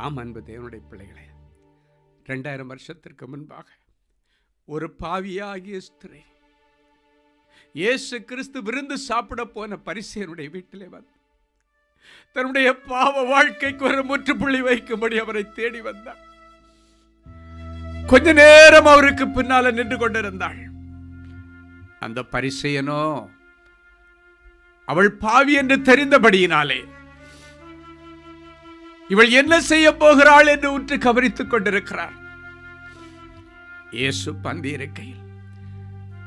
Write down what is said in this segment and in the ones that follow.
ஆம் அன்பு தேவனுடைய பிள்ளைகளே, 2000 வருஷத்திற்கு முன்பாக ஒரு பாவியாகிய ஸ்திரீ இயேசு கிறிஸ்து விருந்து சாப்பிட போன பரிசேயனுடைய வீட்டிலே வந்து தன்னுடைய பாவ வாழ்க்கைக்கு ஒரு முற்றுப்புள்ளி வைக்கும்படி அவரை தேடி வந்தார். கொஞ்ச நேரம் அவருக்கு பின்னால நின்று கொண்டிருந்தாள். அந்த பரிசேயனோ அவள் பாவி என்று தெரிந்தபடியினாலே இவள் என்ன செய்ய போகிறாள் என்று உற்று கவனித்துக் கொண்டிருக்கிறார். இயேசு பந்தி இருக்கையில்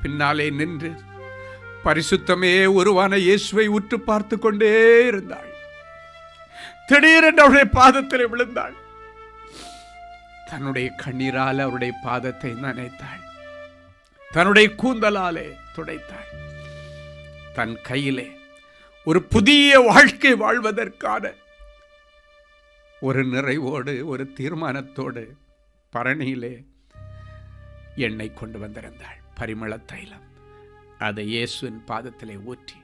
பின்னாலே நின்று பரிசுத்தமே உருவான இயேசுவை உற்று பார்த்து கொண்டே இருந்தாள். திடீரென்று அவருடைய பாதத்தில் விழுந்தாள். தன்னுடைய கண்ணீரால் அவருடைய பாதத்தை நனைத்தாள். தன்னுடைய கூந்தலாலே துடைத்தாள். தன் கையிலே ஒரு புதிய வாழ்க்கை வாழ்வதற்கான ஒரு நிறைவோடு ஒரு தீர்மானத்தோடு பரணியிலே எண்ணெய் கொண்டு வந்திருந்தாள். பரிமள தைலம். அதை இயேசுவின் பாதத்திலே ஊற்றி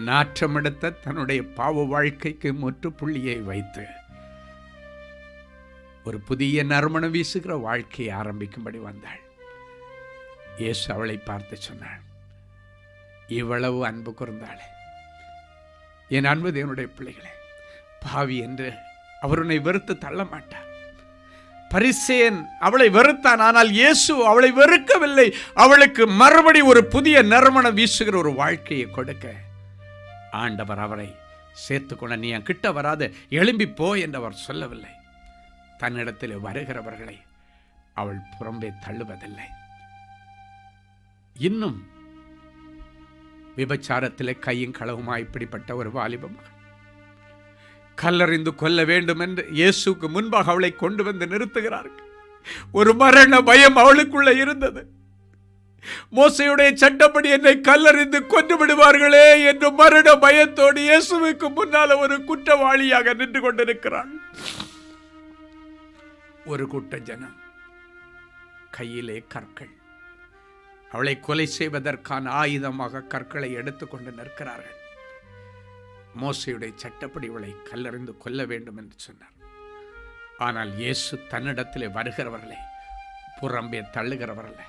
நாற்றமெடுத்த தன்னுடைய பாவ வாழ்க்கைக்கு முற்றுப்புள்ளியை வைத்து ஒரு புதிய நறுமணம் வீசுகிற வாழ்க்கையை ஆரம்பிக்கும்படி வந்தாள். இயேசு அவளை பார்த்து சொன்னாள், இவ்வளவு அன்பு கூர்ந்தாளே, என் அன்பு தேவனுடைய பிள்ளைகளே, பாவி என்று அவர் உன்னை வெறுத்து தள்ள மாட்டார். பரிசேயன் அவளை வெறுத்தான், ஆனால் இயேசு அவளை வெறுக்கவில்லை. அவளுக்கு மறுபடி ஒரு புதிய நறுமணம் வீசுகிற ஒரு வாழ்க்கையை கொடுக்க ஆண்டவர் அவரை சேர்த்துக்கொள்ள, நீ என் கிட்ட வராத, எழும்பி போ என்று அவர் சொல்லவில்லை. தன்னிடத்தில் வருகிறவர்களை அவள் புறம்பே தள்ளுவதில்லை. இன்னும் விபச்சாரத்திலே கையும் களவுமாய் இப்படிப்பட்ட ஒரு வாலிப மகன் கல்லறிந்து கொல்ல வேண்டும் என்று இயேசுக்கு முன்பாக அவளை கொண்டு வந்து நிறுத்துகிறார்கள். ஒரு மரண பயம் அவளுக்குள்ள இருந்தது. மோசேயுடைய சட்டப்படி என்னை கல்லறிந்து கொன்று விடுவார்களே என்று மரண பயத்தோடு இயேசுவுக்கு முன்னால் ஒரு குற்றவாளியாக நின்று கொண்டிருக்கிறாள். ஒரு கூட்ட ஜனம் கையிலே கற்கள், அவளை கொலை செய்வதற்கான ஆயுதமாக கற்களை எடுத்துக்கொண்டு நிற்கிறார்கள். மோசேயுடைய சட்டப்படி இவளை கல்லறிந்து கொல்ல வேண்டும் என்று சொன்னார். ஆனால் இயேசு தன்னிடத்திலே வருகிறவர்களை புறம்பே தள்ளுகிறவர் அல்ல,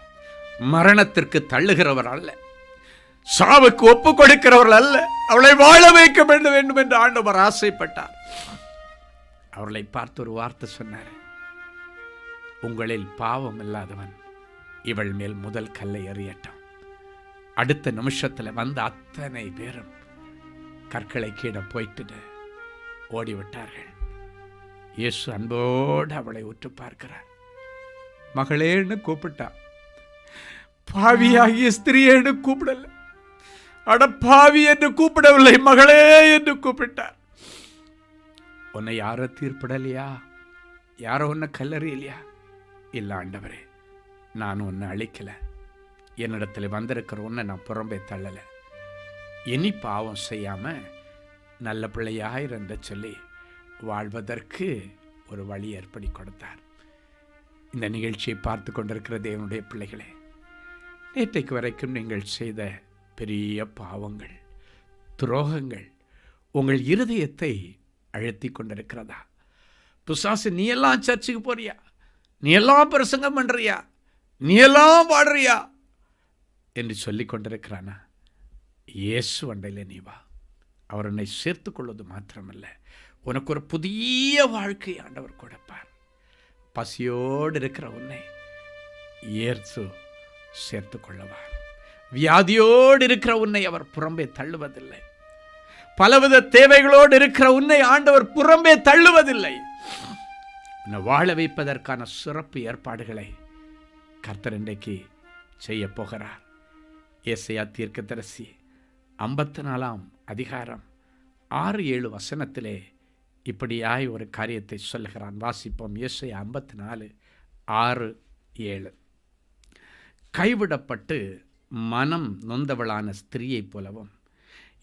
மரணத்திற்கு தள்ளுகிறவர் அல்ல, சாவுக்கு ஒப்பு கொடுக்கிறவர்கள் அல்ல, அவளை வாழ வைக்க வேண்டும் என்று ஆண்டவர் ஆசைப்பட்டார். அவர்களை பார்த்து ஒரு வார்த்தை சொன்னார், உங்களில் பாவம் இல்லாதவன் இவள் மேல் முதல் கல்லை எறியட்டும். அடுத்த நிமிஷத்தில் வந்த அத்தனை பேரும் கற்களை கீழே போயிட்டு ஓடிவிட்டார்கள். இயேசு அன்போடு அவளை உற்று பார்க்கிறார். மகளேன்னு கூப்பிட்டா, பாவியாகிய ஸ்திரீன்னு கூப்பிடல, அட பாவி என்று கூப்பிடவில்லை, மகளே என்று கூப்பிட்டார். உன்னை யாரோ தீர்ப்பிடலையா, யாரோ உன்னை கல்லறியலையா? இல்லை ஆண்டவரே, நான் உன்னை அழிக்கல, என்னிடத்தில் வந்திருக்கிற உன்னை நான் புறம்பே தள்ளலை, இனி பாவம் செய்யாம நல்ல பிள்ளையாயிரு என்று சொல்லி வாழ்வதற்கு ஒரு வழி ஏற்படி கொடுத்தார். இந்த நிகழ்ச்சியை பார்த்து கொண்டிருக்கிற தேவனுடைய பிள்ளைகளே, நேற்றைக்கு வரைக்கும் நீங்கள் செய்த பெரிய பாவங்கள், துரோகங்கள் உங்கள் இருதயத்தை அழுத்தி கொண்டிருக்கிறதா? பிசாசு, நீ எல்லாம் சர்ச்சுக்கு போறியா, நீ எல்லாம் பிரசங்கம் பண்றியா, நீ எல்லாம் பாடுறியா என்று சொல்லி கொண்டிருக்கிறானா? இயேசு அண்டையில் நீ வா. அவர் உன்னை சேர்த்து கொள்வது மாத்திரமல்ல, உனக்கு ஒரு புதிய வாழ்க்கை ஆண்டவர் கொடுப்பார். பசியோடு இருக்கிற உன்னை இயேசு சேர்த்து கொள்ளவார். வியாதியோடு இருக்கிற உன்னை அவர் புறம்பே தள்ளுவதில்லை. பலவித தேவைகளோடு இருக்கிற உன்னை ஆண்டவர் புறம்பே தள்ளுவதில்லை. உன்னை வாழ வைப்பதற்கான சிறப்பு ஏற்பாடுகளை கர்த்தர் இன்றைக்கு செய்ய போகிறார். ஏசாயா தீர்க்கதரிசி 54ஆம் அதிகாரம் 6-7 வசனத்திலே இப்படியாய் ஒரு காரியத்தை சொல்லுகிறான். வாசிப்போம். ஏசாயா 54:6-7. கைவிடப்பட்டு மனம் நொந்தவளான ஸ்திரீயைப் போலவும்,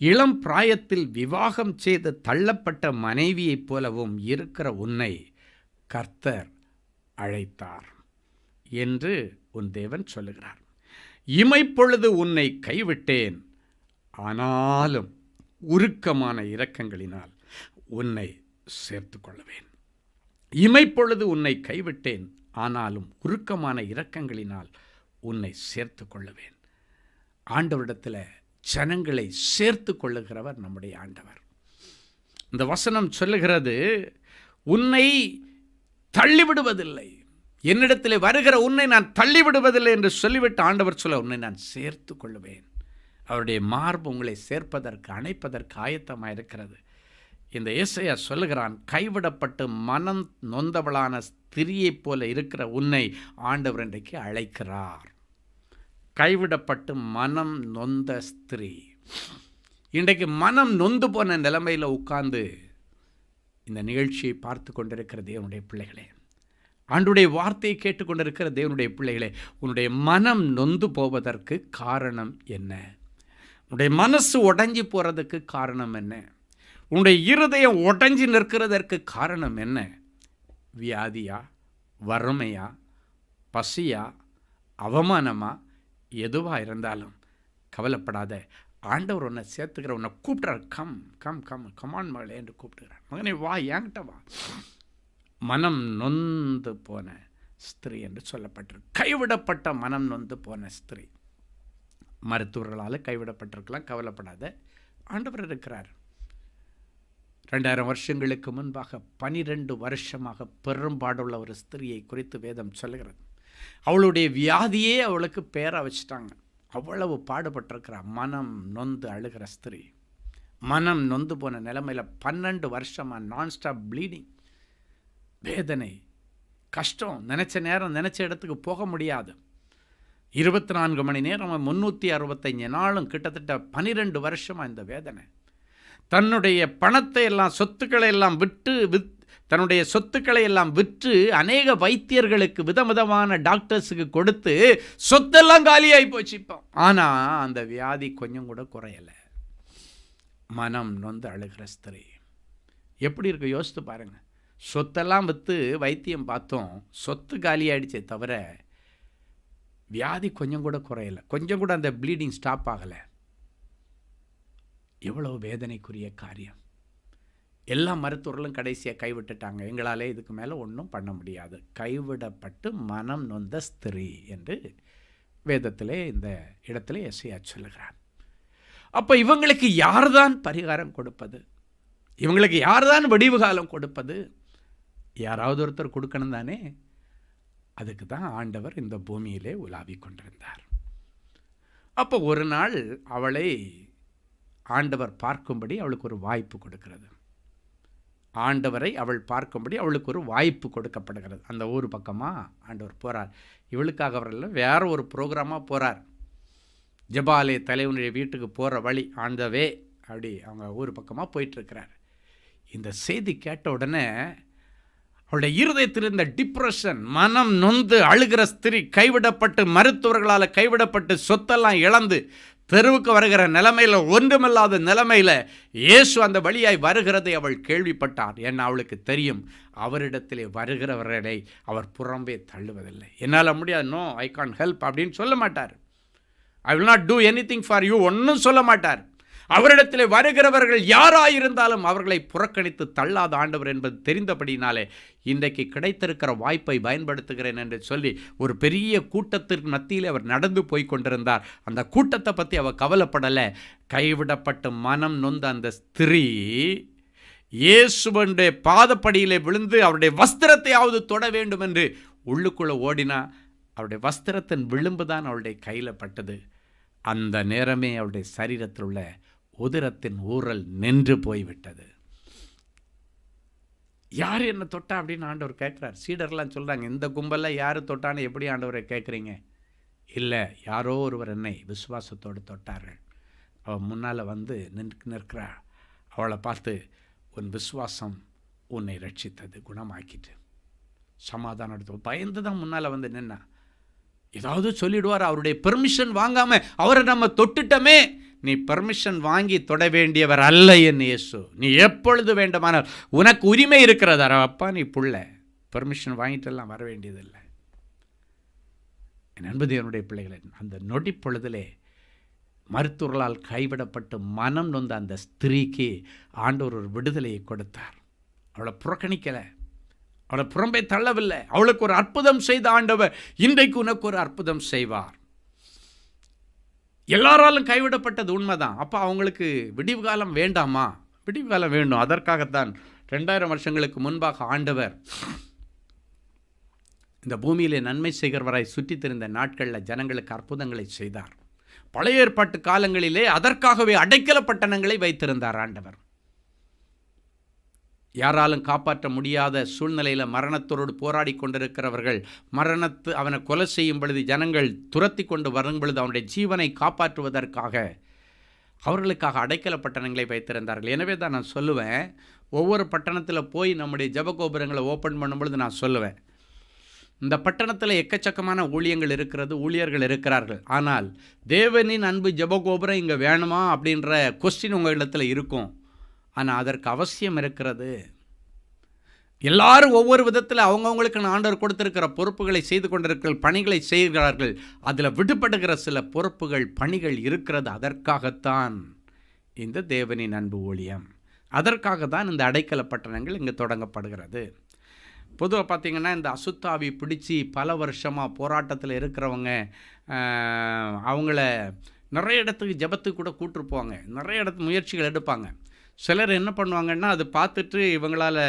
இளம் பிராயத்தில் விவாகம் செய்து தள்ளப்பட்ட மனைவியைப் போலவும் இருக்கிற உன்னை கர்த்தர் அழைத்தார் என்று உன் தேவன் சொல்லுகிறார். இமைப்பொழுது உன்னை கைவிட்டேன், ஆனாலும் உருக்கமான இரக்கங்களினால் உன்னை சேர்த்து கொள்ளுவேன். இமைப்பொழுது உன்னை கைவிட்டேன், ஆனாலும் உருக்கமான இரக்கங்களினால் உன்னை சேர்த்து கொள்ளுவேன். ஆண்டவரிடத்தில் ஜனங்களை சேர்த்து கொள்ளுகிறவர் நம்முடைய ஆண்டவர். இந்த வசனம் சொல்லுகிறது, உன்னை தள்ளிவிடுவதில்லை, என்னிடத்தில் வருகிற உன்னை நான் தள்ளிவிடுவதில்லை என்று சொல்லிவிட்டு ஆண்டவர் சொல்ல, உன்னை நான் சேர்த்து கொள்ளுவேன். அவருடைய மார்பு உங்களை சேர்ப்பதற்கு, அணைப்பதற்கு ஆயத்தமாக இருக்கிறது. இந்த ஏசாயா சொல்லுகிறான், கைவிடப்பட்டு மனம் நொந்தவளான ஸ்திரியைப் போல இருக்கிற உன்னை ஆண்டவர் இன்றைக்கு அழைக்கிறார். கைவிடப்பட்டு மனம் நொந்த ஸ்திரீ, இன்றைக்கு மனம் நொந்து போன நிலைமையில் உட்கார்ந்து இந்த நிகழ்ச்சியை பார்த்து கொண்டிருக்கிற தேவனுடைய பிள்ளைகளே, ஆண்டுடைய வார்த்தையை கேட்டுக்கொண்டிருக்கிற தேவனுடைய பிள்ளைகளே, உன்னுடைய மனம் நொந்து போவதற்கு காரணம் என்ன? உன்னுடைய மனசு உடைஞ்சி போகிறதுக்கு காரணம் என்ன? உன்னுடைய இருதயம் உடைஞ்சி நிற்கிறதற்கு காரணம் என்ன? வியாதியா, வறுமையா, பசியா, அவமானமா, எதுவாக இருந்தாலும் கவலைப்படாத. ஆண்டவர் உன்னை சேர்த்துக்கிற, உன்னை கூப்பிட்றார். கம் கம் கம் கமான் மகளே என்று கூப்பிட்டுக்கிறார். மகனே வா, என்கிட்ட வா. மனம் நொந்து போன ஸ்திரீ என்று சொல்லப்பட்டிருக்கு. கைவிடப்பட்ட மனம் நொந்து போன ஸ்திரீ. மருத்துவர்களால் கைவிடப்பட்டிருக்கலாம், கவலைப்படாத. ஆண்டவர் இருக்கிறார். 2000 வருஷங்களுக்கு முன்பாக 12 வருஷமாக பெரும்பாடுள்ள ஒரு ஸ்திரியை குறித்து வேதம் சொல்லுகிறது. அவளுடைய வியாதியே அவளுக்கு பேரை வச்சுட்டாங்க. அவ்வளவு பாடுபட்டிருக்கிறார். மனம் நொந்து அழுகிற ஸ்திரீ, மனம் நொந்து போன நிலைமையில் 12 வருஷமாக நான்ஸ்டாப் ப்ளீடிங், வேதனை, கஷ்டம். நினச்ச நேரம் நினச்ச இடத்துக்கு போக முடியாது. 24 மணி நேரம் 365 நாளும் கிட்டத்தட்ட 12 வருஷமாக இந்த வேதனை. தன்னுடைய பணத்தை எல்லாம், சொத்துக்களை எல்லாம் தன்னுடைய சொத்துக்களை எல்லாம் விற்று அநேக வைத்தியர்களுக்கு, விதவிதமான டாக்டர்ஸுக்கு கொடுத்து சொத்தெல்லாம் காலியாகி போச்சு இப்போ. ஆனால் அந்த வியாதி கொஞ்சம் கூட குறையலை. மனம் நொந்து அழுகிற ஸ்திரீ எப்படி இருக்கு யோசித்து பாருங்கள். சொத்தெல்லாம் விற்று வைத்தியம் பார்த்தோம், சொத்து காலியாகிடுச்சே தவிர வியாதி கொஞ்சம் கூட குறையலை, கொஞ்சம் கூட அந்த ப்ளீடிங் ஸ்டாப் ஆகலை. எவ்வளவு வேதனைக்குரிய காரியம். எல்லா மருத்துவர்களும் கடைசியாக கைவிட்டுட்டாங்க. எங்களாலே இதுக்கு மேலே ஒன்றும் பண்ண முடியாது. கைவிடப்பட்டு மனம் நொந்த ஸ்திரீ என்று வேதத்திலே இந்த இடத்துல ஏசாயா சொல்லுகிறார். அப்போ இவங்களுக்கு யார்தான் பரிகாரம் கொடுப்பது? இவங்களுக்கு யார்தான் வடிவு காலம் கொடுப்பது? யாராவது ஒருத்தர் கொடுக்கணும் தானே. அதுக்கு தான் ஆண்டவர் இந்த பூமியிலே உலாவிக் கொண்டிருந்தார். அப்போ ஒரு நாள் அவளை ஆண்டவர் பார்க்கும்படி அவளுக்கு ஒரு வாய்ப்பு கொடுக்கிறது. ஆண்டவரை அவள் பார்க்கும்படி அவளுக்கு ஒரு வாய்ப்பு கொடுக்கப்படுகிறது. அந்த ஊர் பக்கமாக ஆண்டவர் போகிறார். இவளுக்காக அவரில் வேற ஒரு ப்ரோக்ராமாக போகிறார். ஜபாலய தலைவனுடைய வீட்டுக்கு போகிற வழி ஆண்டவே அப்படி அவங்க ஊர் பக்கமாக போயிட்டுருக்கிறார். இந்த செய்தி கேட்ட உடனே அவளுடைய இருதயத்தில் இருந்த டிப்ரெஷன், மனம் நொந்து அழுகிற ஸ்திரீ, கைவிடப்பட்டு மருத்துவர்களால் கைவிடப்பட்டு சொத்தெல்லாம் இழந்து தெருவுக்கு வருகிற நிலைமையில், ஒன்றுமில்லாத நிலைமையில் இயேசு அந்த வழியாய் வருகிறதை அவள் கேள்விப்பட்டார். ஏன்னா அவளுக்கு தெரியும், அவரிடத்திலே வருகிறவர்களை அவர் புறம்பே தள்ளுவதில்லை. என்னால் முடியாது, நோ ஐ கான்ட் ஹெல்ப் அப்படின்னு சொல்ல மாட்டார். I will not two anything for you ஒன்றும் சொல்ல மாட்டார். அவரிடத்தில் வருகிறவர்கள் யாராயிருந்தாலும் அவர்களை புறக்கணித்து தள்ளாத ஆண்டவர் என்பது தெரிந்தபடினாலே இன்றைக்கு கிடைத்திருக்கிற வாய்ப்பை பயன்படுத்துகிறேன் என்று சொல்லி ஒரு பெரிய கூட்டத்திற்கு மத்தியில் அவர் நடந்து போய் கொண்டிருந்தார். அந்த கூட்டத்தை பற்றி அவர் கவலைப்படலை. கைவிடப்பட்டு மனம் நொந்த அந்த ஸ்திரீ இயேசுவனுடைய பாதப்படியிலே விழுந்து அவருடைய வஸ்திரத்தையாவது தொட வேண்டும் என்று உள்ளுக்குள்ளே ஓடினா, அவருடைய வஸ்திரத்தின் விளிம்பு தான் அவருடைய கையில் பட்டது. அந்த நேரமே அவருடைய சரீரத்தில் உள்ள உதிரத்தின் ஊறல் நின்று போய்விட்டது. யார் என்ன தொட்டா அப்படின்னு ஆண்டவர் கேட்குறார். சீடர்லாம் சொல்கிறாங்க, இந்த கும்பலில் யார் தொட்டான்னு எப்படி ஆண்டவரை கேட்குறீங்க? இல்லை, யாரோ ஒருவர் என்னை விசுவாசத்தோடு தொட்டார்கள். அவள் முன்னால் வந்து நிற்கிறா. அவளை பார்த்து, உன் விசுவாசம் உன்னை ரட்சித்தது, குணமாக்கிட்டு சமாதானம் எடுத்து பயந்து தான் முன்னால் வந்து நின்னா. ஏதாவது சொல்லிடுவார். அவருடைய பெர்மிஷன் வாங்காமல் அவரை நம்ம தொட்டுட்டோமே. நீ பெர்மிஷன் வாங்கி தொட வேண்டியவர் அல்ல என் இயேசு. நீ எப்பொழுது வேண்டுமானால், உனக்கு உரிமை இருக்கிறதா அப்பா, நீ புள்ள, பெர்மிஷன் வாங்கிட்டெல்லாம் வர வேண்டியதில்லை. என் அன்பு தேவனுடைய பிள்ளைகளை, அந்த நொடி பொழுதிலே மருத்துவர்களால் கைவிடப்பட்டு மனம் நொந்த அந்த ஸ்திரீக்கு ஆண்டவர் ஒரு விடுதலையை கொடுத்தார். அவளை புறக்கணிக்கலை, அவளை புறம்பே தள்ளவில்லை. அவளுக்கு ஒரு அற்புதம் செய்த ஆண்டவர் இன்றைக்கு உனக்கு ஒரு அற்புதம் செய்வார். எல்லாராலும் கைவிடப்பட்டது உண்மைதான். அப்போ அவங்களுக்கு விடிவு காலம் வேண்டாமா? விடிவு காலம் வேண்டும். அதற்காகத்தான் 2000 வருஷங்களுக்கு முன்பாக ஆண்டவர் இந்த பூமியிலே நன்மை செய்கிறவராய் சுற்றித் திரிந்த நாட்களில் ஜனங்களுக்கு அற்புதங்களை செய்தார். பழைய ஏற்பாட்டு காலங்களிலே அதற்காகவே அடைக்கல பட்டணங்களை வைத்திருந்தார் ஆண்டவர். யாராலும் காப்பாற்ற முடியாத சூழ்நிலையில் மரணத்தோடு போராடி கொண்டிருக்கிறவர்கள், அவனை கொலை செய்யும் பொழுது ஜனங்கள் துரத்தி கொண்டு வரும் பொழுது அவனுடைய ஜீவனை காப்பாற்றுவதற்காக அவர்களுக்காக அடைக்கல பட்டணங்களை வைத்திருந்தார்கள். எனவே தான் நான் சொல்லுவேன், ஒவ்வொரு பட்டணத்தில் போய் நம்முடைய ஜெபகோபுரங்களை ஓப்பன் பண்ணும் பொழுது நான் சொல்லுவேன், இந்த பட்டணத்தில் எக்கச்சக்கமான ஊழியங்கள் இருக்கிறது, ஊழியர்கள் இருக்கிறார்கள். ஆனால் தேவனின் அன்பு ஜெபகோபுரம் இங்கே வேணுமா அப்படின்ற கொஸ்டின் உங்கள் இடத்துல இருக்கும். ஆனால் அதற்கு அவசியம் இருக்கிறது. எல்லாரும் ஒவ்வொரு விதத்தில் அவங்கவுங்களுக்கு ஆண்டவர் கொடுத்திருக்கிற பொறுப்புகளை செய்து கொண்டிருக்கிற பணிகளை செய்கிறார்கள். அதில் விடுபடுகிற சில பொறுப்புகள், பணிகள் இருக்கிறது. அதற்காகத்தான் இந்த தேவனின் அன்பு ஊழியம், அதற்காக தான் இந்த அடைக்கல பட்டணங்கள் இங்கே தொடங்கப்படுகிறது. பொதுவாக பார்த்திங்கன்னா, இந்த அசுத்தாவி பிடிச்சி பல வருஷமாக போராட்டத்தில் இருக்கிறவங்க அவங்கள நிறைய இடத்துக்கு ஜெபத்துக்கு கூட கூட்டிருப்பாங்க, நிறைய இடத்து முயற்சிகள் எடுப்பாங்க. சிலர் என்ன பண்ணுவாங்கன்னா, அது பார்த்துட்டு இவங்களால்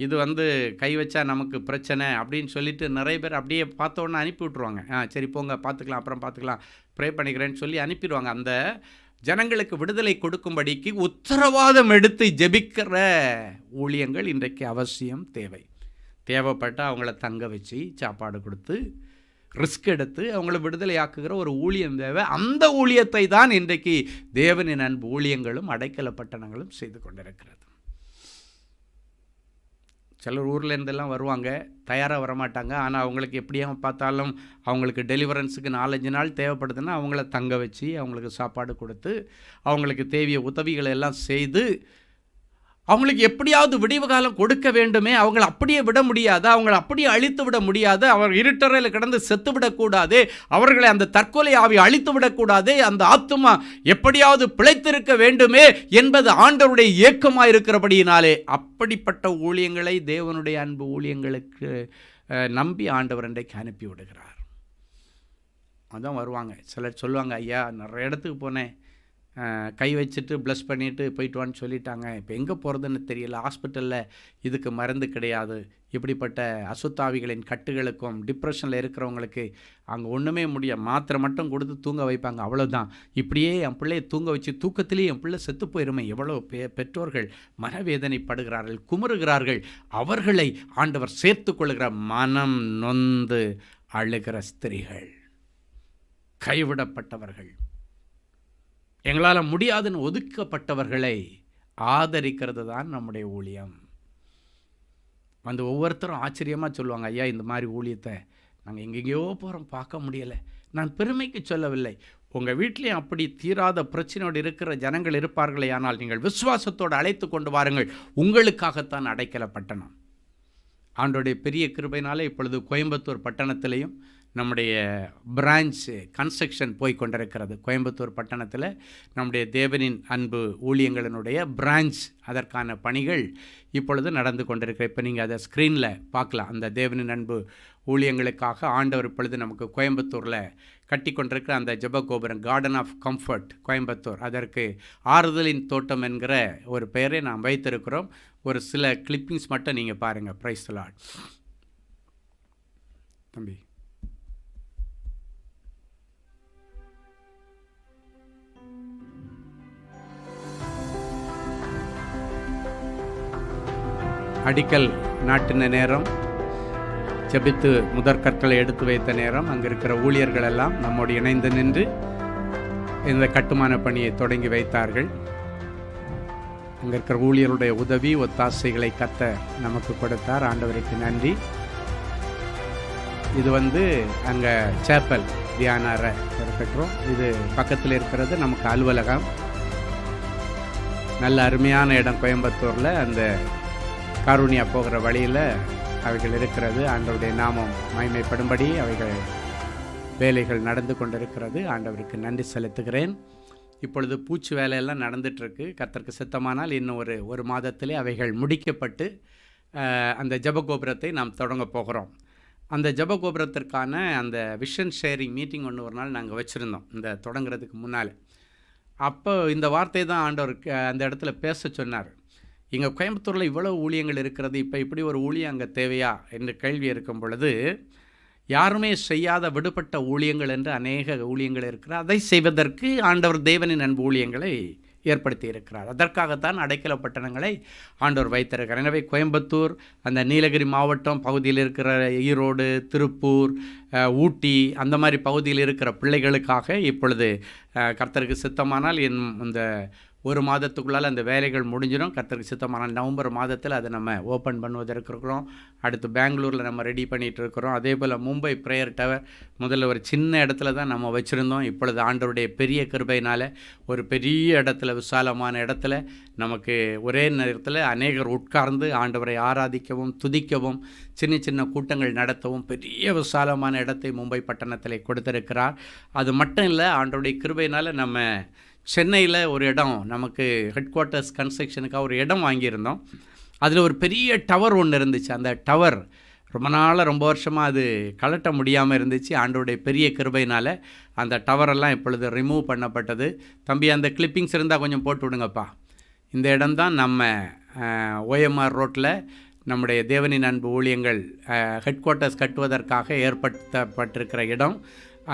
இது கை வச்சா நமக்கு பிரச்சனை அப்படின்னு சொல்லிட்டு நிறைய பேர் அப்படியே பார்த்தோன்னே அனுப்பி விட்ருவாங்க. சரி போங்க, பார்த்துக்கலாம், அப்புறம் பார்த்துக்கலாம், ப்ரே பண்ணிக்கிறேன்னு சொல்லி அனுப்பிடுவாங்க. அந்த ஜனங்களுக்கு விடுதலை கொடுக்கும்படிக்கு உத்தரவாதம் எடுத்து ஜெபிக்கிற ஊழியங்கள் இன்றைக்கு அவசியம் தேவைப்பட்டால் அவங்கள தங்க வச்சு சாப்பாடு கொடுத்து ரிஸ்க் எடுத்து அவங்கள விடுதலை ஆக்குகிற ஒரு ஊழியம் தேவை. அந்த ஊழியத்தை தான் இன்றைக்கு தேவனின் அன்பு ஊழியங்களும் அடைக்கல பட்டணங்களும் செய்து கொண்டிருக்கிறது. சிலர் ஊரில் இருந்தெல்லாம் வருவாங்க, தயாராக வரமாட்டாங்க. ஆனால் அவங்களுக்கு எப்படியா பார்த்தாலும் அவங்களுக்கு டெலிவரன்ஸுக்கு 4-5 நாள் தேவைப்படுதுன்னா அவங்கள தங்க வச்சு அவங்களுக்கு சாப்பாடு கொடுத்து அவங்களுக்கு தேவைய உதவிகளை எல்லாம் செய்து அவங்களுக்கு எப்படியாவது விடிவு காலம் கொடுக்க வேண்டுமே. அவங்களை அப்படியே விட முடியாது, அவங்களை அப்படியே அழித்து விட முடியாது. அவர் இருட்டறையில் கிடந்து செத்து விடக்கூடாது, அவர்களை அந்த தற்கொலை ஆவி அழித்து விடக்கூடாது, அந்த ஆத்துமா எப்படியாவது பிழைத்திருக்க வேண்டுமே என்பது ஆண்டவருடைய இயக்கமாக இருக்கிறபடியினாலே அப்படிப்பட்ட ஊழியங்களை தேவனுடைய அன்பு ஊழியங்களுக்கு நம்பி ஆண்டவர் இன்றைக்கு அனுப்பி விடுகிறார். அதான் வருவாங்க. சிலர் சொல்லுவாங்க, ஐயா நிறைய இடத்துக்கு போனேன், கை வச்சுட்டு ப்ளஸ் பண்ணிவிட்டு போயிட்டு வான்னு சொல்லிட்டாங்க, இப்போ எங்கே போகிறதுன்னு தெரியல, ஹாஸ்பிட்டலில் இதுக்கு மருந்து கிடையாது, இப்படிப்பட்ட அசுத்தாவிகளின் கட்டுகளுக்கும் டிப்ரெஷனில் இருக்கிறவங்களுக்கு அங்கே ஒன்றுமே முடியாது, மாத்திரை மட்டும் கொடுத்து தூங்க வைப்பாங்க, அவ்வளோதான். இப்படியே என் பிள்ளையை தூங்க வச்சு தூக்கத்திலேயே என் பிள்ளை செத்து போயிருமே. எவ்வளோ பெற்றோர்கள் மனவேதனைப்படுகிறார்கள், குமுறுகிறார்கள். அவர்களை ஆண்டவர் சேர்த்து கொள்கிற மனம் நொந்து அழுகிற ஸ்திரீகள், கைவிடப்பட்டவர்கள், எங்களால் முடியாதுன்னு ஒதுக்கப்பட்டவர்களை ஆதரிக்கிறது தான் நம்முடைய ஊழியம். ஒவ்வொருத்தரும் ஆச்சரியமாக சொல்லுவாங்க, ஐயா இந்த மாதிரி ஊழியத்தை நாங்கள் எங்கெங்கேயோ போகிறோம், பார்க்க முடியலை. நான் பெருமைக்கு சொல்லவில்லை. உங்கள் வீட்லேயும் அப்படி தீராத பிரச்சனையோடு இருக்கிற ஜனங்கள் இருப்பார்களே, ஆனால் நீங்கள் விசுவாசத்தோடு அழைத்து கொண்டு வாருங்கள். உங்களுக்காகத்தான் அடைக்கல பட்டணம். ஆண்டோடைய பெரிய கிருபையினாலே இப்பொழுது கோயம்புத்தூர் பட்டணத்திலையும் நம்முடைய பிரான்ச் கன்ஸ்ட்ரக்ஷன் போய் கொண்டிருக்கிறது. கோயம்புத்தூர் பட்டணத்தில் நம்முடைய தேவனின் அன்பு ஊழியங்களினுடைய பிரான்ச், அதற்கான பணிகள் இப்பொழுது நடந்து கொண்டிருக்கிற. இப்போ நீங்கள் அதை ஸ்க்ரீனில் பார்க்கலாம். அந்த தேவனின் அன்பு ஊழியங்களுக்காக ஆண்டவர் இப்பொழுது நமக்கு கோயம்புத்தூரில் கட்டி கொண்டிருக்கிற அந்த ஜெபகோபுரம், கார்டன் ஆஃப் கம்ஃபர்ட் கோயம்புத்தூர், அதற்கு ஆறுதலின் தோட்டம் என்கிற ஒரு பெயரை நாம் வைத்திருக்கிறோம். ஒரு சில கிளிப்பிங்ஸ் மட்டும் நீங்கள் பாருங்கள். Price the Lord. தம்பி அடிக்கல் நாட்டின நேரம், ஜெபித்து முதற்கற்களை எடுத்து வைத்த நேரம், அங்கே இருக்கிற ஊழியர்கள் எல்லாம் நம்மோடு இணைந்து நின்று இந்த கட்டுமான பணியை தொடங்கி வைத்தார்கள். அங்கே இருக்கிற ஊழியருடைய உதவி ஒத்தாசைகளை கர்த்தர் நமக்கு கொடுத்தார். ஆண்டவருக்கு நன்றி. இது அங்கே சேப்பல் தியான அறை பெற்றோம். இது பக்கத்தில் இருக்கிறது நமக்கு அலுவலகம். நல்ல அருமையான இடம் கோயம்புத்தூரில். அந்த காரூணியா போகிற வழியில் அவைகள் இருக்கிறது. ஆண்டவருடைய நாமம் மகிமைப்படும்படி அவைகள் வேலைகள் நடந்து கொண்டிருக்கிறது. ஆண்டவருக்கு நன்றி செலுத்துகிறேன். இப்பொழுது பூச்சி வேலையெல்லாம் நடந்துகிட்ருக்கு. கர்த்தருக்கு சித்தமானால் இன்னும் ஒரு மாதத்திலே அவைகள் முடிக்கப்பட்டு அந்த ஜபகோபுரத்தை நாம் தொடங்க போகிறோம். அந்த ஜபகோபுரத்திற்கான அந்த விஷன் ஷேரிங் மீட்டிங் ஒன்று ஒரு நாள் நாங்கள் வச்சுருந்தோம் இந்த தொடங்குறதுக்கு முன்னால். அப்போ இந்த வார்த்தை தான் ஆண்டவர் அந்த இடத்துல பேச சொன்னார். இங்கே கோயம்புத்தூரில் இவ்வளோ ஊழியங்கள் இருக்கிறது, இப்போ இப்படி ஒரு ஊழியம் அங்கே தேவையா என்று கேள்வி இருக்கும் பொழுது, யாருமே செய்யாத விடுபட்ட ஊழியங்கள் என்று அநேக ஊழியங்கள் இருக்கிறார். அதை செய்வதற்கு ஆண்டவர் தேவனின் அன்பு ஊழியங்களை ஏற்படுத்தி இருக்கிறார். அதற்காகத்தான் அடைக்கல பட்டணங்களை ஆண்டவர் வைத்திருக்கிறார். எனவே கோயம்புத்தூர், அந்த நீலகிரி மாவட்டம் பகுதியில் இருக்கிற ஈரோடு, திருப்பூர், ஊட்டி, அந்த மாதிரி பகுதியில் இருக்கிற பிள்ளைகளுக்காக இப்பொழுது கர்த்தருக்கு சித்தமானால் இந்த ஒரு மாதத்துக்குள்ளால் அந்த வேலைகள் முடிஞ்சிடும். கர்த்தருக்கு சித்தமானால் நவம்பர் மாதத்தில் அதை நம்ம ஓப்பன் பண்ணுவதற்கு இருக்கிறோம். அடுத்து பெங்களூரில் நம்ம ரெடி பண்ணிகிட்டு இருக்கிறோம். அதே போல் மும்பை ப்ரேயர் டவர் முதல்ல ஒரு சின்ன இடத்துல தான் நம்ம வச்சுருந்தோம். இப்பொழுது ஆண்டவருடைய பெரிய கிருபையினால் ஒரு பெரிய இடத்துல, விசாலமான இடத்துல நமக்கு ஒரே நேரத்தில் அநேகர் உட்கார்ந்து ஆண்டவரை ஆராதிக்கவும் துதிக்கவும் சின்ன சின்ன கூட்டங்கள் நடத்தவும் பெரிய விசாலமான இடத்தை மும்பை பட்டணத்தில் கொடுத்திருக்கிறார். அது மட்டும் இல்லை, ஆண்டவருடைய கிருபையினால் நம்ம சென்னையில் ஒரு இடம், நமக்கு ஹெட் குவார்ட்டர்ஸ் கன்ஸ்ட்ரக்ஷனுக்காக ஒரு இடம் வாங்கியிருந்தோம். அதில் ஒரு பெரிய டவர் ஒன்று இருந்துச்சு. அந்த டவர் ரொம்ப வருஷமாக அது கலட்ட முடியாமல் இருந்துச்சு. ஆண்டவருடைய பெரிய கிருபையினால் அந்த டவரெல்லாம் இப்பொழுது ரிமூவ் பண்ணப்பட்டது. தம்பி, அந்த கிளிப்பிங்ஸ் இருந்தால் கொஞ்சம் போட்டு விடுங்கப்பா. இந்த இடம்தான் நம்ம OMR ரோட்டில் நம்முடைய தேவனின் அன்பு ஊழியங்கள் ஹெட் குவார்ட்டர்ஸ் கட்டுவதற்காக ஏற்படுத்தப்பட்டிருக்கிற இடம்.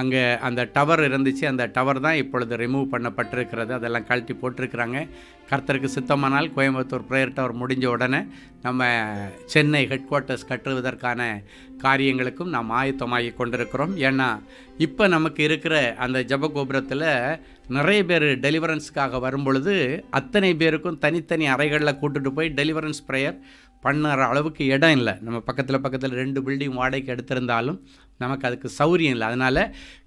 அங்கே அந்த டவர் இருந்துச்சு. அந்த டவர் தான் இப்பொழுது ரிமூவ் பண்ணப்பட்டிருக்கிறது. அதெல்லாம் கழட்டி போட்டிருக்கிறாங்க. கர்த்தருக்கு சித்தமானால் கோயம்புத்தூர் ப்ரேயர் டவர் முடிஞ்ச உடனே நம்ம சென்னை ஹெட் குவார்ட்டர்ஸ் கட்டுவதற்கான காரியங்களுக்கும் நாம் ஆயத்தமாகி கொண்டிருக்கிறோம். ஏன்னா இப்போ நமக்கு இருக்கிற அந்த ஜபகோபுரத்தில் நிறைய பேர் டெலிவரன்ஸுக்காக வரும்பொழுது அத்தனை பேருக்கும் தனித்தனி அறைகளில் கூட்டுட்டு போய் டெலிவரன்ஸ் ப்ரேயர் பண்ணுற அளவுக்கு இடம் இல்லை. நம்ம பக்கத்தில் 2 பில்டிங் வாடகைக்கு எடுத்திருந்தாலும் நமக்கு அதுக்கு சௌரியம் இல்லை. அதனால்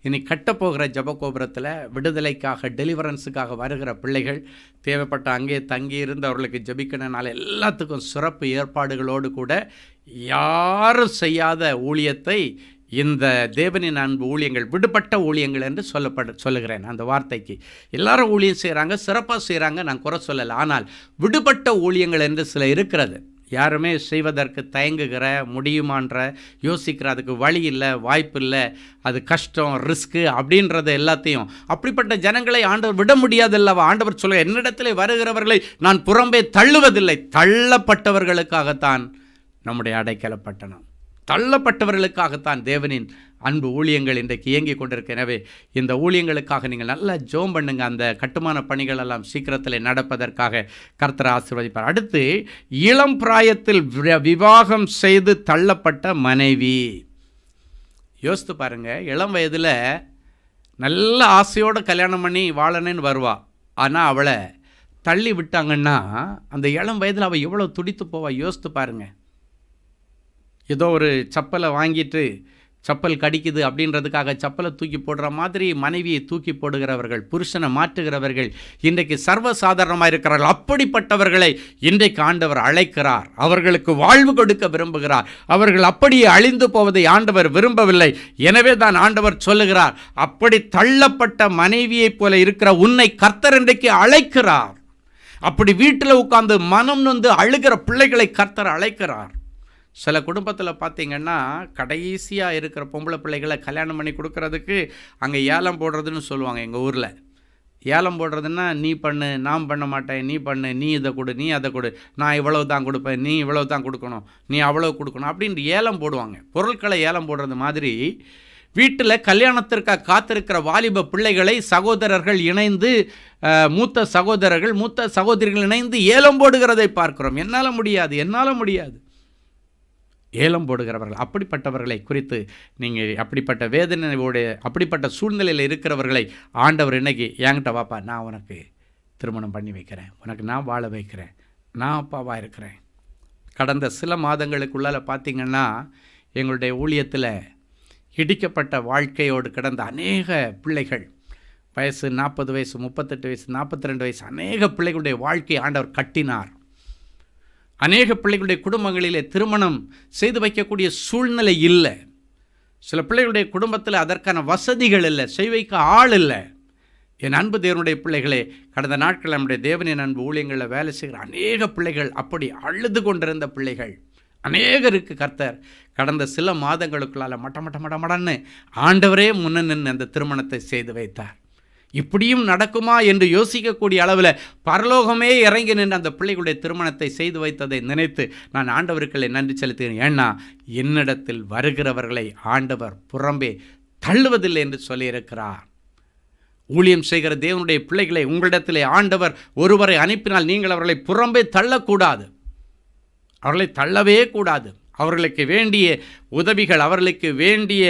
இனி கட்டப்போகிற ஜபகோபுரத்தில் விடுதலைக்காக, டெலிவரன்ஸுக்காக வருகிற பிள்ளைகள் தேவைப்பட்ட அங்கே தங்கியிருந்து அவர்களுக்கு ஜபிக்கணுனால எல்லாத்துக்கும் சிறப்பு ஏற்பாடுகளோடு கூட யாரும் செய்யாத ஊழியத்தை இந்த தேவனின் அன்பு ஊழியங்கள், விடுபட்ட ஊழியங்கள் என்று சொல்லுகிறேன். அந்த வார்த்தைக்கு எல்லாரும் ஊழியம் செய்கிறாங்க, சிறப்பாக செய்கிறாங்க, நான் குறை சொல்லலை. ஆனால் விடுபட்ட ஊழியங்கள் என்று சில இருக்கிறது. யாருமே செய்வதற்கு தயங்குகிற, முடியுமான்ற யோசிக்கிற, அதுக்கு வழி இல்லை, வாய்ப்பு இல்லை, அது கஷ்டம், ரிஸ்க்கு அப்படின்றது எல்லாத்தையும், அப்படிப்பட்ட ஜனங்களை ஆண்டவர் விட முடியாதல்லவா. ஆண்டவர் சொல்ல, என்னிடத்தில் வருகிறவர்களை நான் புறம்பே தள்ளுவதில்லை. தள்ளப்பட்டவர்களுக்காகத்தான் நம்முடைய அடைக்கல பட்டணம், தள்ளப்பட்டவர்களுக்காகத்தான் தேவனின் அன்பு ஊழியங்கள் இன்றைக்கு இயங்கிக் கொண்டிருக்கு. எனவே இந்த ஊழியங்களுக்காக நீங்கள் நல்லா ஜெபம் பண்ணுங்க. அந்த கட்டுமான பணிகள் எல்லாம் சீக்கிரத்தில் நடப்பதற்காக கர்த்தர் ஆசீர்வதிப்பார். அடுத்து, இளம் பிராயத்தில் விவாகம் செய்து தள்ளப்பட்ட மனைவி. யோசித்து பாருங்க, இளம் வயதில் நல்ல ஆசையோடு கல்யாணம் பண்ணி வாழணுன்னு வருவா. ஆனால் அவளை தள்ளி விட்டாங்கன்னா அந்த இளம் வயதில் அவள் எவ்வளோ துடித்து போவா. யோசித்து பாருங்க. ஏதோ ஒரு சப்பலை வாங்கிட்டு சப்பல் கடிக்குது அப்படின்றதுக்காக சப்பலை தூக்கி போடுற மாதிரி மனைவியை தூக்கி போடுகிறவர்கள், புருஷனை மாற்றுகிறவர்கள் இன்றைக்கு சர்வசாதாரணமாக இருக்கிறார்கள். அப்படிப்பட்டவர்களை இன்றைக்கு ஆண்டவர் அழைக்கிறார். அவர்களுக்கு வாழ்வு கொடுக்க விரும்புகிறார். அவர்கள் அப்படியே அழிந்து போவதை ஆண்டவர் விரும்பவில்லை. எனவே தான் ஆண்டவர் சொல்லுகிறார், அப்படி தள்ளப்பட்ட மனைவியைப் போல இருக்கிற உன்னை கர்த்தர் இன்றைக்கு அழைக்கிறார். அப்படி வீட்டில் உட்கார்ந்து மனம் நொந்து அழுகிற பிள்ளைகளை கர்த்தர் அழைக்கிறார். சில குடும்பத்தில் பார்த்திங்கன்னா கடைசியாக இருக்கிற பொம்பளை பிள்ளைகளை கல்யாணம் பண்ணி கொடுக்கறதுக்கு அங்கே ஏலம் போடுறதுன்னு சொல்லுவாங்க. எங்கள் ஊரில் ஏலம் போடுறதுன்னா, நீ பண்ணு, நான் பண்ண மாட்டேன், நீ பண்ணு, நீ இதை கொடு, நீ அதை கொடு, நான் இவ்வளவு தான் கொடுப்பேன், நீ இவ்வளவு தான் கொடுக்கணும், நீ அவ்வளவு கொடுக்கணும் அப்படின்ட்டு ஏலம் போடுவாங்க. பொருட்களை ஏலம் போடுறது மாதிரி வீட்டில் கல்யாணத்திற்காக காத்திருக்கிற வாலிப பிள்ளைகளை சகோதரர்கள் இணைந்து, மூத்த சகோதரிகள் இணைந்து ஏலம் போடுகிறதை பார்க்கிறோம். என்னால் முடியாது ஏலம் போடுகிறவர்கள், அப்படிப்பட்டவர்களை குறித்து நீங்கள், அப்படிப்பட்ட வேதனையோடைய, அப்படிப்பட்ட சூழ்நிலையில் இருக்கிறவர்களை ஆண்டவர் இன்னைக்கு, என்கிட்ட வாப்பா, நான் உனக்கு திருமணம் பண்ணி வைக்கிறேன், உனக்கு நான் வாழ வைக்கிறேன், நான் அப்பாவாக இருக்கிறேன். கடந்த சில மாதங்களுக்குள்ளால் பார்த்திங்கன்னா எங்களுடைய ஊழியத்தில் இடிக்கப்பட்ட வாழ்க்கையோடு கிடந்த அநேக பிள்ளைகள், வயசு 40 வயசு, 38 வயசு, 42 வயசு, அநேக பிள்ளைகளுடைய வாழ்க்கையை ஆண்டவர் கட்டினார். அநேக பிள்ளைகளுடைய குடும்பங்களிலே திருமணம் செய்து வைக்கக்கூடிய சூழ்நிலை இல்லை. சில பிள்ளைகளுடைய குடும்பத்தில் அதற்கான வசதிகள் இல்லை, செய்வைக்க ஆள் இல்லை. என் அன்பு தேவனுடைய பிள்ளைகளே, கடந்த நாட்கள் நம்முடைய தேவனின் அன்பு ஊழியங்களில் வேலை செய்கிற அநேக பிள்ளைகள் அப்படி அழுது கொண்டிருந்த பிள்ளைகள், அநேகருக்கு கர்த்தர் கடந்த சில மாதங்களுக்குள்ளால் மடன்னு ஆண்டவரே முன்ன நின்று அந்த திருமணத்தை செய்து வைத்தார். இப்படியும் நடக்குமா என்று யோசிக்கக்கூடிய அளவில் பரலோகமே இறங்கி நின்று அந்த பிள்ளைகளுடைய திருமணத்தை செய்து வைத்ததை நினைத்து நான் ஆண்டவருக்களை நன்றி செலுத்துகிறேன். ஏன்னா என்னிடத்தில் வருகிறவர்களை ஆண்டவர் புறம்பே தள்ளுவதில்லை என்று சொல்லியிருக்கிறார். ஊழியம் செய்கிற தேவனுடைய பிள்ளைகளை உங்களிடத்திலே ஆண்டவர் ஒருவரை அனுப்பினால் நீங்கள் அவர்களை புறம்பே தள்ளக்கூடாது, அவர்களை தள்ளவே கூடாது. அவர்களுக்கு வேண்டிய உதவிகள், அவர்களுக்கு வேண்டிய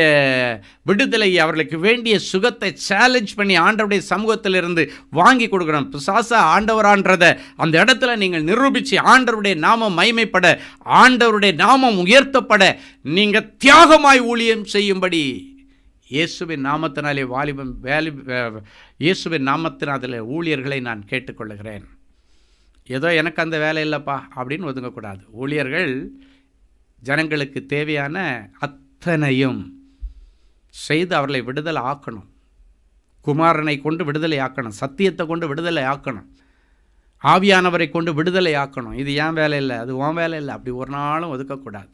விடுதலை, அவர்களுக்கு வேண்டிய சுகத்தை சேலஞ்ச் பண்ணி ஆண்டவருடைய சமூகத்திலிருந்து வாங்கி கொடுக்கணும். பிசாசா ஆண்டவரான்றதை அந்த இடத்துல நீங்கள் நிரூபித்து ஆண்டவருடைய நாமம் மகிமைப்பட, ஆண்டவருடைய நாமம் உயர்த்தப்பட நீங்கள் தியாகமாய் ஊழியம் செய்யும்படி இயேசுவின் நாமத்தினாலே இயேசுவின் நாமத்தினாலே ஊழியர்களை நான் கேட்டுக்கொள்கிறேன். ஏதோ எனக்கு அந்த வேலை இல்லைப்பா அப்படின்னு ஒதுங்கக்கூடாது. ஊழியர்கள் ஜனங்களுக்கு தேவையான அத்தனையும் செய்து அவர்களை விடுதலை ஆக்கணும். குமாரனை கொண்டு விடுதலை ஆக்கணும், சத்தியத்தை கொண்டு விடுதலை ஆக்கணும், ஆவியானவரை கொண்டு விடுதலை ஆக்கணும். இது ஏன் வேலை இல்லை, அது உன் வேலை இல்லை, அப்படி ஒரு நாளும் ஒதுக்கக்கூடாது.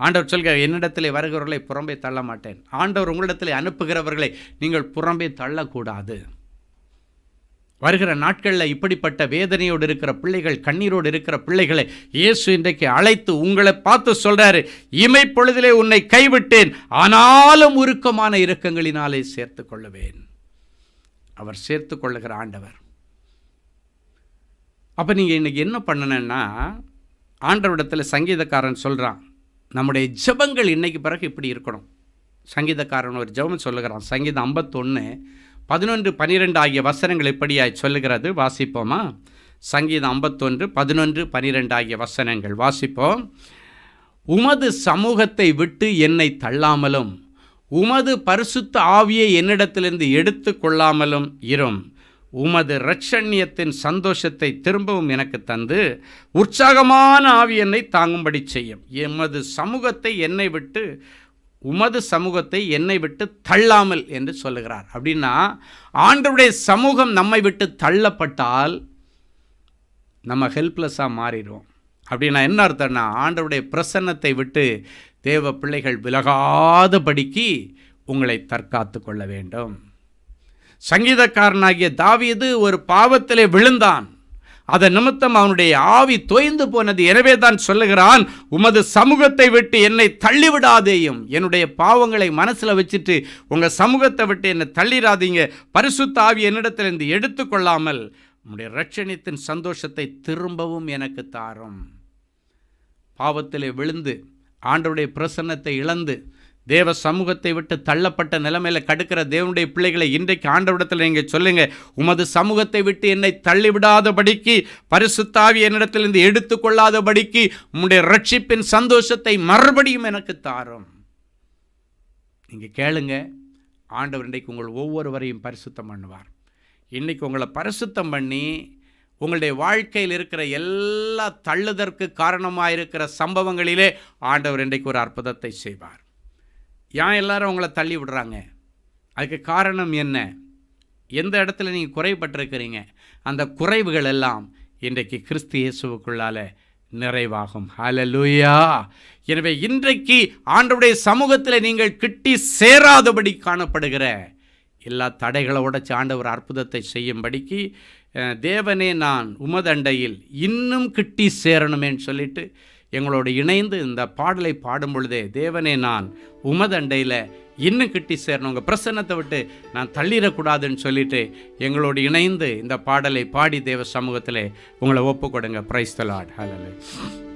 ஆண்டவர் சொல்கிற, என்னிடத்தில் வருகிறவர்களை புறம்பே தள்ள மாட்டேன். ஆண்டவர் உங்களிடத்தில் அனுப்புகிறவர்களை நீங்கள் புறம்பே தள்ளக்கூடாது. வருகிற நாட்களில் இப்படிப்பட்ட வேதனையோடு இருக்கிற பிள்ளைகள், கண்ணீரோடு இருக்கிற பிள்ளைகளை இயேசு இன்றைக்கு அழைத்து உங்களை பார்த்து சொல்கிறாரு, இமைப்பொழுதிலே உன்னை கைவிட்டேன், ஆனாலும் உருக்கமான இரக்கங்களினாலே சேர்த்து கொள்ளுவேன். அவர் சேர்த்து கொள்ளுகிற ஆண்டவர். அப்போ நீங்கள் இன்றைக்கி என்ன பண்ணணுன்னா, ஆண்டவரிடத்தில் சங்கீதக்காரன் சொல்கிறான், நம்முடைய ஜெபங்கள் இன்னைக்கு பிறகு இப்படி இருக்கணும். சங்கீதக்காரன் ஒரு ஜெபம் சொல்லுகிறான். சங்கீதம் 51:11-12 ஆகிய வசனங்கள் இப்படியாய் சொல்லுகிறது. வாசிப்போமா? சங்கீதம் 51:11-12 ஆகிய வசனங்கள் வாசிப்போம். உமது சமூகத்தை விட்டு என்னை தள்ளாமலும் உமது பரிசுத்த ஆவியை என்னிடத்திலிருந்து எடுத்து கொள்ளாமலும் இரும். உமது இரட்சண்யத்தின் சந்தோஷத்தை திரும்பவும் எனக்கு தந்து உற்சாகமான ஆவி என்னை தாங்கும்படி செய்யும். உமது சமூகத்தை என்னை விட்டு தள்ளாமல் என்று சொல்லுகிறார். அப்படின்னா ஆண்டவருடைய சமூகம் நம்மை விட்டு தள்ளப்பட்டால் நம்ம ஹெல்ப்லெஸ்ஸாக மாறிடுவோம். அப்படின்னா என்ன அர்த்தம்னா, ஆண்டவருடைய பிரசன்னத்தை விட்டு தேவ பிள்ளைகள் விலகாதபடிக்கு உங்களை தற்காத்து கொள்ள வேண்டும். சங்கீதக்காரனாகிய தாவீது ஒரு பாவத்திலே விழுந்தான். அதன் நிமித்தம் அவனுடைய ஆவி தோய்ந்து போனது. எனவே தான் சொல்லுகிறான், உமது சமூகத்தை விட்டு என்னை தள்ளிவிடாதேயும். என்னுடைய பாவங்களை மனசில் வச்சுட்டு உங்கள் சமூகத்தை விட்டு என்னை தள்ளிடாதீங்க. பரிசுத்த ஆவி என்னிடத்திலிருந்து எடுத்துக்கொள்ளாமல் உம்முடைய இரட்சணியத்தின் சந்தோஷத்தை திரும்பவும் எனக்கு தாரும். பாவத்திலே விழுந்து ஆண்டவருடைய பிரசன்னத்தை இழந்து தேவ சமூகத்தை விட்டு தள்ளப்பட்ட நிலைமையில் கடுக்கிற தேவனுடைய பிள்ளைகளை இன்றைக்கு ஆண்டவரிடத்தில் நீங்கள் சொல்லுங்க, உமது சமூகத்தை விட்டு என்னை தள்ளிவிடாதபடிக்கு, பரிசுத்த ஆவி என்னிடத்திலிருந்து எடுத்துக்கொள்ளாதபடிக்கு உம்முடைய ரட்சிப்பின் சந்தோஷத்தை மறுபடியும் எனக்கு தாரும். நீங்கள் கேளுங்க, ஆண்டவர் இன்றைக்கு உங்கள் ஒவ்வொருவரையும் பரிசுத்தம் பண்ணுவார். இன்றைக்கி உங்களை பரிசுத்தம் பண்ணி உங்களுடைய வாழ்க்கையில் இருக்கிற எல்லா தள்ளுதற்கு காரணமாக இருக்கிற சம்பவங்களிலே ஆண்டவர் இன்றைக்கு ஒரு அற்புதத்தை செய்வார். ஏன் எல்லாரும் உங்களை தள்ளி விடுறாங்க? அதுக்கு காரணம் என்ன? எந்த இடத்துல நீங்கள் குறைபட்டிருக்கிறீங்க? அந்த குறைவுகள் எல்லாம் இன்றைக்கு கிறிஸ்து இயேசுவுக்குள்ளால நிறைவாகும். ஹல்லேலூயா. எனவே இன்றைக்கு ஆண்டவருடைய சமூகத்தில் நீங்கள் கிட்டி சேராதபடி காணப்படுகிற எல்லா தடைகளை உடைச்சு ஆண்டவர் அற்புதத்தை செய்யும்படிக்கு, தேவனே நான் உமதண்டையில் இன்னும் கிட்டி சேரணுமேன்னு சொல்லிட்டு எங்களோடு இணைந்து இந்த பாடலை பாடும் பொழுதே, தேவனே நான் உமதண்டையில் இன்னும் கிட்டி சேரணும், உங்கள் பிரசன்னத்தை விட்டு நான் தள்ளிடக்கூடாதுன்னு சொல்லிட்டு எங்களோடு இணைந்து இந்த பாடலை பாடி தேவ சமூகத்தில் உங்களை ஒப்பு கொடுங்க. Praise the lord. ஹல்லேலூயா.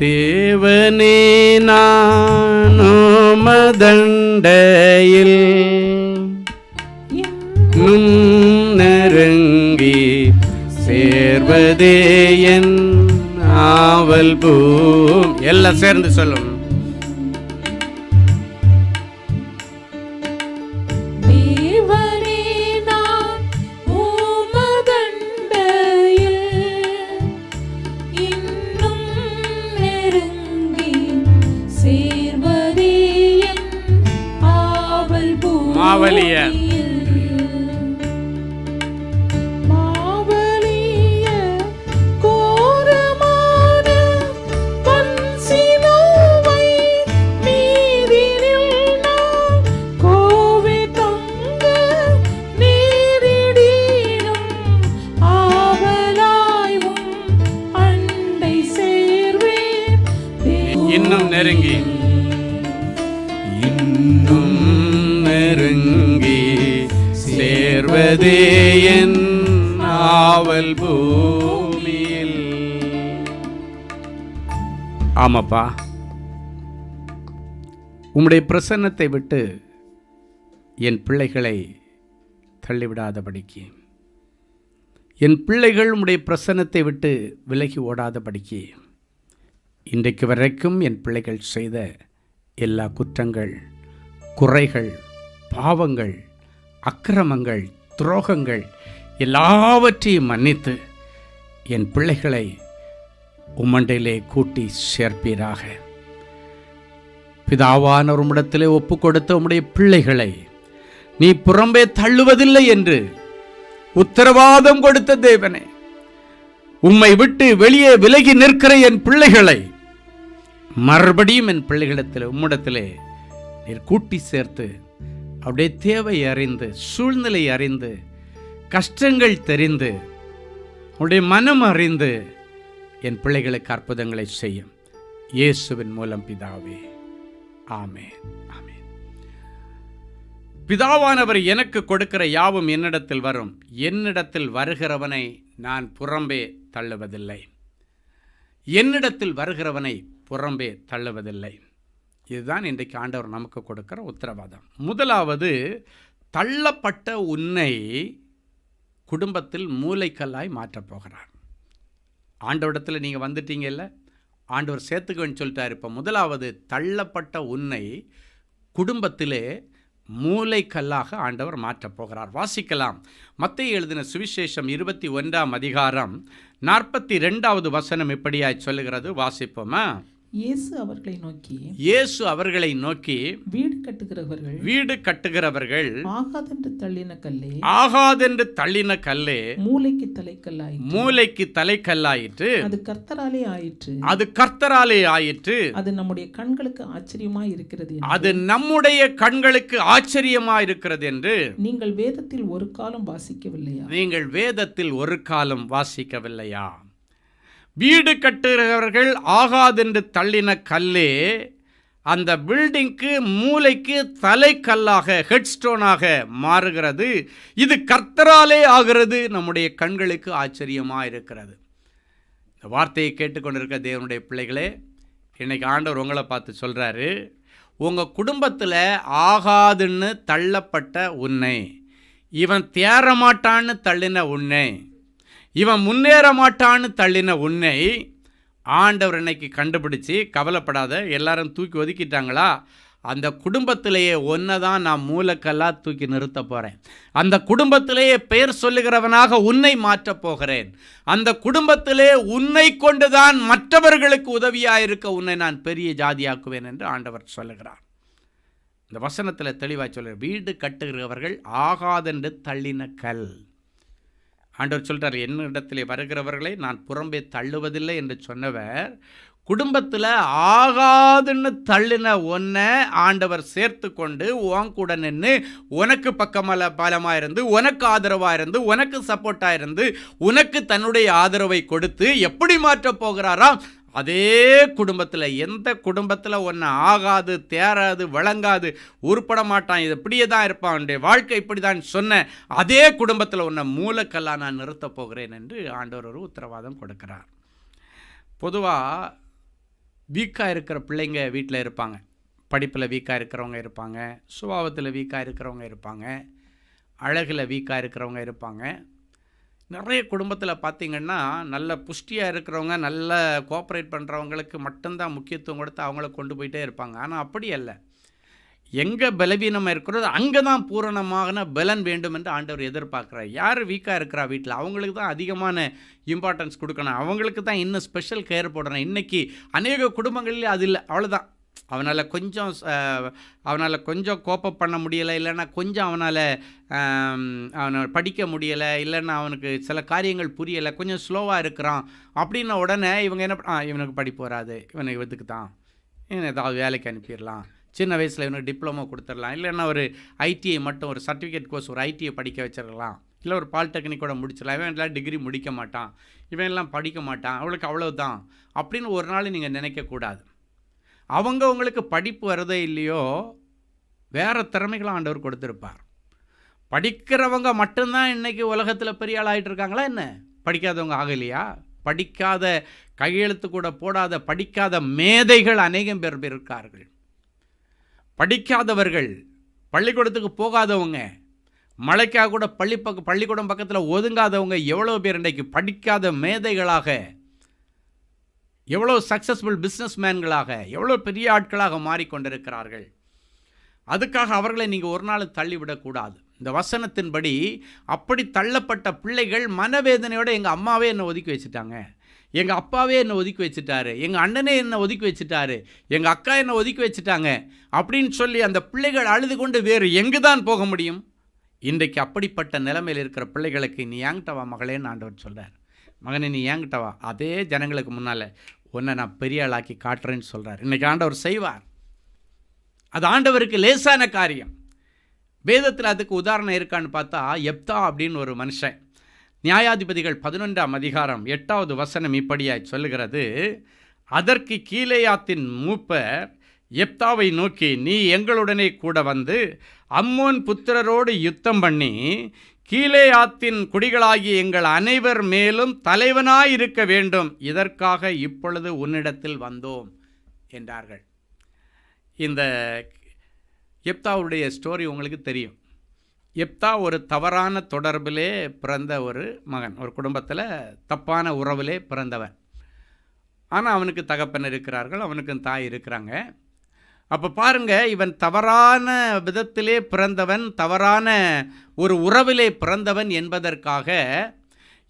தேவனே நான் உமதண்டையில் நெருங்கி சேர்வதே என் ஆவல் பூம். எல்லாம் சேர்ந்து சொல்லணும். மாவலிய இன்னும் நெருங்கி சேர்வதே என் ஆவல் பூமியில். ஆமாப்பா, உம்முடைய பிரசன்னத்தை விட்டு என் பிள்ளைகளை தள்ளிவிடாதபடிக்கு, என் பிள்ளைகள் உம்முடைய பிரசன்னத்தை விட்டு விலகி ஓடாதபடிக்கு, இன்றைக்கு வரைக்கும் என் பிள்ளைகள் செய்த எல்லா குற்றங்கள், குறைகள், பாவங்கள், அக்கிரமங்கள், துரோகங்கள் எல்லாவற்றையும் மன்னித்து என் பிள்ளைகளை உம்மண்டையிலே கூட்டி சேர்ப்பீராக. பிதாவான உம்மிடத்திலே ஒப்பு கொடுத்த உம்முடைய பிள்ளைகளை நீ புறம்பே தள்ளுவதில்லை என்று உத்தரவாதம் கொடுத்த தேவனே, உம்மை விட்டு வெளியே விலகி நிற்கிற என் பிள்ளைகளை மறுபடியும் என் பிள்ளைகளிடத்தில் உம்மிடத்திலே நீர் கூட்டி சேர்த்து அவருடைய தேவை அறிந்து, சூழ்நிலை அறிந்து, கஷ்டங்கள் தெரிந்து, உடைய மனம் அறிந்து என் பிள்ளைகளுக்கு அற்புதங்களை செய்யும். இயேசுவின் மூலம் பிதாவே, ஆமென், ஆமென். பிதாவானவர் எனக்கு கொடுக்கிற யாவும் என்னிடத்தில் வரும், என்னிடத்தில் வருகிறவனை நான் புறம்பே தள்ளுவதில்லை, என்னிடத்தில் வருகிறவனை புறம்பே தள்ளுவதில்லை. இதுதான் இன்றைக்கு ஆண்டவர் நமக்கு கொடுக்கிற உத்தரவாதம். முதலாவது, தள்ளப்பட்ட உன்னை குடும்பத்தில் மூலைக்கல்லாய் மாற்றப் போகிறார். ஆண்டவரிடத்தில் நீங்கள் வந்துட்டீங்கல்ல, ஆண்டவர் சேர்த்துக்கன்னு சொல்லிட்டார். இப்போ முதலாவது, தள்ளப்பட்ட உன்னை குடும்பத்திலே மூலைக்கல்லாக ஆண்டவர் மாற்றப் போகிறார். வாசிக்கலாம். மத்தேயு எழுதின சுவிசேஷம் 21ஆம் அதிகாரம் 42வது வசனம் இப்படியாய் சொல்லுகிறது. வாசிப்போமா? இயேசு அவர்களை நோக்கி வீடு கட்டுகிறவர்கள் ஆகாதென்று தள்ளின கல்லே மூலைக்கு தலைக்கல்லாயிற்று. அது கர்த்தராலே ஆயிற்று. அது நம்முடைய கண்களுக்கு ஆச்சரியமாய் இருக்கிறது என்று நீங்கள் வேதத்தில் ஒரு காலம் வாசிக்கவில்லையா? வீடு கட்டுகிறவர்கள் ஆகாதென்று தள்ளின கல்லே அந்த பில்டிங்க்கு மூலைக்கு தலைக்கல்லாக, ஹெட்ஸ்டோனாக மாறுகிறது. இது கர்த்தராலே ஆகிறது, நம்முடைய கண்களுக்கு ஆச்சரியமாக இருக்கிறது. இந்த வார்த்தையை கேட்டுக்கொண்டிருக்க தேவனுடைய பிள்ளைகளே, இன்னைக்கு ஆண்டவர் உங்களை பார்த்து சொல்கிறாரு, உங்கள் குடும்பத்தில் ஆகாதுன்னு தள்ளப்பட்ட உன்னை, இவன் தேரமாட்டான்னு தள்ளின உன்னை, இவன் முன்னேற மாட்டான்னு தள்ளின உன்னை ஆண்டவர் இன்னைக்கு கண்டுபிடிச்சி, கவலைப்படாத, எல்லாரும் தூக்கி ஒதுக்கிட்டாங்களா, அந்த குடும்பத்திலேயே ஒன்றை தான் நான் மூலக்கல்லாக தூக்கி நிறுத்த போகிறேன். அந்த குடும்பத்திலேயே பெயர் சொல்லுகிறவனாக உன்னை மாற்றப் போகிறேன். அந்த குடும்பத்திலே உன்னை கொண்டு தான் மற்றவர்களுக்கு உதவியாக இருக்க உன்னை நான் பெரிய ஜாதியாக்குவேன் என்று ஆண்டவர் சொல்லுகிறார். இந்த வசனத்தில் தெளிவாக சொல்கிறார், வீடு கட்டுகிறவர்கள் ஆகாதென்று தள்ளின கல். ஆண்டவர் சொல்கிறார், என்னிடத்திலே வருகிறவர்களை நான் புறம்பே தள்ளுவதில்லை என்று சொன்னவர், குடும்பத்தில் ஆகாதுன்னு தள்ளின ஒன்றை ஆண்டவர் சேர்த்து கொண்டு உன் கூட நின்று உனக்கு பலமாக இருந்து, உனக்கு ஆதரவாக இருந்து, உனக்கு சப்போர்ட்டாக இருந்து, உனக்கு தன்னுடைய ஆதரவை கொடுத்து எப்படி மாற்றப் போகிறாராம்? அதே குடும்பத்தில், எந்த குடும்பத்தில் ஒன்று ஆகாது, தேராது, வழங்காது, உருப்பட மாட்டான், இது இப்படியே தான் இருப்பான், அவனுடைய வாழ்க்கை இப்படி தான் சொன்ன அதே குடும்பத்தில் ஒன்றை மூலக்கல்லாக நான் நிறுத்தப் போகிறேன் என்று ஆண்டவர் ஒரு உத்தரவாதம் கொடுக்கிறார். பொதுவாக வீக்காக இருக்கிற பிள்ளைங்க வீட்டில் இருப்பாங்க, படிப்பில் வீக்காக இருக்கிறவங்க இருப்பாங்க, சுபாவத்தில் வீக்காக இருக்கிறவங்க இருப்பாங்க, அழகில் வீக்காக இருக்கிறவங்க இருப்பாங்க. நிறைய குடும்பத்தில் பார்த்திங்கன்னா நல்ல புஷ்டியாக இருக்கிறவங்க, நல்ல கோஆப்ரேட் பண்ணுறவங்களுக்கு மட்டும்தான் முக்கியத்துவம் கொடுத்து அவங்கள கொண்டு போயிட்டே இருப்பாங்க. ஆனால் அப்படி அல்ல, எங்கே பலவீனமாக இருக்கிறதோ அங்கே தான் பூரணமான பலன் வேண்டும் என்று ஆண்டவர் எதிர்பார்க்குறார். யார் வீக்காக இருக்கிறா வீட்டில், அவங்களுக்கு தான் அதிகமான இம்பார்ட்டன்ஸ் கொடுக்கணும், அவங்களுக்கு தான் இன்னும் ஸ்பெஷல் கேர் போடணும். இன்றைக்கி அநேக குடும்பங்களில் அது இல்லை, அவ்வளோதான், அவனால் கொஞ்சம் கோப்பப் பண்ண முடியலை, இல்லைன்னா கொஞ்சம் அவனை படிக்க முடியலை, இல்லைன்னா அவனுக்கு சில காரியங்கள் புரியலை, கொஞ்சம் ஸ்லோவாக இருக்கிறான் அப்படின்ன உடனே இவங்க என்ன இவனுக்கு படிப்பு வராது, இவனுக்கு இதுக்கு தான் இவனை ஏதாவது வேலைக்கு அனுப்பிடலாம், சின்ன வயசில் இவனுக்கு டிப்ளமோ கொடுத்துடலாம், இல்லைன்னா ஒரு ஐடிஐ மட்டும் ஒரு சர்டிஃபிகேட் கோர்ஸ் ஒரு ஐடிஐ படிக்க வச்சிடலாம், இல்லை ஒரு பாலிடெக்னிக்கோட முடிச்சிடலாம், இவன் எல்லாம் டிகிரி முடிக்க மாட்டான், இவன் எல்லாம் படிக்க மாட்டான், அவளுக்கு அவ்வளவுதான் அப்படின்னு ஒரு நாள் நீங்கள் நினைக்கக்கூடாது. உங்களுக்கு படிப்பு வரதே இல்லையோ, வேறு திறமைகளை ஆண்டவர் கொடுத்துருப்பார். படிக்கிறவங்க மட்டும்தான் இன்றைக்கி உலகத்தில் பெரிய ஆள் ஆகிட்டு இருக்காங்களா என்ன? படிக்காதவங்க ஆகலையா? படிக்காத, கையெழுத்து கூட போடாத படிக்காத மேதைகள் அநேகம் பேர் இருக்கார்கள். படிக்காதவர்கள், பள்ளிக்கூடத்துக்கு போகாதவங்க, மழைக்காக கூட பள்ளிக்கூடம் பக்கத்தில் ஒதுங்காதவங்க எவ்வளோ பேர் இன்றைக்கு படிக்காத மேதைகளாக, எவ்வளோ சக்ஸஸ்ஃபுல் பிஸ்னஸ்மேன்களாக, எவ்வளோ பெரிய ஆட்களாக மாறிக்கொண்டிருக்கிறார்கள். அதுக்காக அவர்களை நீங்கள் ஒரு நாள் தள்ளிவிடக்கூடாது. இந்த வசனத்தின்படி அப்படி தள்ளப்பட்ட பிள்ளைகள் மனவேதனையோடு எங்கள் அம்மாவே என்னை ஒதுக்கி வச்சுட்டாங்க, எங்கள் அப்பாவே என்னை ஒதுக்கி வச்சுட்டாரு, எங்கள் அண்ணனே என்னை ஒதுக்கி வச்சுட்டாரு, எங்கள் அக்கா என்னை ஒதுக்கி வச்சுட்டாங்க அப்படின்னு சொல்லி அந்த பிள்ளைகள் அழுது கொண்டு வேறு எங்கு தான் போக முடியும்? இன்றைக்கு அப்படிப்பட்ட நிலைமையில் இருக்கிற பிள்ளைகளுக்கு நீ ஏங்கிட்ட வா மகளேன்னு ஆண்டவர் சொல்கிறார். மகனே நீ ஏங்கிட்ட வா, அதே ஜனங்களுக்கு முன்னால் உன்னை நான் பெரிய ஆளாக்கி காட்டுறேன்னு சொல்கிறார். இன்றைக்கி ஆண்டவர் செய்வார். அது ஆண்டவருக்கு லேசான காரியம். வேதத்தில் அதுக்கு உதாரணம் இருக்கான்னு பார்த்தா, எப்தா அப்படின்னு ஒரு மனுஷன், நியாயாதிபதிகள் 11ஆம் அதிகாரம் 8வது வசனம் இப்படியாய் சொல்லுகிறது. அதற்கு கீலேயாத்தின் மூப்பர் எப்தாவை நோக்கி, நீ எங்களுடனே கூட வந்து அம்மோன் புத்திரரோடு யுத்தம் பண்ணி கீலேயாத்தின் குடிகளாகிய எங்கள் அனைவர் மேலும் தலைவனாயிருக்க வேண்டும், இதற்காக இப்பொழுது உன்னிடத்தில் வந்தோம் என்றார்கள். இந்த எப்தாவுடைய ஸ்டோரி உங்களுக்கு தெரியும். எப்தா ஒரு தவறான தொடர்பிலே பிறந்த ஒரு மகன், ஒரு குடும்பத்தில் தப்பான உறவிலே பிறந்தவன். ஆனால் அவனுக்கு தகப்பன் இருக்கிறார்கள், அவனுக்கு தாய் இருக்கிறாங்க. அப்போ பாருங்கள், இவன் தவறான விதத்திலே பிறந்தவன், தவறான ஒரு உறவிலே பிறந்தவன் என்பதற்காக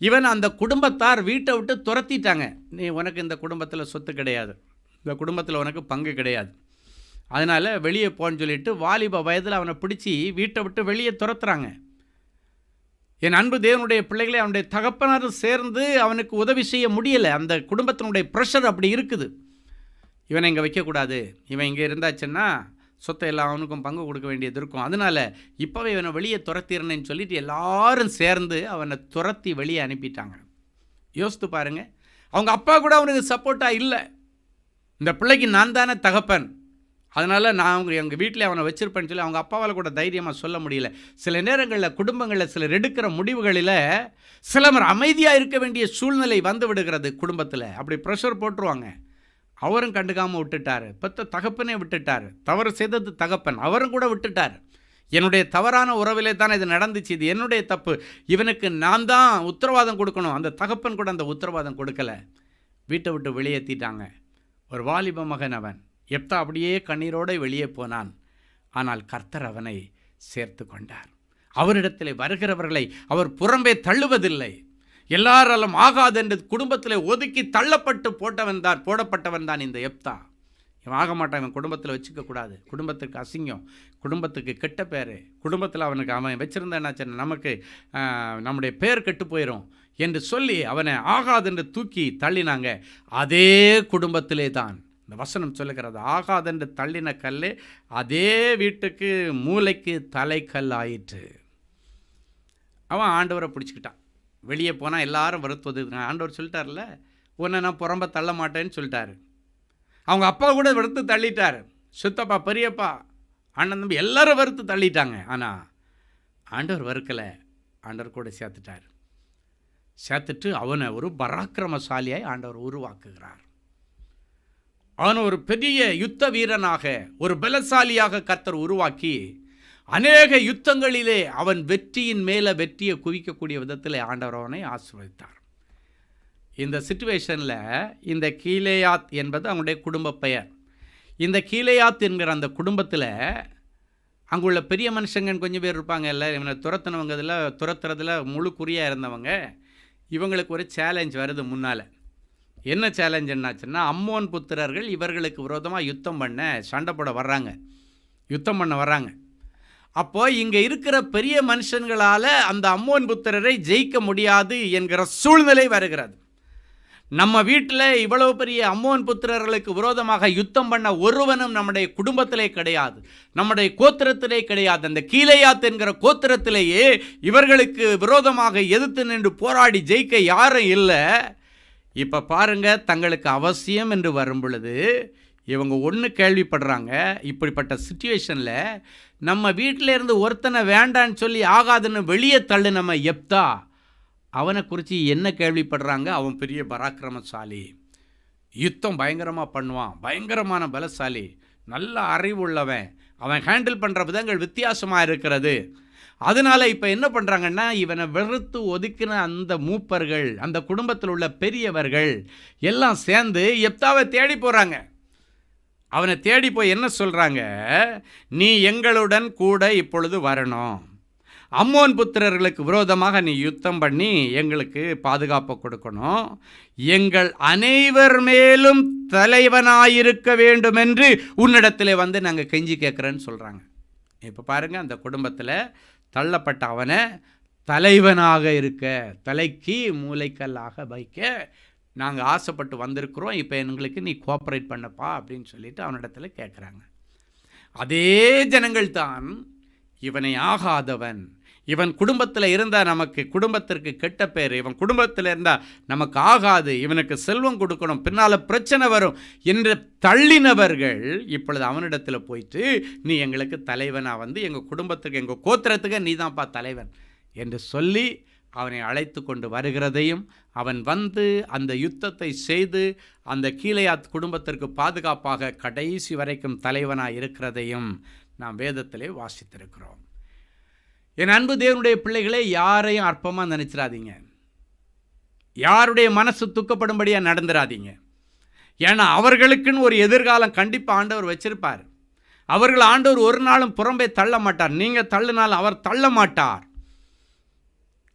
இவன் அந்த குடும்பத்தார் வீட்டை விட்டு துரத்திட்டாங்க. உனக்கு இந்த குடும்பத்தில் சொத்து கிடையாது, இந்த குடும்பத்தில் உனக்கு பங்கு கிடையாது, அதனால் வெளியே போன்னு சொல்லிட்டு வாலிப வயதில் அவனை பிடிச்சி வீட்டை விட்டு வெளியே துரத்துறாங்க. என் அன்பு தேவனுடைய பிள்ளைகளை அவனுடைய தகப்பனார் சேர்ந்து அவனுக்கு உதவி செய்ய முடியலை. அந்த குடும்பத்தினுடைய ப்ரெஷர் அப்படி இருக்குது. இவனை இங்கே வைக்கக்கூடாது, இவன் இங்கே இருந்தாச்சுன்னா சொத்தை எல்லாம் அவனுக்கும் பங்கு கொடுக்க வேண்டியது இருக்கும், அதனால் இப்போவே இவனை வெளியே துரத்திறனேன்னு சொல்லிட்டு எல்லாரும் சேர்ந்து அவனை துரத்தி வெளியே அனுப்பிட்டாங்க. யோசித்து பாருங்கள், அவங்க அப்பா கூட அவனுக்கு சப்போர்ட்டாக இல்லை. இந்த பிள்ளைக்கு நான் தானே தகப்பன், அதனால் நான் எங்கள் வீட்டில் அவனை வச்சுருப்பேன்னு சொல்லி அவங்க அப்பாவால் கூட தைரியமாக சொல்ல முடியல. சில நேரங்களில் குடும்பங்களில் சிலர் எடுக்கிற முடிவுகளில் சிலர் அமைதியாக இருக்க வேண்டிய சூழ்நிலை வந்து விடுகிறது. குடும்பத்தில் அப்படி ப்ரெஷர் போட்டுருவாங்க. அவரும் கண்டுக்காமல் விட்டுட்டார், பெத்த தகப்பனே விட்டுட்டார், தவறு செய்தது தகப்பன், அவரும் கூட விட்டுட்டார். என்னுடைய தவறான உறவிலே தான் இது நடந்துச்சு, இது என்னுடைய தப்பு, இவனுக்கு நான் தான் உத்தரவாதம் கொடுக்கணும். அந்த தகப்பன் கூட அந்த உத்தரவாதம் கொடுக்கலை, வீட்டை விட்டு வெளியேற்றிட்டாங்க. ஒரு வாலிப மகன் அவன். எப்தா அப்படியே கண்ணீரோடு வெளியே போனான். ஆனால் கர்த்தர் அவனை சேர்த்து கொண்டார். அவரிடத்தில் வருகிறவர்களை அவர் புறம்பே தள்ளுவதில்லை. எல்லாராலும் ஆகாதென்று குடும்பத்தில் ஒதுக்கி தள்ளப்பட்டு போடப்பட்டவன் தான் இந்த எப்தா. இவன் ஆக மாட்டான், இவன் குடும்பத்தில் வச்சுக்கக்கூடாது, குடும்பத்துக்கு அசிங்கம், குடும்பத்துக்கு கெட்ட பேர், குடும்பத்தில் அவன் வச்சுருந்தாச்சு நமக்கு நம்முடைய பேர் கெட்டு போயிடும் என்று சொல்லி அவனை ஆகாதென்று தூக்கி தள்ளினாங்க. அதே குடும்பத்திலே தான் இந்த வசனம் சொல்லுகிறது, ஆகாதென்று தள்ளின கல்லே அதே வீட்டுக்கு மூளைக்கு தலைக்கல் ஆயிற்று. அவன் ஆண்டவரை பிடிச்சிக்கிட்டான். வெளியே போனால் எல்லாரும் வருத்துவது. ஆண்டவர் சொல்லிட்டார்ல, உன்னை நான் புறம்ப தள்ள மாட்டேன்னு சொல்லிட்டாரு. அவங்க அப்பா கூட வெறுத்து தள்ளிட்டார், சித்தப்பா பெரியப்பா அண்ணன் தம்பி எல்லாரும் வெறுத்து தள்ளிட்டாங்க. ஆனால் ஆண்டவர் வெறுக்கலை, ஆண்டவர் கூட சேர்த்துட்டு அவனை ஒரு பராக்கிரமசாலியாய் ஆண்டவர் உருவாக்குகிறார். அவன் ஒரு பெரிய யுத்த வீரனாக, ஒரு பலசாலியாக கர்த்தர் உருவாக்கி அநேக யுத்தங்களிலே அவன் வெற்றியின் மேலே வெற்றியை குவிக்கக்கூடிய விதத்தில் ஆண்டவர் அவனை ஆசீர்வதித்தார். இந்த சிச்சுவேஷனில் இந்த கீலேயாத் என்பது அவனுடைய குடும்ப பெயர். இந்த கீலேயாத் என்கிற அந்த குடும்பத்தில் அங்குள்ள பெரிய மனுஷங்கன்னு கொஞ்சம் பேர் இருப்பாங்க. இல்லை, இவனை துரத்துறதுல முழு குறியாக இருந்தவங்க. இவங்களுக்கு ஒரு சேலஞ்ச் வருது முன்னால். என்ன சேலஞ்ச் என்னாச்சுன்னா, அம்மோன் புத்திரர்கள் இவர்களுக்கு விரோதமாக யுத்தம் பண்ண சண்டை போட வர்றாங்க, யுத்தம் பண்ண வர்றாங்க. அப்போது இங்கே இருக்கிற பெரிய மனுஷன்களால் அந்த அம்மோன் புத்திரரை ஜெயிக்க முடியாது என்கிற சூழ்நிலை வருகிறது. நம்ம வீட்டில் இவ்வளவு பெரிய அம்மோன் புத்திரர்களுக்கு விரோதமாக யுத்தம் பண்ண ஒருவனும் நம்முடைய குடும்பத்திலே கிடையாது, நம்முடைய கோத்திரத்திலே கிடையாது. அந்த கீலேயாத் என்கிற கோத்திரத்திலேயே இவர்களுக்கு விரோதமாக எதிர்த்து நின்று போராடி ஜெயிக்க யாரும் இல்லை. இப்போ பாருங்க, தங்களுக்கு அவசியம் என்று வரும் பொழுது இவங்க ஒன்று கேள்விப்படுறாங்க. இப்படிப்பட்ட சிச்சுவேஷனில் நம்ம வீட்டில் இருந்து ஒருத்தனை வேண்டான்னு சொல்லி ஆகாதுன்னு வெளியே தள்ளு நம்ம எப்தா, அவனை குறித்து என்ன கேள்விப்படுறாங்க? அவன் பெரிய பராக்கிரமசாலி, யுத்தம் பயங்கரமாக பண்ணுவான், பயங்கரமான பலசாலி, நல்ல அறிவுள்ளவன், அவன் ஹேண்டில் பண்ணுற விதங்கள் வித்தியாசமாக இருக்கிறது. அதனால் இப்போ என்ன பண்ணுறாங்கன்னா, இவனை வெறுத்து ஒதுக்கின அந்த மூப்பர்கள், அந்த குடும்பத்தில் உள்ள பெரியவர்கள் எல்லாம் சேர்ந்து எப்தாவை தேடி போகிறாங்க. அவனை தேடி போய் என்ன சொல்கிறாங்க? நீ எங்களுடன் கூட இப்பொழுது வரணும், அம்மோன் புத்திரர்களுக்கு விரோதமாக நீ யுத்தம் பண்ணி எங்களுக்கு பாதுகாப்பு கொடுக்கணும், எங்கள் அனைவர் மேலும் தலைவனாயிருக்க வேண்டும் என்று உன்னிடத்தில் வந்து நாங்கள் கெஞ்சி கேட்குறேன்னு சொல்கிறாங்க. இப்போ பாருங்கள், அந்த குடும்பத்தில் தள்ளப்பட்ட அவனை தலைவனாக இருக்க, தலைக்கு மூளைக்கல்லாக வைக்க நாங்கள் ஆசைப்பட்டு வந்திருக்கிறோம், இப்போ எங்களுக்கு நீ கோஆப்ரேட் பண்ணப்பா அப்படின்னு சொல்லிட்டு அவனிடத்தில் கேட்குறாங்க. அதே ஜனங்கள் தான் இவனை ஆகாதவன், இவன் குடும்பத்தில் இருந்தால் நமக்கு குடும்பத்திற்கு கெட்ட பேர், இவன் குடும்பத்தில் இருந்தால் நமக்கு ஆகாது, இவனுக்கு செல்வம் கொடுக்கணும், பின்னால் பிரச்சனை வரும் என்று தள்ளினவர்கள் இப்பொழுது அவனிடத்தில் போயிட்டு நீ எங்களுக்கு தலைவனாக வந்து எங்கள் குடும்பத்துக்கு எங்கள் கோத்திரத்துக்கு நீ தான்ப்பா தலைவன் என்று சொல்லி அவனை அழைத்து கொண்டு வருகிறதையும், அவன் வந்து அந்த யுத்தத்தை செய்து அந்த கீலேயாத் குடும்பத்திற்கு பாதுகாப்பாக கடைசி வரைக்கும் தலைவனாக இருக்கிறதையும் நாம் வேதத்திலே வாசித்திருக்கிறோம். என் அன்பு தேவனுடைய பிள்ளைகளே, யாரையும் அற்பமாக நினைச்சிடாதீங்க, யாருடைய மனசு துக்கப்படும்படியாக நடந்துடாதீங்க. ஏன்னா அவர்களுக்குன்னு ஒரு எதிர்காலம் கண்டிப்பாக ஆண்டவர் வச்சிருப்பார். அவர்கள் ஆண்டவர் ஒரு நாளும் புறம்பே தள்ள மாட்டார். நீங்கள் தள்ளினால் அவர் தள்ள மாட்டார்.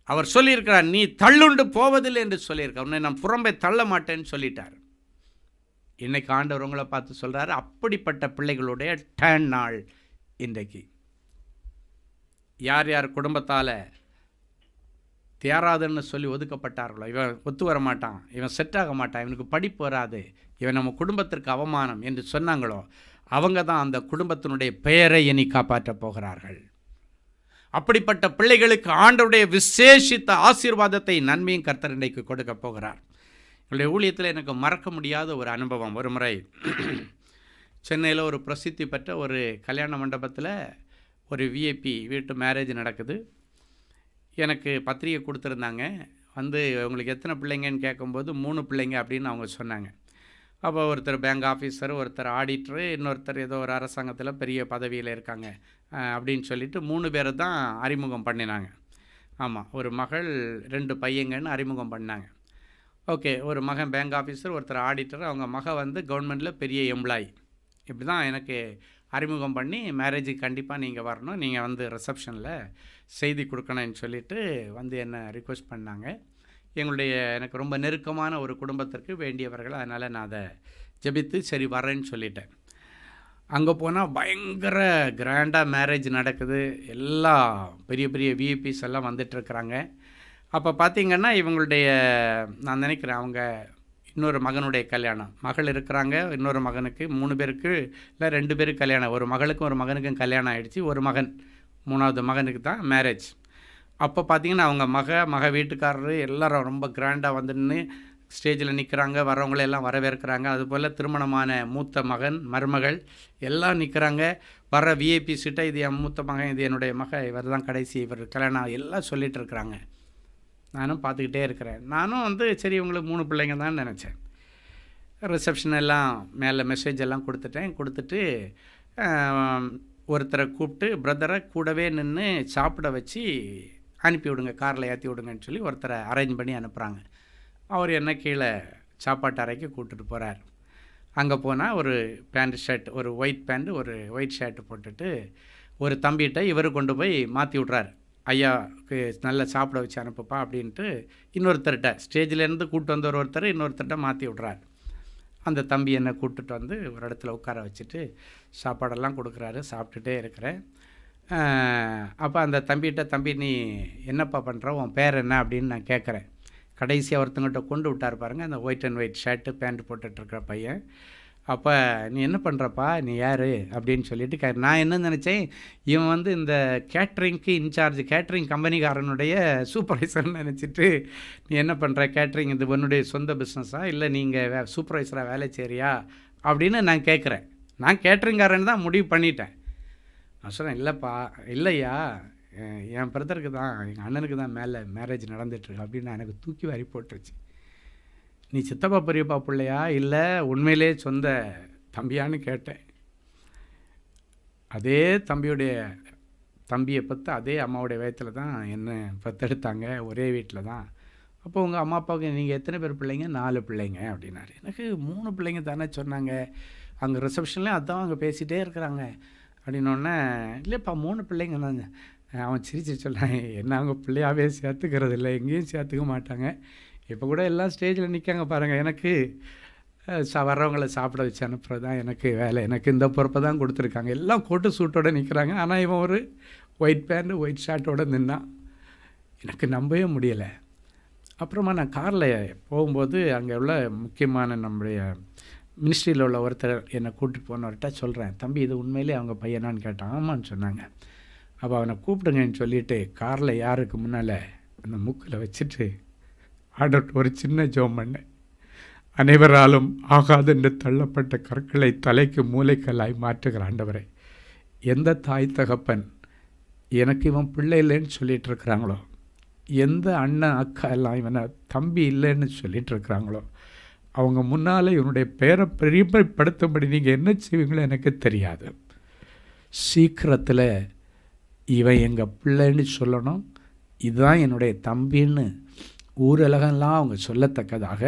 அவர் சொல்லியிருக்கிறார், நீ தள்ளுண்டு போவதில்லை என்று சொல்லியிருக்கார், உன்னை நான் புறம்பே தள்ள மாட்டேன்னு சொல்லிட்டார். இன்னைக்கு ஆண்டவர் உங்களை பார்த்து சொல்கிறார், அப்படிப்பட்ட பிள்ளைகளுடைய டர்ன் நாள் இன்றைக்கு. யார் யார் குடும்பத்தால் தேராதுன்னு சொல்லி ஒதுக்கப்பட்டார்களோ, இவன் ஒத்து வர மாட்டான், இவன் செட் ஆக மாட்டான், இவனுக்கு படிப்பு வராது, இவன் நம்ம குடும்பத்திற்கு அவமானம் என்று சொன்னாங்களோ, அவங்க தான் அந்த குடும்பத்தினுடைய பெயரை இனி காப்பாற்றப் போகிறார்கள். அப்படிப்பட்ட பிள்ளைகளுக்கு ஆண்டவருடைய விசேஷித்த ஆசீர்வாதத்தை நன்மையும் கர்த்தர் இன்றைக்கு கொடுக்க போகிறார். என்னுடைய ஊழியத்தில் எனக்கு மறக்க முடியாத ஒரு அனுபவம். ஒரு முறை சென்னையில் ஒரு பிரசித்தி பெற்ற ஒரு கல்யாண மண்டபத்தில் ஒரு விஐபி வீட்டு மேரேஜ் நடக்குது. எனக்கு பத்திரிகை கொடுத்துருந்தாங்க. வந்து உங்களுக்கு எத்தனை பிள்ளைங்கன்னு கேட்கும்போது 3 பிள்ளைங்க அப்படின்னு அவங்க சொன்னாங்க. அப்போ ஒருத்தர் பேங்க் ஆஃபீஸர், ஒருத்தர் ஆடிட்டரு, இன்னொருத்தர் ஏதோ ஒரு அரசாங்கத்தில் பெரிய பதவியில் இருக்காங்க அப்படின்னு சொல்லிட்டு 3 பேரை தான் அறிமுகம் பண்ணினாங்க. ஆமாம், ஒரு மகள் 2 பையங்கன்னு அறிமுகம் பண்ணாங்க. ஓகே, ஒரு மகன் பேங்க் ஆஃபீஸர், ஒருத்தர் ஆடிட்டர், அவங்க மகன் வந்து கவர்மெண்ட்டில் பெரிய எம்ப்ளாயி. இப்படி தான் எனக்கு அறிமுகம் பண்ணி மேரேஜுக்கு கண்டிப்பாக நீங்கள் வரணும், நீங்கள் வந்து ரிசப்ஷனில் செய்தி கொடுக்கணும்னு சொல்லிட்டு வந்து என்னை ரிக்வெஸ்ட் பண்ணாங்க. எனக்கு ரொம்ப நெருக்கமான ஒரு குடும்பத்திற்கு வேண்டியவர்கள், அதனால் நான் அதை ஜெபித்து சரி வரேன்னு சொல்லிட்டேன். அங்கே போனால் பயங்கர கிராண்டாக மேரேஜ் நடக்குது, எல்லா பெரிய பெரிய விஐபிஸ் எல்லாம் வந்துட்டுருக்குறாங்க. அப்போ பார்த்திங்கன்னா இவங்களுடைய, நான் நினைக்கிறேன் அவங்க இன்னொரு மகனுடைய கல்யாணம், மகள் இருக்கிறாங்க, இன்னொரு மகனுக்கு 3 பேருக்கு இல்லை 2 பேருக்கு கல்யாணம், ஒரு மகளுக்கும் ஒரு மகனுக்கும் கல்யாணம் ஆகிடுச்சு, ஒரு மகன் 3வது மகனுக்கு தான் மேரேஜ். அப்போ பார்த்திங்கன்னா அவங்க மக வீட்டுக்காரரு எல்லோரும் ரொம்ப கிராண்டாக வந்துன்னு ஸ்டேஜில் நிற்கிறாங்க, வரவங்களெல்லாம் வரவேற்கிறாங்க. அதுபோல் திருமணமான மூத்த மகன் மருமகள் எல்லாம் நிற்கிறாங்க. வர விஐபி சீட்டை இது என் மூத்த மகன், இது என்னுடைய மகன், இவர் தான் கடைசி, இவர் கல்யாணம் எல்லாம் சொல்லிகிட்டு இருக்கிறாங்க. நானும் பார்த்துக்கிட்டே இருக்கிறேன். நானும் வந்து சரி இவங்களுக்கு 3 பிள்ளைங்க தான் நினச்சேன். ரிசப்ஷன் எல்லாம் மேலே மெசேஜ் எல்லாம் கொடுத்துட்டு ஒருத்தரை கூப்பிட்டு பிரதரை கூடவே நின்று சாப்பிட வச்சு அனுப்பி விடுங்க, காரில் ஏற்றி விடுங்கன்னு சொல்லி ஒருத்தரை அரேஞ்ச் பண்ணி அனுப்புகிறாங்க. அவர் என்ன கீழே சாப்பாட்டு அறைக்கு கூப்பிட்டுட்டு போகிறார். அங்கே போனால் ஒரு பேண்ட் ஷர்ட், ஒரு ஒயிட் பேண்ட், ஒரு ஒயிட் ஷர்ட்டு போட்டுட்டு ஒரு தம்பிகிட்ட இவர் கொண்டு போய் மாற்றி விட்றாரு. ஐயாவுக்கு நல்லா சாப்பிட வச்சு அனுப்புப்பா அப்படின்ட்டு இன்னொருத்தர்கிட்ட ஸ்டேஜிலேருந்து கூப்பிட்டு வந்த ஒருத்தர் இன்னொருத்தர்கிட்ட மாற்றி விட்றாரு. அந்த தம்பி என்னை கூப்பிட்டுட்டு வந்து ஒரு இடத்துல உட்கார வச்சுட்டு சாப்பாடெல்லாம் கொடுக்குறாரு. சாப்பிட்டுட்டே இருக்கிறேன். அப்போ அந்த தம்பிகிட்ட, தம்பி நீ என்னப்பா பண்ணுற, உன் பேர் என்ன அப்படின்னு நான் கேட்குறேன். கடைசியாக ஒருத்தங்கிட்ட கொண்டு விட்டார் பாருங்கள், அந்த white and white shirt pant போட்டுட்ருக்கிற பையன். அப்போ நீ என்ன பண்ணுறப்பா, நீ யார் அப்படின்னு சொல்லிட்டு நான் என்ன நினச்சேன், இவன் வந்து இந்த கேட்ரிங்க்கு இன்சார்ஜ், கேட்ரிங் கம்பெனிக்காரனுடைய சூப்பர்வைசர்னு நினச்சிட்டு, நீ என்ன பண்ணுற, கேட்ரிங் இது உன்னுடைய சொந்த பிஸ்னஸா இல்லை நீங்கள் சூப்பர்வைசராக வேலை செய்கிறியா அப்படின்னு நான் கேட்குறேன். நான் கேட்ரிங்காரன் தான் முடிவு பண்ணிட்டேன். நான் சொன்னேன், இல்லைப்பா, இல்லையா, என் பிரதருக்கு தான், எங்கள் அண்ணனுக்கு தான் மேலே மேரேஜ் நடந்துகிட்ருக்கு அப்படின்னு எனக்கு தூக்கி வாரி போட்டுருச்சு. நீ சித்தப்பா பெரியப்பா பிள்ளையா இல்லை உண்மையிலே சொந்த தம்பியான்னு கேட்டேன். அதே தம்பியை பற்றி அதே அம்மாவுடைய வயத்தில் தான் என்ன பெற்றெடுத்தாங்க, ஒரே வீட்டில் தான். அப்போ உங்கள் அம்மா அப்பாவுக்கு நீங்கள் எத்தனை பேர் பிள்ளைங்க? 4 பிள்ளைங்க அப்படின்னாரு. எனக்கு 3 பிள்ளைங்க தானே சொன்னாங்க, அங்கே ரிசப்ஷன்லேயும் அதான் அங்கே பேசிகிட்டே இருக்கிறாங்க அப்படின்னோடனே, இல்லைப்பா 3 பிள்ளைங்க தாங்க. அவன் சிரிச்சு சொன்னான், என்ன அவங்க பிள்ளையாவே சேர்த்துக்கிறது இல்லை, எங்கேயும் சேர்த்துக்க மாட்டாங்க. இப்போ கூட எல்லாம் ஸ்டேஜில் நிற்காங்க பாருங்கள். எனக்கு வர்றவங்களை சாப்பிட வச்சு அனுப்புறது தான் எனக்கு வேலை. எனக்கு இந்த பொறுப்பை தான் கொடுத்துருக்காங்க. எல்லாம் கோட்டு சூட்டோடு நிற்கிறாங்க. ஆனால் இவன் ஒரு ஒயிட் பேண்ட் ஒயிட் ஷர்ட்டோடு நின்னான். எனக்கு நம்பவே முடியலை. அப்புறமா நான் காரில் போகும்போது அங்கே உள்ள முக்கியமான நம்முடைய மினிஸ்ட்ரியில் உள்ள ஒருத்தர் என்னை கூப்பிட்டு போனவர்கிட்ட சொல்கிறேன், தம்பி இது உண்மையிலே அவங்க பையனான்னு கேட்டான். ஆமான்னு சொன்னாங்க. அப்போ அவனை கூப்பிடுங்கன்னு சொல்லிவிட்டு காரில் யாருக்கு முன்னால் அந்த மூக்கில் வச்சுட்டு ஆண்டவர்கிட்ட ஒரு சின்ன ஜெபம் பண்ணேன். அனைவராலும் ஆகாதென்று தள்ளப்பட்ட கற்களை தலைக்கு மூளைக்கல்லாய் மாற்றுகிற ஆண்டவரே, எந்த தாய் தகப்பன் எனக்கு இவன் பிள்ளை இல்லைன்னு சொல்லிகிட்டு இருக்கிறாங்களோ, எந்த அண்ணன் அக்கா எல்லாம் இவனை தம்பி இல்லைன்னு சொல்லிகிட்டு இருக்கிறாங்களோ, அவங்க முன்னால் இவனுடைய பேரை பெருமைப்படுத்தும்படி நீங்கள் என்ன செய்வீங்களோ எனக்கு தெரியாது. சீக்கிரத்தில் இவன் எங்கள் பிள்ளைன்னு சொல்லணும், இதுதான் என்னுடைய தம்பின்னு ஊரலகெல்லாம் அவங்க சொல்லத்தக்கதாக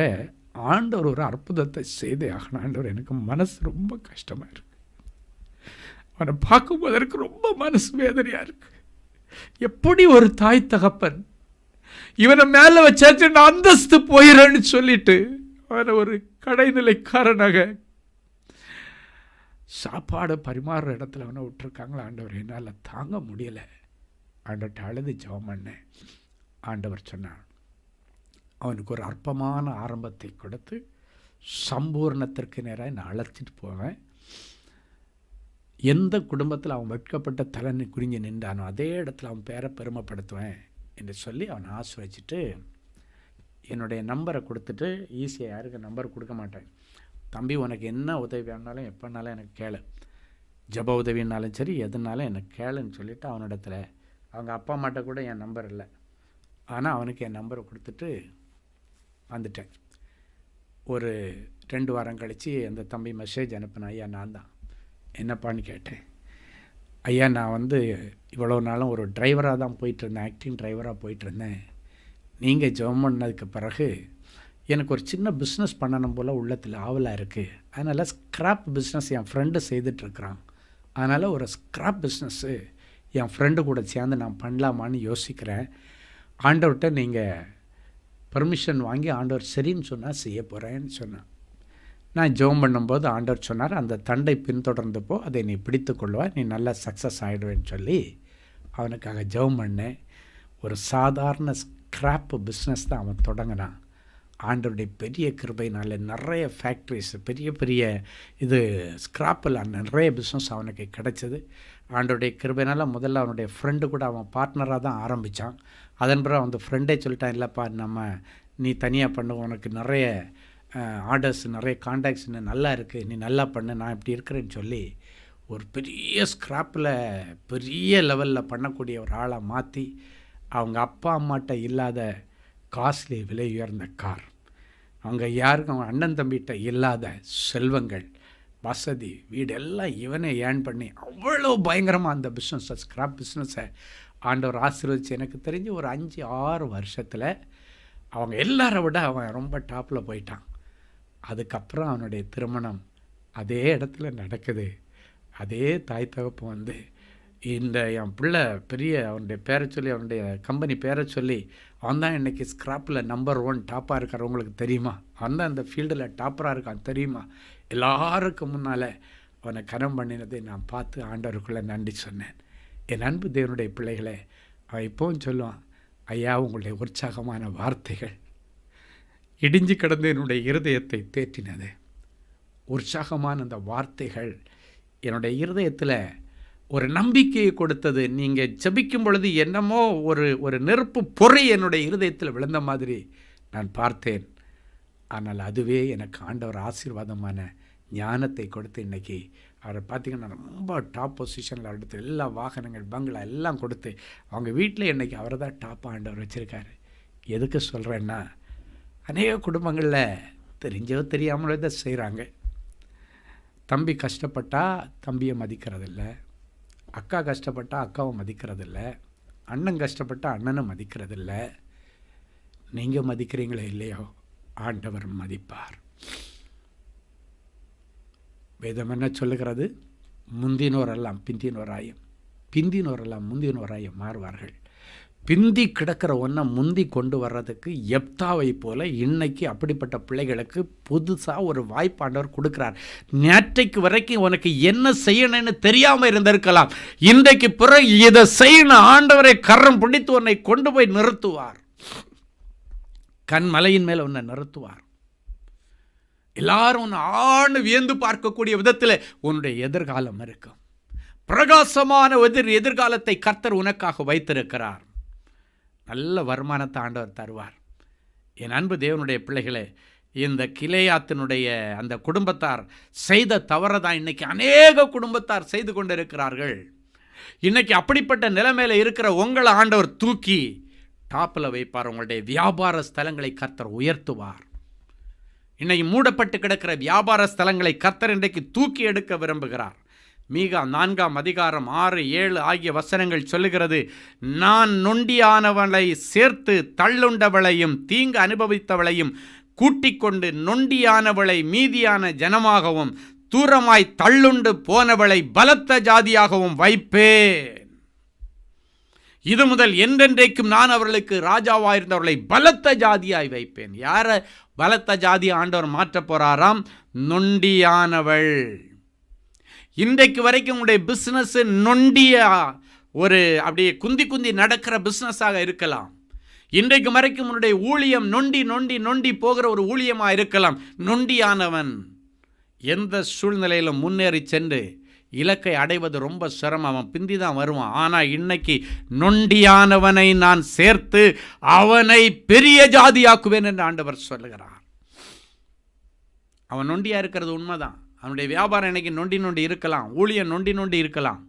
ஆண்டவர் ஒரு அற்புதத்தை செய்தே ஆகணும். ஆண்டவர், எனக்கு மனசு ரொம்ப கஷ்டமாக இருக்குது. அவனை பார்க்கும்போது எனக்கு ரொம்ப மனசு வேதனையாக இருக்குது. எப்படி ஒரு தாய் தகப்பன் இவனை மேலே வச்சாச்சு நான் அந்தஸ்து போயிடறேன்னு சொல்லிட்டு அவனை ஒரு கடைநிலைக்காரனாக சாப்பாடு பரிமாறுற இடத்துல அவனை விட்டுருக்காங்களா. ஆண்டவர், என்னால் தாங்க முடியலை. ஆண்டவர்கிட்ட அழுது ஜெபம் பண்ணேன். ஆண்டவர் சொன்னான், அவனுக்கு ஒரு அற்பமான ஆரம்பத்தை கொடுத்து சம்பூர்ணத்திற்கு நேராக நான் அழைச்சிட்டு போவேன். எந்த குடும்பத்தில் அவன் வெட்கப்பட்ட தலை குறிஞ்சி நின்றானோ அதே இடத்துல அவன் பேரை பெருமைப்படுத்துவேன் என்று சொல்லி அவனை ஆசிர்வச்சிட்டு என்னுடைய நம்பரை கொடுத்துட்டு, ஈஸியாக யாருக்கு நம்பர் கொடுக்க மாட்டேன், தம்பி உனக்கு என்ன உதவி வேணாலும் எப்போனாலும் எனக்கு கேளு, ஜப உதவினாலும் சரி எதுனாலும் எனக்கு கேளுன்னு சொல்லிவிட்டு அவனிடத்துல, அவங்க அப்பா அம்மாட்ட கூட என் நம்பர் இல்லை, ஆனால் அவனுக்கு என் நம்பரை கொடுத்துட்டு வந்துட்டேன். ஒரு 2 வாரம் கழித்து அந்த தம்பி மெசேஜ் அனுப்பினேன், ஐயா நான் தான். என்னப்பான்னு கேட்டேன். ஐயா நான் வந்து இவ்வளோ நாளும் ஒரு டிரைவராக தான் போயிட்டுருந்தேன், ஆக்டிங் டிரைவராக போயிட்டுருந்தேன். நீங்கள் ஜெபம் பண்ணதுக்கு பிறகு எனக்கு ஒரு சின்ன பிஸ்னஸ் பண்ணணும் போல் உள்ளத்தில் ஆவலாக இருக்குது. அதனால் ஸ்க்ராப் பிஸ்னஸ் என் ஃப்ரெண்டு செய்துட்ருக்குறான். அதனால் ஒரு ஸ்க்ராப் பிஸ்னஸ்ஸு என் ஃப்ரெண்டு கூட சேர்ந்து நான் பண்ணலாமான்னு யோசிக்கிறேன். ஆண்டவர்கிட்ட நீங்கள் பர்மிஷன் வாங்கி ஆண்டவர் சரின்னு சொன்னால் செய்ய போகிறேன்னு சொன்னான். நான் ஜெபம் பண்ணும்போது ஆண்டவர் சொன்னார், அந்த தண்டை பின்தொடர்ந்தப்போ அதை நீ பிடித்து கொள்வா, நீ நல்லா சக்ஸஸ் ஆகிடுவேன்னு சொல்லி அவனுக்காக ஜெபம் பண்ணேன். ஒரு சாதாரண ஸ்க்ராப் பிஸ்னஸ் தான் அவன் தொடங்கினான். ஆண்டவருடைய பெரிய கிருபையினால் நிறைய ஃபேக்ட்ரிஸ், பெரிய பெரிய இது ஸ்க்ராப்பில் நிறைய பிஸ்னஸ் அவனுக்கு கிடச்சிது. ஆண்டவருடைய கிருபையினால் முதல்ல அவனுடைய ஃப்ரெண்டு கூட அவன் பார்ட்னராக தான் ஆரம்பித்தான். அதன் பிறகு அந்த ஃப்ரெண்டே சொல்லிட்டான், இல்லைப்பா நீ தனியாக பண்ண, உனக்கு நிறைய ஆர்டர்ஸ் நிறைய கான்டாக்ட்ஸ் நல்லா இருக்குது, நீ நல்லா பண்ணு, நான் இப்படி இருக்கிறேன்னு சொல்லி ஒரு பெரிய ஸ்க்ராப்பில் பெரிய லெவலில் பண்ணக்கூடிய ஒரு ஆளை மாற்றி அவங்க அப்பா அம்மாட்ட இல்லாத காஸ்ட்லி விலை உயர்ந்த கார், அவங்க யாருக்கும் அவங்க அண்ணன் தம்பிகிட்ட இல்லாத செல்வங்கள், வசதி, வீடு எல்லாம் இவனே ஏர்ன் பண்ணி அவ்வளோ பயங்கரமாக அந்த பிஸ்னஸை ஸ்க்ராப் பிஸ்னஸை ஆண்டவர் ஆசீர்வதிச்சு எனக்கு தெரிஞ்சு ஒரு 5-6 வருஷத்தில் அவங்க எல்லாரை விட அவன் ரொம்ப டாப்பில் போயிட்டான். அதுக்கப்புறம் அவனுடைய திருமணம் அதே இடத்துல நடக்குது. அதே தாய் தகப்பு வந்து இந்த என் பிள்ளை பெரிய அவனுடைய பேரை சொல்லி, அவனுடைய கம்பெனி பேரை சொல்லி, அவன் தான் இன்றைக்கி ஸ்க்ராப்பில் நம்பர் 1 டாப்பாக இருக்கிறவங்களுக்கு தெரியுமா, அவன் தான் அந்த ஃபீல்டில் டாப்பராக இருக்கான் தெரியுமா, எல்லாருக்கும் முன்னால் அவனை கனம் பண்ணினதை நான் பார்த்து ஆண்டவருக்குள்ளே நன்றி சொன்னேன். என் அன்பு தேவனுடைய பிள்ளைகளை, அவன் இப்போவும் சொல்லுவான், ஐயா உங்களுடைய உற்சாகமான வார்த்தைகள் இடிஞ்சு கிடந்து என்னுடைய இருதயத்தை தேற்றினது. உற்சாகமான அந்த வார்த்தைகள் என்னுடைய இருதயத்தில் ஒரு நம்பிக்கையை கொடுத்தது. நீங்கள் ஜெபிக்கும் பொழுது என்னமோ ஒரு நெருப்பு பொறி என்னுடைய இருதயத்தில் விழுந்த மாதிரி நான் பார்த்தேன். ஆனால் அதுவே எனக்கு ஆண்டவர் ஆசீர்வாதமான ஞானத்தை கொடுத்து இன்றைக்கி அவரை பார்த்திங்கன்னா ரொம்ப டாப் பொசிஷனில் எடுத்து எல்லா வாகனங்கள் பங்களா எல்லாம் கொடுத்து அவங்க வீட்டில் இன்றைக்கி அவரை தான் டாப் ஆண்டவர் வச்சுருக்காரு. எதுக்கு சொல்கிறேன்னா, அநேக குடும்பங்களில் தெரிஞ்சோ தெரியாமலோ இதை செய்கிறாங்க. தம்பி கஷ்டப்பட்டால் தம்பியை மதிக்கிறதில்ல, அக்கா கஷ்டப்பட்டால் அக்காவை மதிக்கிறதில்ல, அண்ணன் கஷ்டப்பட்டால் அண்ணனை மதிக்கிறதில்ல. நீங்கள் மதிக்கிறீங்களோ இல்லையோ, ஆண்டவர் மதிப்பார். வேதம் என்ன சொல்லுகிறது? முந்தினோரெல்லாம் பிந்தினோராயும், பிந்தினோரெல்லாம் முந்தினோராயும் மாறுவார்கள். பிந்தி கிடக்கிற ஒன்றை முந்தி கொண்டு வர்றதுக்கு எப்தாவை போல இன்னைக்கு அப்படிப்பட்ட பிள்ளைகளுக்கு புதுசாக ஒரு வாய்ப்பாண்டவர் கொடுக்குறார். நேற்றைக்கு வரைக்கும் உனக்கு என்ன செய்யணும்னு தெரியாமல் இருந்திருக்கலாம், இன்றைக்கு பிறகு இதை செய்யணும் ஆண்டவரை கரம் பிடித்து உன்னை கொண்டு போய் நிறுத்துவார். கண்மலையின் மேலே உன்னை நிறுத்துவார். எல்லாரும் உன்னை ஆண்டு வியந்து பார்க்கக்கூடிய விதத்தில் உன்னுடைய எதிர்காலம் இருக்கும். பிரகாசமான எதிர்காலத்தை கர்த்தர் உனக்காக வைத்திருக்கிறார். நல்ல வருமானத்தை ஆண்டவர் தருவார். என் அன்பு தேவனுடைய பிள்ளைகளே, இந்த கிலேயாத்தினுடைய அந்த குடும்பத்தார் செய்த தவறை தான் இன்றைக்கி அநேக குடும்பத்தார் செய்து கொண்டு இருக்கிறார்கள். இன்றைக்கி அப்படிப்பட்ட நிலைமையில் இருக்கிற உங்களை ஆண்டவர் தூக்கி டாப்பில் வைப்பார். உங்களுடைய வியாபார ஸ்தலங்களை கர்த்தர் உயர்த்துவார். இன்றைக்கி மூடப்பட்டு கிடக்கிற வியாபார ஸ்தலங்களை கர்த்தர் இன்றைக்கு தூக்கி எடுக்க விரும்புகிறார். மீகா 4ஆம் அதிகாரம் 6, 7 ஆகிய வசனங்கள் சொல்லுகிறது, நான் நொண்டியானவளை சேர்த்து தள்ளுண்டவளையும் தீங்கு அனுபவித்தவளையும் கூட்டிக் கொண்டு நொண்டியானவளை மீதியான ஜனமாகவும் தூரமாய் தள்ளுண்டு போனவளை பலத்த ஜாதியாகவும் வைப்பேன். இது முதல் என்றென்றைக்கும் நான் அவர்களுக்கு ராஜாவாயிருந்தவர்களை பலத்த ஜாதியாய் வைப்பேன். யாரை பலத்த ஜாதி ஆண்டவர் மாற்ற போறாராம்? நொண்டியானவள். இன்றைக்கு வரைக்கும் உங்களுடைய பிஸ்னஸ் நொண்டியா ஒரு அப்படியே குந்தி குந்தி நடக்கிற பிஸ்னஸாக இருக்கலாம். இன்றைக்கு வரைக்கும் உன்னுடைய ஊழியம் நொண்டி நொண்டி நொண்டி போகிற ஒரு ஊழியமாக இருக்கலாம். நொண்டியானவன் எந்த சூழ்நிலையிலும் முன்னேறி சென்று இலக்கை அடைவது ரொம்ப சிரமம். அவன் பிந்தி தான் வருவான். ஆனால் இன்னைக்கு நொண்டியானவனை நான் சேர்த்து அவனை பெரிய ஜாதியாக்குவேன் என்று ஆண்டவர் சொல்லுகிறார். அவன் நொண்டியா இருக்கிறது உண்மைதான். அவனுடைய வியாபாரம் இன்னைக்கு நொண்டி நொண்டி இருக்கலாம், ஊழியம் நொண்டி நொண்டி இருக்கலாம்.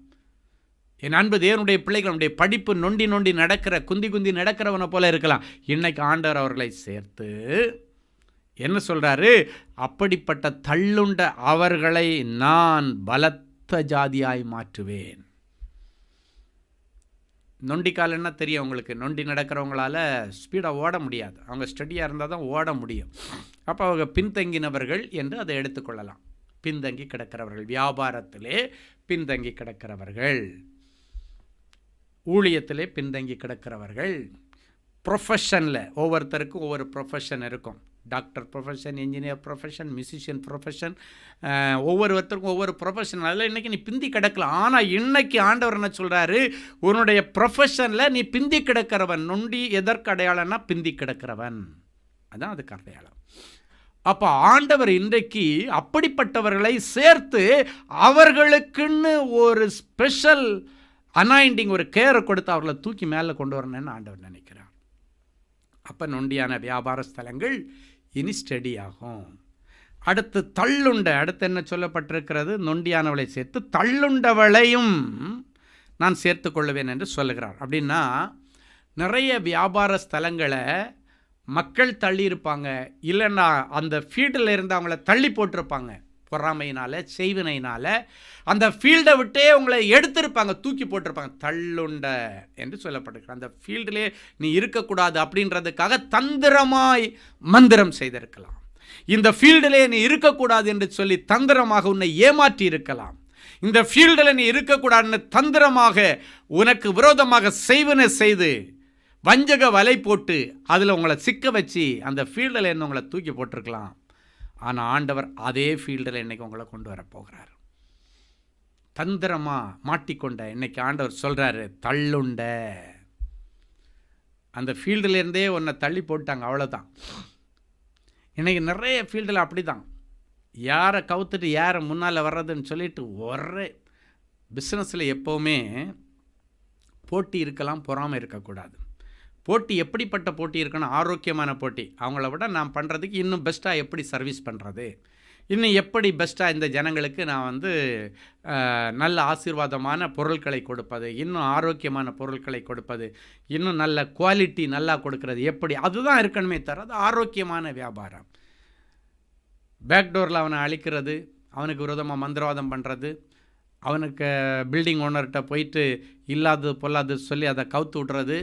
என் அன்பு தேவனுடைய பிள்ளைகள், அவனுடைய படிப்பு நொண்டி நொண்டி நடக்கிற குந்தி குந்தி நடக்கிறவனை போல இருக்கலாம். இன்னைக்கு ஆண்டவர் அவர்களை சேர்த்து என்ன சொல்றாரு? அப்படிப்பட்ட தள்ளுண்ட அவர்களை நான் பலத்த ஜாதியாய் மாற்றுவேன். நொண்டிக்கால் என்ன தெரியும் உங்களுக்கு? நொண்டி நடக்கிறவங்களால ஸ்பீடாக ஓட முடியாது. அவங்க ஸ்டடியாக இருந்தால் தான் ஓட முடியும். அப்போ அவங்க பின்தங்கினவர்கள் என்று அதை எடுத்துக்கொள்ளலாம். பின்தங்கி கிடக்கிறவர்கள், வியாபாரத்திலே பின்தங்கி கிடக்கிறவர்கள், ஊழியத்திலே பின்தங்கி கிடக்கிறவர்கள், ப்ரொஃபஷனில் ஒவ்வொருத்தருக்கும் ஒவ்வொரு ப்ரொஃபஷன் இருக்கும். Doctor profession, engineer profession, musician profession, ஒவ்வொருத்தருக்கும் ஒவ்வொரு ப்ரொஃபஷன். அதில் இன்றைக்கி நீ பிந்தி கிடக்கலாம். ஆனால் இன்னைக்கு ஆண்டவர் என்ன சொல்கிறாரு? உன்னுடைய ப்ரொஃபஷனில் நீ பிந்தி கிடக்கிறவன். நொண்டி எதற்கு அடையாளம்னா பிந்தி கிடக்கிறவன், அதான் அதுக்கு அடையாளம். அப்போ ஆண்டவர் இன்றைக்கு அப்படிப்பட்டவர்களை சேர்த்து அவர்களுக்குன்னு ஒரு ஸ்பெஷல் அனாயிண்டிங், ஒரு கேரை கொடுத்து அவர்களை தூக்கி மேலே கொண்டு வரணும்னு ஆண்டவர் நினைக்கிறார். அப்போ நொண்டியான வியாபார ஸ்தலங்கள் இனி ஸ்டடி ஆகும். அடுத்து தள்ளுண்ட, அடுத்து என்ன சொல்லப்பட்டிருக்கிறது? நொண்டியானவளை சேர்த்து தள்ளுண்டவளையும் நான் சேர்த்து கொள்ளுவேன் என்று சொல்லுகிறார். அப்படின்னா நிறைய வியாபார ஸ்தலங்களை மக்கள் தள்ளியிருப்பாங்க, இல்லைன்னா அந்த ஃபீல்டில் இருந்து அவங்கள தள்ளி போட்டிருப்பாங்க. பொறாமையினால், செய்வினையினால் அந்த ஃபீல்டை விட்டே உங்களை எடுத்திருப்பாங்க, தூக்கி போட்டிருப்பாங்க. தள்ளுண்ட என்று சொல்லப்பட்டிருக்கிற அந்த ஃபீல்டிலே நீ இருக்கக்கூடாது அப்படின்றதுக்காக தந்திரமாய் மந்திரம் செய்திருக்கலாம். இந்த ஃபீல்டிலே நீ இருக்கக்கூடாது என்று சொல்லி தந்திரமாக உன்னை ஏமாற்றி இருக்கலாம். இந்த ஃபீல்டில் நீ இருக்கக்கூடாதுன்னு தந்திரமாக உனக்கு விரோதமாக செய்வன செய்து வஞ்சக வலை போட்டு அதில் உங்களை சிக்க வச்சு அந்த ஃபீல்டில் இருந்து உங்களை தூக்கி போட்டிருக்கலாம். ஆனால் ஆண்டவர் அதே ஃபீல்டில் இன்றைக்கி உங்களை கொண்டு வரப்போகிறார். தந்திரமாக மாட்டிக்கொண்ட இன்னைக்கு ஆண்டவர் சொல்கிறாரு, தள்ளுண்ட அந்த ஃபீல்டுலேருந்தே உன்னை தள்ளி போட்டாங்க, அவ்வளோதான். இன்றைக்கி நிறைய ஃபீல்டில் அப்படி தான், யாரை கவுத்துட்டு யாரை முன்னால் வர்றதுன்னு சொல்லிட்டு ஒரே பிஸ்னஸில் எப்போவுமே போட்டி இருக்கலாம், பொறாமை இருக்கக்கூடாது. போட்டி எப்படிப்பட்ட போட்டி இருக்கணும்? ஆரோக்கியமான போட்டி. அவங்கள விட நான் பண்ணுறதுக்கு இன்னும் பெஸ்ட்டாக எப்படி சர்வீஸ் பண்ணுறது, இன்னும் எப்படி பெஸ்ட்டாக இந்த ஜனங்களுக்கு நான் நல்ல ஆசீர்வாதமான பொருட்களை கொடுப்பது, இன்னும் ஆரோக்கியமான பொருட்களை கொடுப்பது, இன்னும் நல்ல குவாலிட்டி நல்லா கொடுக்கறது எப்படி, அதுதான் இருக்கணுமே தவிர அது ஆரோக்கியமான வியாபாரம். பேக்டோரில் அவனை அழிக்கிறது, அவனுக்கு விரோதமாக மந்திரவாதம் பண்ணுறது, அவனுக்கு பில்டிங் ஓனர்கிட்ட போயிட்டு இல்லாதது பொல்லாது சொல்லி அதை கவுத்து விட்றது,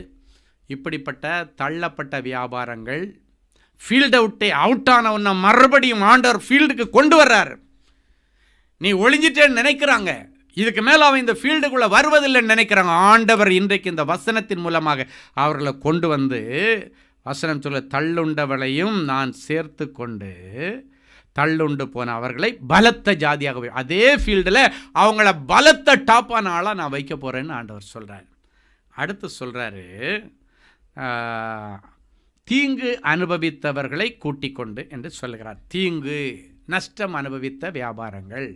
இப்படிப்பட்ட தள்ளப்பட்ட வியாபாரங்கள் ஃபீல்டை விட்டே அவுட்டானவனை மறுபடியும் ஆண்டவர் ஃபீல்டுக்கு கொண்டு வர்றார். நீ ஒளிஞ்சிட்டேன்னு நினைக்கிறாங்க, இதுக்கு மேலே அவன் இந்த ஃபீல்டுக்குள்ளே வருவதில்லைன்னு நினைக்கிறாங்க. ஆண்டவர் இன்றைக்கு இந்த வசனத்தின் மூலமாக அவர்களை கொண்டு வந்து, வசனம் சொல்ல, தள்ளுண்டவளையும் நான் சேர்த்து கொண்டு தள்ளுண்டு போன அவர்களை பலத்த ஜாதியாக, அதே ஃபீல்டில் அவங்கள பலத்த டாப்பான ஆளாக நான் வைக்க போகிறேன்னு ஆண்டவர் சொல்கிறார். அடுத்து சொல்கிறாரு, தீங்கு அனுபவித்தவர்களை கூட்டிக் கொண்டு என்று சொல்கிறார். தீங்கு, நஷ்டம் அனுபவித்த வியாபாரங்கள்,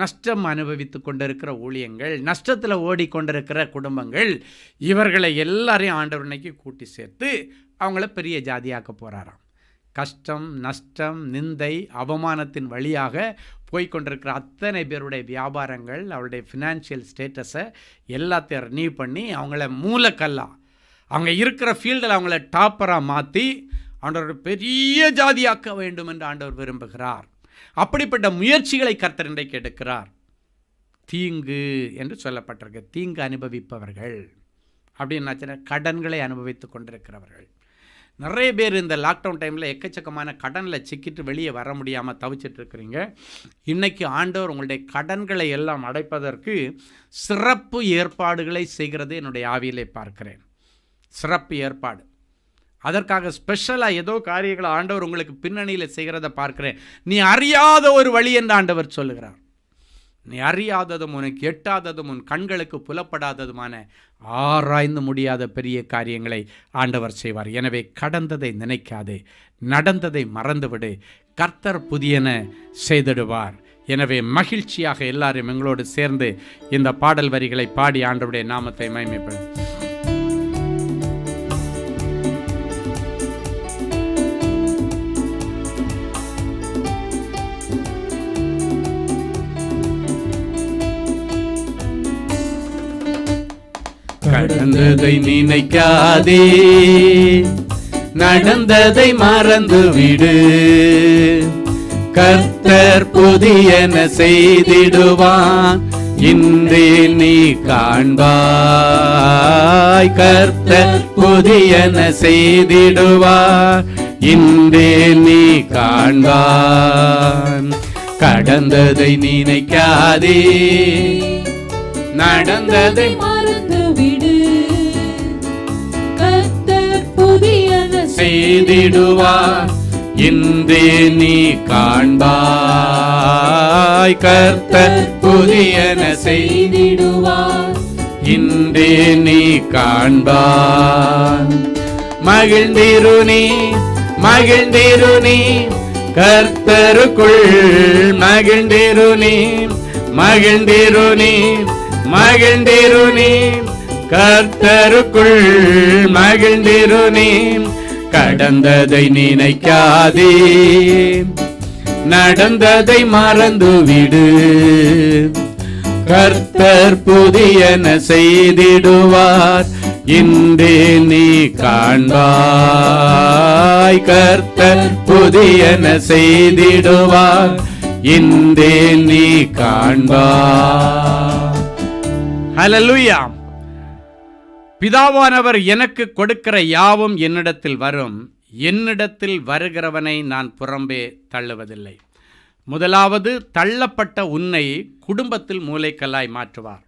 நஷ்டம் அனுபவித்து கொண்டிருக்கிற ஊழியங்கள், நஷ்டத்தில் ஓடிக்கொண்டிருக்கிற குடும்பங்கள், இவர்களை எல்லாரையும் ஆண்டவர் இன்னைக்கு கூட்டி சேர்த்து அவங்கள பெரிய ஜாதியாக்க போகிறாராம். கஷ்டம், நஷ்டம், நிந்தை, அவமானத்தின் வழியாக போய்கொண்டிருக்கிற அத்தனை பேருடைய வியாபாரங்கள், அவருடைய ஃபினான்ஷியல் ஸ்டேட்டஸை எல்லாத்தையும் ரினியூ பண்ணி அவங்கள மூலக்கல்லா, அவங்க இருக்கிற ஃபீல்டில் அவங்கள டாப்பராக மாற்றி ஆண்டவர் பெரிய ஜாதியாக்க வேண்டும் என்று ஆண்டவர் விரும்புகிறார். அப்படிப்பட்ட முயற்சிகளை கர்த்தர் இன்றைக்கு எடுக்கிறார். தீங்கு என்று சொல்லப்பட்டிருக்கு. தீங்கு அனுபவிப்பவர்கள் அப்படின்னாச்சுன்னா கடன்களை அனுபவித்து கொண்டிருக்கிறவர்கள். நிறைய பேர் இந்த லாக்டவுன் டைமில் எக்கச்சக்கமான கடனில் சிக்கிட்டு வெளியே வர முடியாமல் தவிச்சிட்டு இருக்கிறீங்க. இன்றைக்கி ஆண்டவர் உங்களுடைய கடன்களை எல்லாம் அடைப்பதற்கு சிறப்பு ஏற்பாடுகளை செய்கிறது என்னுடைய ஆவியிலே பார்க்கிறேன். சிறப்பு ஏற்பாடு, அதற்காக ஸ்பெஷலாக ஏதோ காரியங்களை ஆண்டவர் உங்களுக்கு பின்னணியில் செய்கிறத பார்க்கிறேன். நீ அறியாத ஒரு வழி என்று ஆண்டவர் சொல்லுகிறார். நீ அறியாததும் உனக்கு எட்டாததும் உன் கண்களுக்கு புலப்படாததுமான ஆராய்ந்து முடியாத பெரிய காரியங்களை ஆண்டவர் செய்வார். எனவே கடந்ததை நினைக்காதே, நடந்ததை மறந்துவிடு, கர்த்தர் புதியன செய்திடுவார். எனவே மகிழ்ச்சியாக எல்லாரும் எங்களோடு சேர்ந்து இந்த பாடல் வரிகளை பாடி ஆண்டவருடைய நாமத்தை மகிமைப்படும். கடந்ததை நினைக்காதே, நடந்ததை மறந்துவிடு, கர்த்தர் புதியன செய்திடுவான், இன்றே நீ காண்பாய். கர்த்தர் புதியன செய்திடுவார், இன்றே நீ காண்பான். கடந்ததை நினைக்காதே, நடந்ததை மறந்துவிடு, கர்த்தர் புதியன செய்திடுவார், இன்றே நீ காண்பாய். கர்த்தர் புதியன செய்திடுவார், இன்றே நீ காண்பாய். மகிழ்ந்திரு நீ, மகிழ்ந்திரு நீ, கர்த்தருக்குள் மகிழ்ந்திரு நீ, மகிழ்ந்திரு நீ, மகிழ்ந்திரு நீ, கர்த்தருக்குள் மகிழ்ந்திரு நீ. கடந்ததை நினைக்காதே, நடந்ததை மறந்துவிடு, கர்த்தர் புதியன செய்திடுவார், இன்றே நீ காண்பாய். கர்த்தர் புதியன செய்திடுவார், இன்றே நீ காண்பாய். ஹல்லேலூயா. பிதாவானவர் எனக்கு கொடுக்கிற யாவும் என்னிடத்தில் வரும், என்னிடத்தில் வருகிறவனை நான் புறம்பே தள்ளுவதில்லை. முதலாவது, தள்ளப்பட்ட உன்னை குடும்பத்தில் மூலைக்கல்லாய் மாற்றுவார்.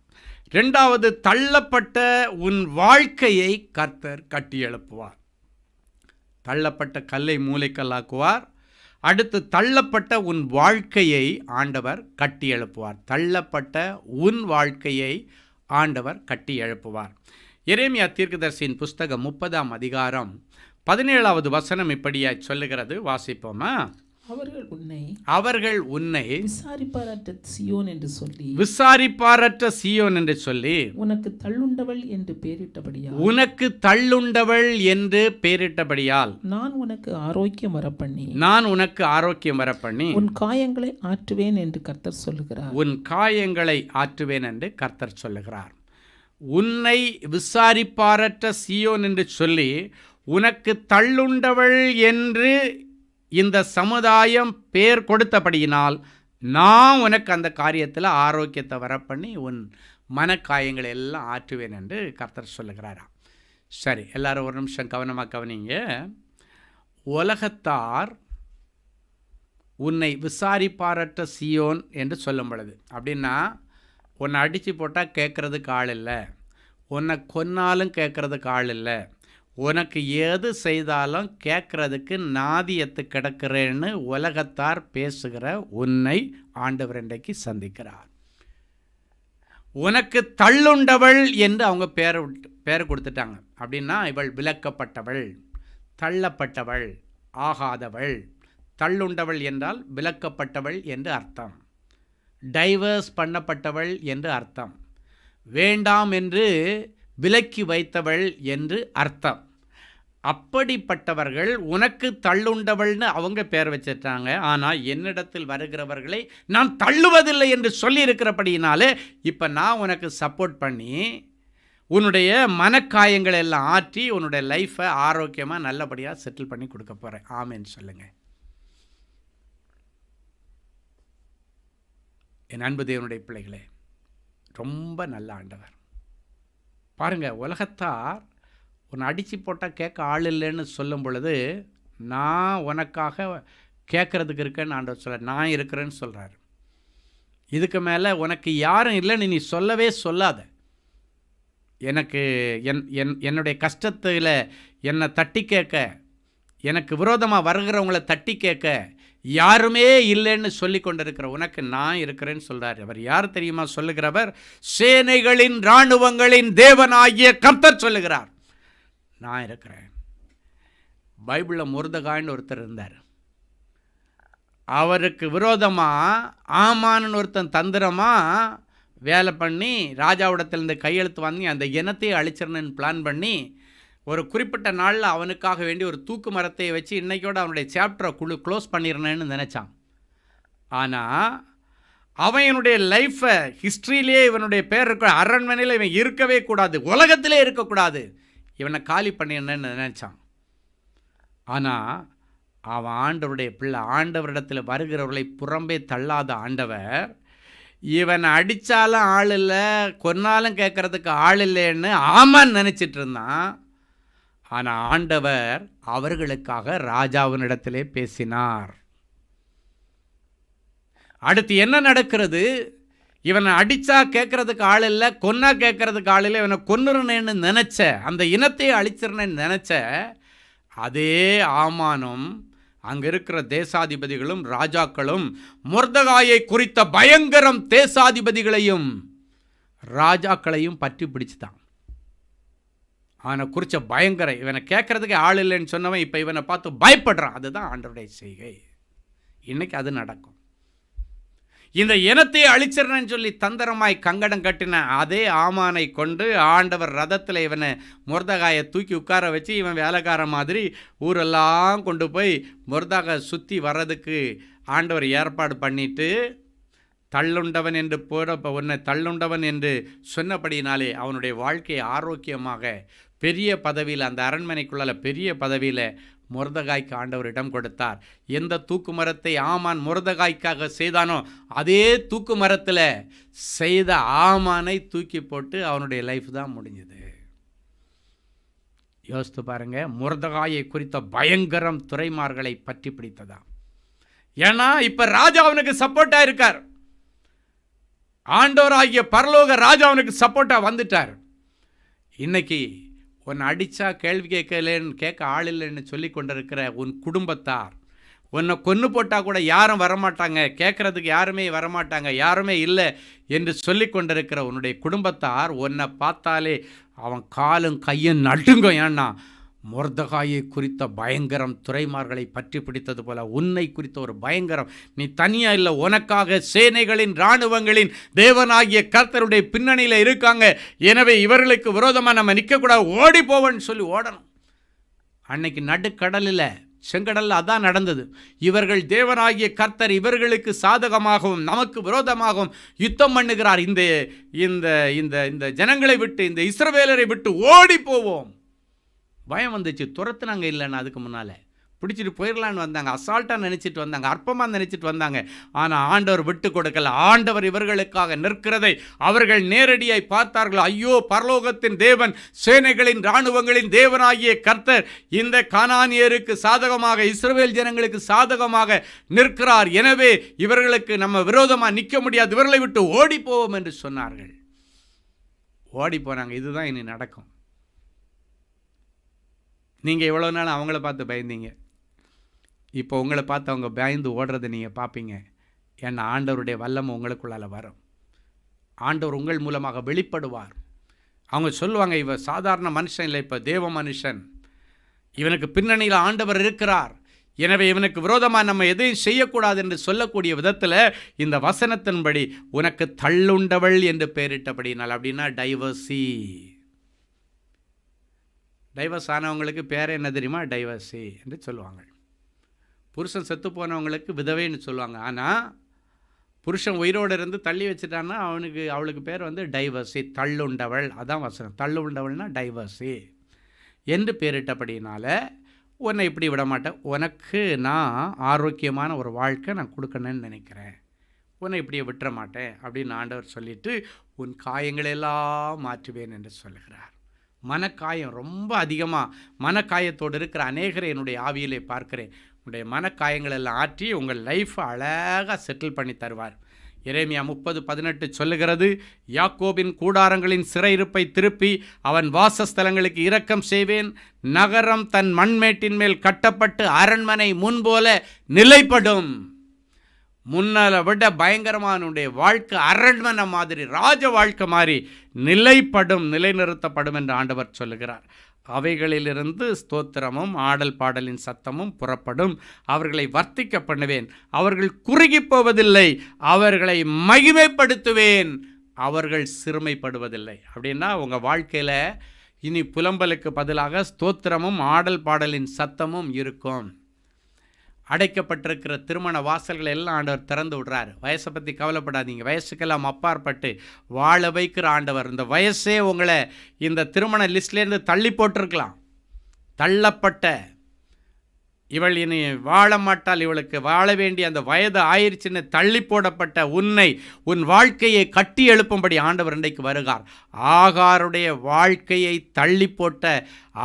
இரண்டாவது, தள்ளப்பட்ட உன் வாழ்க்கையை கர்த்தர் கட்டி எழுப்புவார். தள்ளப்பட்ட கல்லை மூலைக்கல்லாக்குவார். அடுத்து, தள்ளப்பட்ட உன் வாழ்க்கையை ஆண்டவர் கட்டி எழுப்புவார். தள்ளப்பட்ட உன் வாழ்க்கையை ஆண்டவர் கட்டி எழுப்புவார். எரேமியா தீர்க்கதரிசியின் புஸ்தகம் 30ஆம் அதிகாரம் 17வது வசனம் இப்படியாய் சொல்லுகிறது. வாசிப்போமா? அவர்கள் உன்னை விசாரிப்பாரற்ற சீயோன் என்று சொல்லி உனக்கு தள்ளுண்டவள் என்று பெயரிட்டபடியால் நான் உனக்கு ஆரோக்கியம் வரப்பண்ணி உன் காயங்களை ஆற்றுவேன் என்று கர்த்தர் சொல்லுகிறார். உன்னை விசாரிப்பாரற்ற சீயோன் என்று சொல்லி உனக்கு தள்ளுண்டவள் என்று இந்த சமுதாயம் பேர் கொடுத்தபடியினால் நான் உனக்கு அந்த காரியத்தில் ஆரோக்கியத்தை வரப்பண்ணி உன் மனக்காயங்களை எல்லாம் ஆற்றுவேன் என்று கர்த்தர் சொல்லுகிறாராம். சரி, எல்லாரும் ஒரு நிமிஷம் கவனமாக கவனிங்க. உலகத்தார் உன்னை விசாரிப்பாரற்ற சீயோன் என்று சொல்லும் பொழுது, அப்படின்னா உன்னை அடித்து போட்டால் கேட்குறதுக்கு ஆள் இல்லை, உன்னை கொன்னாலும் கேட்குறதுக்கு ஆள் இல்லை, உனக்கு எது செய்தாலும் கேட்குறதுக்கு நாதியத்து கிடக்கிறேன்னு உலகத்தார் பேசுகிற உன்னை ஆண்டவர் இன்றைக்கு சந்திக்கிறார். உனக்கு தள்ளுண்டவள் என்று அவங்க பேர் கொடுத்துட்டாங்க. அப்படின்னா இவள் விலக்கப்பட்டவள், தள்ளப்பட்டவள், ஆகாதவள். தள்ளுண்டவள் என்றால் விலக்கப்பட்டவள் என்று அர்த்தம், டைவர்ஸ் பண்ணப்பட்டவள் என்று அர்த்தம், வேண்டாம் என்று விலக்கி வைத்தவள் என்று அர்த்தம். அப்படிப்பட்டவர்கள் உனக்கு தள்ளுண்டவள்னு அவங்க பேர் வச்சிட்டாங்க. ஆனால் என்னிடத்தில் வருகிறவர்களை நான் தள்ளுவதில்லை என்று சொல்லியிருக்கிறபடியினாலே இப்போ நான் உனக்கு சப்போர்ட் பண்ணி உன்னுடைய மனக்காயங்களை எல்லாம் ஆற்றி உன்னுடைய லைஃப்பை ஆரோக்கியமாக நல்லபடியாக செட்டில் பண்ணி கொடுக்க போகிறேன். ஆமேன்னு சொல்லுங்கள். என் அன்பு தேவனுடைய பிள்ளைகளே, ரொம்ப நல்ல ஆண்டவர். பாருங்கள், உலகத்தார் உன்னை அடித்து போட்டால் கேட்க ஆள் இல்லைன்னு சொல்லும் பொழுது நான் உனக்காக கேட்குறதுக்கு இருக்கேன்னு ஆண்டவர் சொல்ல, நான் இருக்கிறேன்னு சொல்கிறார். இதுக்கு மேலே உனக்கு யாரும் இல்லைன்னு நீ சொல்லவே சொல்லாத. எனக்கு என்னுடைய கஷ்டத்தில் என்னை தட்டி கேட்க, எனக்கு விரோதமாக வருகிறவங்கள தட்டி கேட்க யாருமே இல்லைன்னு சொல்லி கொண்டிருக்கிற உனக்கு நான் இருக்கிறேன்னு சொல்கிறார். அவர் யார் தெரியுமா சொல்லுகிறவர்? சேனைகளின் இராணுவங்களின் தேவனாகிய கர்த்தர் சொல்லுகிறார், நான் இருக்கிறேன். பைபிளில் முருதகாய்னு ஒருத்தர் இருந்தார். அவருக்கு விரோதமாக ஆமான்னு ஒருத்தன் தந்திரமாக வேலை பண்ணி ராஜாவிடத்திலிருந்து கையெழுத்து வாங்கி அந்த இனத்தையே அழிச்சிடணுன்னு பிளான் பண்ணி ஒரு குறிப்பிட்ட நாளில் அவனுக்காக வேண்டி ஒரு தூக்கு மரத்தை வச்சு இன்றைக்கோடு அவனுடைய சாப்டரை க்ளோஸ் பண்ணிடணுன்னு நினச்சான். ஆனால் அவன் என்னுடைய லைஃப்பை ஹிஸ்ட்ரியிலே இவனுடைய பேர் இருக்க அரண்மனையில் இவன் இருக்கவே கூடாது, உலகத்திலே இருக்கக்கூடாது, இவனை காலி பண்ணிடணுன்னு நினச்சான். ஆனால் அவன் ஆண்டவருடைய பிள்ளை. ஆண்டவரிடத்தில் வருகிறவர்களை புறம்பே தள்ளாத ஆண்டவர் இவனை அடித்தாலும் ஆள் இல்லை, கொன்னாலும் கேட்குறதுக்கு ஆள் இல்லைன்னு ஆமான்னு நினச்சிட்டு இருந்தான். ஆனால் ஆண்டவர் அவர்களுக்காக ராஜாவினிடத்திலே பேசினார். அடுத்து என்ன நடக்கிறது? இவனை அடித்தா கேட்குறதுக்கு ஆள் இல்லை, கொன்னா கேட்குறதுக்கு ஆள் இல்லை, இவனை கொன்னுறனேன்னு நினச்ச, அந்த இனத்தை அழிச்சிடனேன்னு நினச்ச அதே ஆமானும் அங்கே இருக்கிற தேசாதிபதிகளும் ராஜாக்களும் மொர்தகாயை குறித்த பயங்கரம் தேசாதிபதிகளையும் ராஜாக்களையும் பற்றி பிடிச்சுதான். அவனை குறித்த பயங்கரம், இவனை கேட்குறதுக்கு ஆள் இல்லைன்னு சொன்னவன் இப்போ இவனை பார்த்து பயப்படுறான். அதுதான் ஆண்டவருடைய செய்கை. இன்றைக்கி அது நடக்கும். இந்த இனத்தை அழிச்சிடறேன்னு சொல்லி தந்திரமாய் கங்கடம் கட்டின அதே ஆமானை கொண்டு ஆண்டவர் ரதத்தில் இவனை மொர்தகாயை தூக்கி உட்கார வச்சு இவன் வேலைக்கார மாதிரி ஊரெல்லாம் கொண்டு போய் மொர்தகாயை சுற்றி வர்றதுக்கு ஆண்டவர் ஏற்பாடு பண்ணிட்டு தள்ளுண்டவன் என்று உன்னை தள்ளுண்டவன் என்று சொன்னபடினாலே அவனுடைய வாழ்க்கையை ஆரோக்கியமாக பெரிய பதவியில், அந்த அரண்மனைக்குள்ளால் பெரிய பதவியில் மொர்தகாய்க்கு ஆண்டவர் இடம் கொடுத்தார். எந்த தூக்கு மரத்தை ஆமான் மொர்தகாய்க்காக செய்தானோ அதே தூக்கு மரத்தில் செய்த ஆமானை தூக்கி போட்டு அவனுடைய லைஃப் தான் முடிஞ்சது. யோசித்து பாருங்க, மொர்தகாயை குறித்த பயங்கரம் துரைமார்களை பற்றி பிடித்ததா. ஏன்னா இப்ப ராஜா அவனுக்கு சப்போர்ட்டா இருக்கார். ஆண்டவராகிய பரலோக ராஜா அவனுக்கு சப்போர்ட்டா வந்துட்டார். இன்னைக்கு உன்னை அடித்தா கேள்வி கேட்க ஆள் இல்லைன்னு சொல்லி கொண்டிருக்கிற உன் குடும்பத்தார், உன்னை கொன்று போட்டால் கூட யாரும் வரமாட்டாங்க, கேட்குறதுக்கு யாருமே வரமாட்டாங்க, யாருமே இல்லை என்று சொல்லி கொண்டிருக்கிற உன்னுடைய குடும்பத்தார் உன்னை பார்த்தாலே அவன் காலும் கையும் நடுங்கும். ஏன்னா மொர்தகாயை குறித்த பயங்கரம் துரைமார்களை பற்றி பிடித்தது போல உன்னை குறித்த ஒரு பயங்கரம். நீ தனியா இல்லை, உனக்காக சேனைகளின் இராணுவங்களின் தேவனாகிய கர்த்தருடைய பின்னணியில் இருக்காங்க. எனவே இவர்களுக்கு விரோதமாக நம்ம நிற்கக்கூடாது, ஓடி போவன்னு சொல்லி ஓடணும். அன்னைக்கு நடுக்கடலில் செங்கடலில் அதான் நடந்தது. இவர்கள் தேவனாகிய கர்த்தர் இவர்களுக்கு சாதகமாகவும் நமக்கு விரோதமாகவும் யுத்தம் பண்ணுகிறார். இந்த இந்த இந்த இந்த ஜனங்களை விட்டு, இந்த இஸ்ரவேலரை விட்டு ஓடி போவோம். பயம் வந்துச்சு. துரத்துனாங்க இல்லைன்னா அதுக்கு முன்னால் பிடிச்சிட்டு போயிடலான்னு வந்தாங்க, அசால்ட்டாக நினச்சிட்டு வந்தாங்க, அற்பமாக நினச்சிட்டு வந்தாங்க. ஆனால் ஆண்டவர் விட்டு கொடுக்கல. ஆண்டவர் இவர்களுக்காக நிற்கிறதை அவர்கள் நேரடியாய் பார்த்தார்கள். ஐயோ, பரலோகத்தின் தேவன், சேனைகளின் இராணுவங்களின் தேவனாகிய கர்த்தர் இந்த கானானியருக்கு சாதகமாக, இஸ்ரவேல் ஜனங்களுக்கு சாதகமாக நிற்கிறார். எனவே இவர்களுக்கு நம்ம விரோதமாக நிற்க முடியாது, இவர்களை விட்டு ஓடி போவோம் என்று சொன்னார்கள். ஓடி போனாங்க. இதுதான் இனி நடக்கும். நீங்கள் இவ்வளோ நாள் அவங்கள பார்த்து பயந்தீங்க, இப்போ உங்களை பார்த்து அவங்க பயந்து ஓடுறதை நீங்கள் பார்ப்பீங்க. ஏன்னா ஆண்டவருடைய வல்லமை உங்களுக்குள்ளால் வரும். ஆண்டவர் உங்கள் மூலமாக வெளிப்படுவார். அவங்க சொல்லுவாங்க, இவன் சாதாரண மனுஷன் இல்லை, இப்போ தேவ மனுஷன், இவனுக்கு பின்னணியில் ஆண்டவர் இருக்கிறார், எனவே இவனுக்கு விரோதமாக நம்ம எதையும் செய்யக்கூடாது என்று சொல்லக்கூடிய விதத்தில் இந்த வசனத்தின்படி உனக்கு தள்ளுண்டவள் என்று பெயரிட்டபடினால், அப்படின்னா டைவர்சி. டைவர்ஸ் ஆனவங்களுக்கு பேர் என்ன தெரியுமா? டைவர்ஸி என்று சொல்லுவாங்க. புருஷன் செத்து போனவங்களுக்கு விதவைன்னு சொல்லுவாங்க. ஆனால் புருஷன் உயிரோடு இருந்து தள்ளி வச்சுட்டான்னா அவளுக்கு பேர் வந்து டைவர்ஸி, தள்ளுண்டவள். அதான் வசனம். தள்ளுண்டவள்னா டைவர்ஸி என்று பேரிட்டபடினால உன்னை இப்படி விட மாட்டேன், உனக்கு நான் ஆரோக்கியமான ஒரு வாழ்க்கை நான் கொடுக்கணும்னு நினைக்கிறேன், உன்னை இப்படியே விட்டுற மாட்டேன் அப்படின்னு ஆண்டவர் சொல்லிட்டு உன் காயங்களெல்லாம் மாற்றுவேன் என்று சொல்லுகிறார். மனக்காயம் ரொம்ப அதிகமாக மனக்காயத்தோடு இருக்கிற அநேகரை என்னுடைய ஆவியிலே பார்க்கிறேன். உங்களுடைய மனக்காயங்கள் எல்லாம் ஆற்றி உங்கள் லைஃப்பை அழகாக செட்டில் பண்ணி தருவார். எரேமியா 30:18 சொல்லுகிறது, யாக்கோபின் கூடாரங்களின் சிறையிருப்பை திருப்பி அவன் வாசஸ்தலங்களுக்கு இரக்கம் செய்வேன், நகரம் தன் மண்மேட்டின் மேல் கட்டப்பட்டு அரண்மனை முன்போல நிலைப்படும். முன்னால் விட பயங்கரமானுடைய வாழ்க்கை அரண்மனை மாதிரி, ராஜ வாழ்க்கை மாதிரி நிலைப்படும், நிலைநிறுத்தப்படும் என்று ஆண்டவர் சொல்லுகிறார். அவைகளிலிருந்து ஸ்தோத்திரமும் ஆடல் பாடலின் சத்தமும் புறப்படும். அவர்களை வர்த்திக்க பண்ணுவேன், அவர்கள் குறுகி போவதில்லை, அவர்களை மகிமைப்படுத்துவேன், அவர்கள் சிறுமைப்படுவதில்லை. அப்படின்னா உங்கள் வாழ்க்கையில் இனி புலம்பலுக்கு பதிலாக ஸ்தோத்திரமும் ஆடல் பாடலின் சத்தமும் இருக்கும். அடைக்கப்பட்டிருக்கிற திருமண வாசல்களை எல்லாம் ஆண்டவர் திறந்து விடுறாரு. வயசை பற்றி கவலைப்படாதீங்க, வயசுக்கெல்லாம் அப்பாற்பட்டு வாழ வைக்கிற ஆண்டவர். இந்த வயசே உங்களை இந்த திருமண லிஸ்ட்லேருந்து தள்ளி போட்டிருக்கலாம். தள்ளப்பட்ட இவள் இனி வாழ மாட்டாள், இவளுக்கு வாழ வேண்டிய அந்த வயது ஆயிடுச்சுன்னு தள்ளி போடப்பட்ட உன்னை, உன் வாழ்க்கையை கட்டி எழுப்பும்படி ஆண்டவர் இன்றைக்கு வருகிறார். ஆகாருடைய வாழ்க்கையை தள்ளி போட்ட